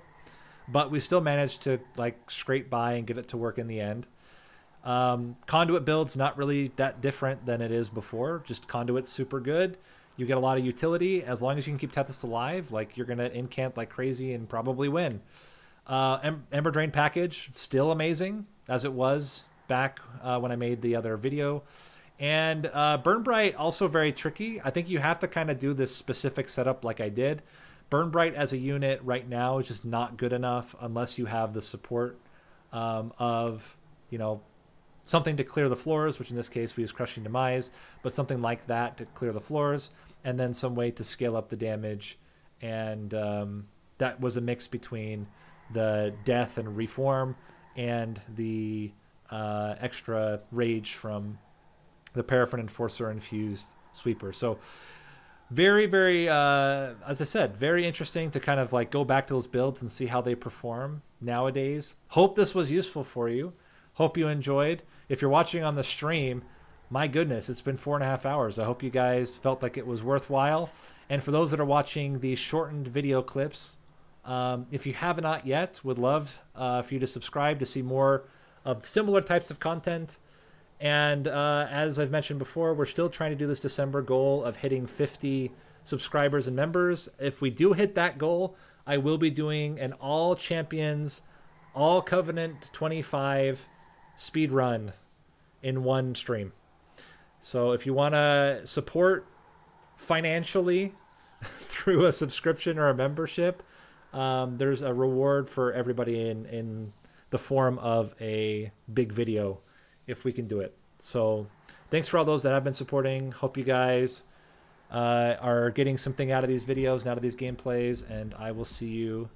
But we still managed to like scrape by and get it to work in the end. Conduit build's not really that different than it is before. Just Conduit's super good. You get a lot of utility. As long as you can keep Tethys alive, like you're going to incant like crazy and probably win. Ember Drain package, still amazing as it was back when I made the other video. And Burn Bright, also very tricky. I think you have to kind of do this specific setup like I did. Burn Bright as a unit right now is just not good enough unless you have the support of, you know, something to clear the floors, which in this case we use Crushing Demise, but something like that to clear the floors, and then some way to scale up the damage. And that was a mix between the Death and Reform and the extra Rage from the Paraffin Enforcer infused Sweeper. So very, very, as I said, very interesting to kind of like go back to those builds and see how they perform nowadays. Hope this was useful for you. Hope you enjoyed. If you're watching on the stream, my goodness, it's been 4.5 hours. I hope you guys felt like it was worthwhile. And for those that are watching the shortened video clips, if you have not yet, would love for you to subscribe to see more of similar types of content. And as I've mentioned before, we're still trying to do this December goal of hitting 50 subscribers and members. If we do hit that goal, I will be doing an all champions, all Covenant 25 speed run in one stream. So if you want to support financially through a subscription or a membership, there's a reward for everybody in the form of a big video if we can do it. So thanks for all those that have been supporting. Hope you guys are getting something out of these videos and out of these gameplays, and I will see you